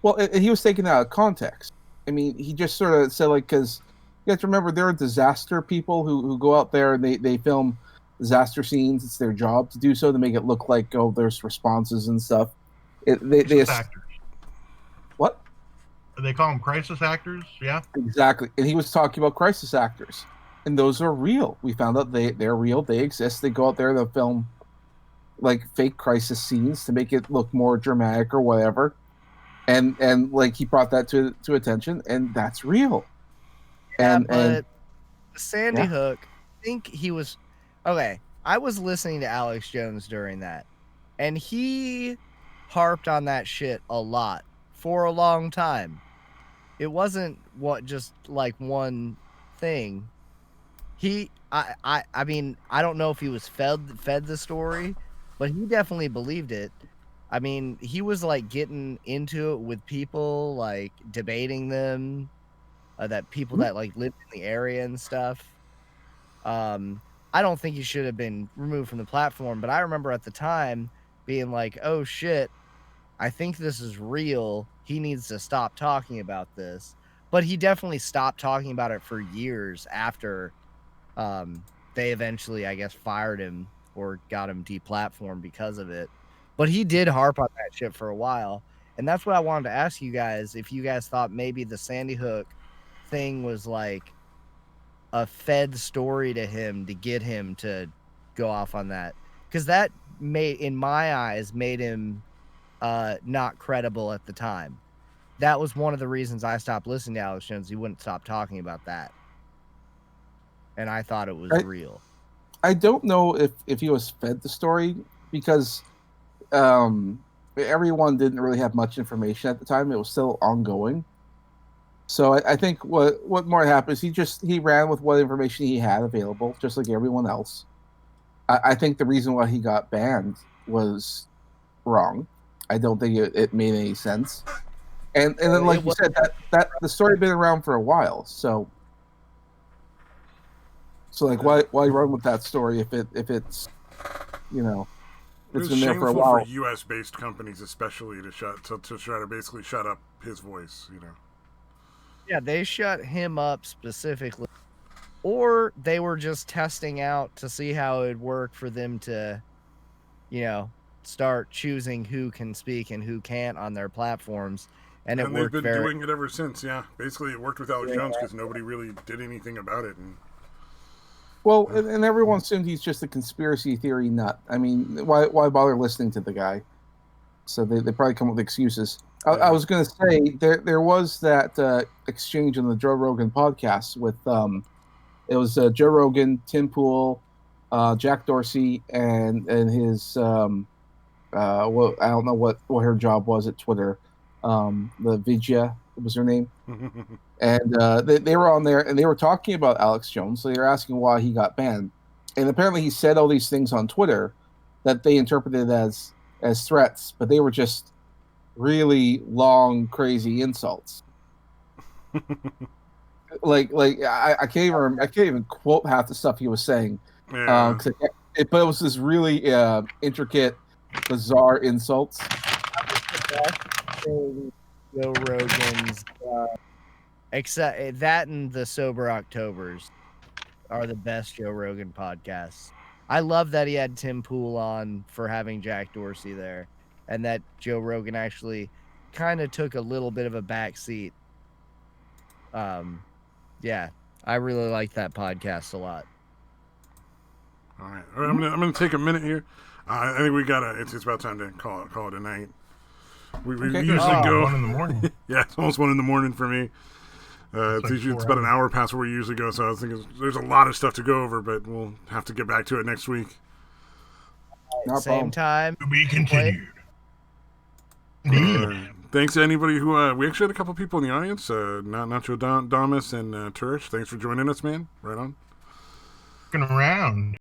Speaker 4: Well, he was taken out of context. I mean, he just sort of said, like, because you have to remember there are disaster people who go out there and they film disaster scenes. It's their job to do so, to make it look like, oh, there's responses and stuff.
Speaker 2: Crisis actors.
Speaker 4: What?
Speaker 2: They call them crisis actors, yeah?
Speaker 4: Exactly. And he was talking about crisis actors. And those are real. We found out they're real. They exist. They go out there to film, like, fake crisis scenes to make it look more dramatic or whatever. And like he brought that to attention, and that's real.
Speaker 3: Yeah, but Sandy Hook, I think he was okay. I was listening to Alex Jones during that, and he harped on that shit a lot for a long time. It wasn't just like one thing. I mean, I don't know if he was fed the story, but he definitely believed it. I mean, he was like getting into it with people, like debating them, that people that like lived in the area and stuff. I don't think he should have been removed from the platform, but I remember at the time being like, oh shit, I think this is real. He needs to stop talking about this. But he definitely stopped talking about it for years after they eventually, I guess, fired him or got him deplatformed because of it. But he did harp on that shit for a while. And that's what I wanted to ask you guys, if you guys thought maybe the Sandy Hook thing was like a fed story to him to get him to go off on that, because that in my eyes made him not credible at the time. That was one of the reasons I stopped listening to Alex Jones. He wouldn't stop talking about that, and I thought it was real.
Speaker 4: I don't know if he was fed the story, because everyone didn't really have much information at the time. It was still ongoing. So I think what more happened is he ran with what information he had available, just like everyone else. I think the reason why he got banned was wrong. I don't think it made any sense. And then, like you said, that the story had been around for a while. So like, why run with that story if it's it's been there for a while?
Speaker 1: For U.S. based companies, especially, to try to basically shut up his voice.
Speaker 3: Yeah, they shut him up specifically, or they were just testing out to see how it would work for them to, start choosing who can speak and who can't on their platforms. And it worked.
Speaker 1: They've been doing it ever since. Yeah, basically, it worked with Alex Jones because nobody really did anything about it.
Speaker 4: Well, and everyone assumed he's just a conspiracy theory nut. I mean, why bother listening to the guy? So they probably come up with excuses. I was going to say there was that exchange on the Joe Rogan podcast with it was Joe Rogan, Tim Pool, Jack Dorsey, and his well, I don't know what her job was at Twitter. The Vidya was her name, and they were on there and they were talking about Alex Jones. So they were asking why he got banned, and apparently he said all these things on Twitter that they interpreted as threats, but they were just really long, crazy insults. like I can't even quote half the stuff he was saying.
Speaker 1: Yeah.
Speaker 4: But it was this really intricate, bizarre insults.
Speaker 3: Joe Rogan's, except that and the Sober Octobers are the best Joe Rogan podcasts. I love that he had Tim Pool on for having Jack Dorsey there, and that Joe Rogan actually kind of took a little bit of a back seat. Yeah, I really like that podcast a lot.
Speaker 1: All right, I'm gonna take a minute here. I think we gotta. It's about time to call it a night. We usually go
Speaker 2: 1 in the morning.
Speaker 1: Yeah, it's almost 1 in the morning for me. It's about an hour past where we usually go, so I was thinking there's a lot of stuff to go over, but we'll have to get back to it next week.
Speaker 3: Same time.
Speaker 2: To be continued.
Speaker 1: Thanks to anybody who we actually had a couple people in the audience. Nacho Damas and Turish. Thanks for joining us, man. Right on.
Speaker 2: Looking around.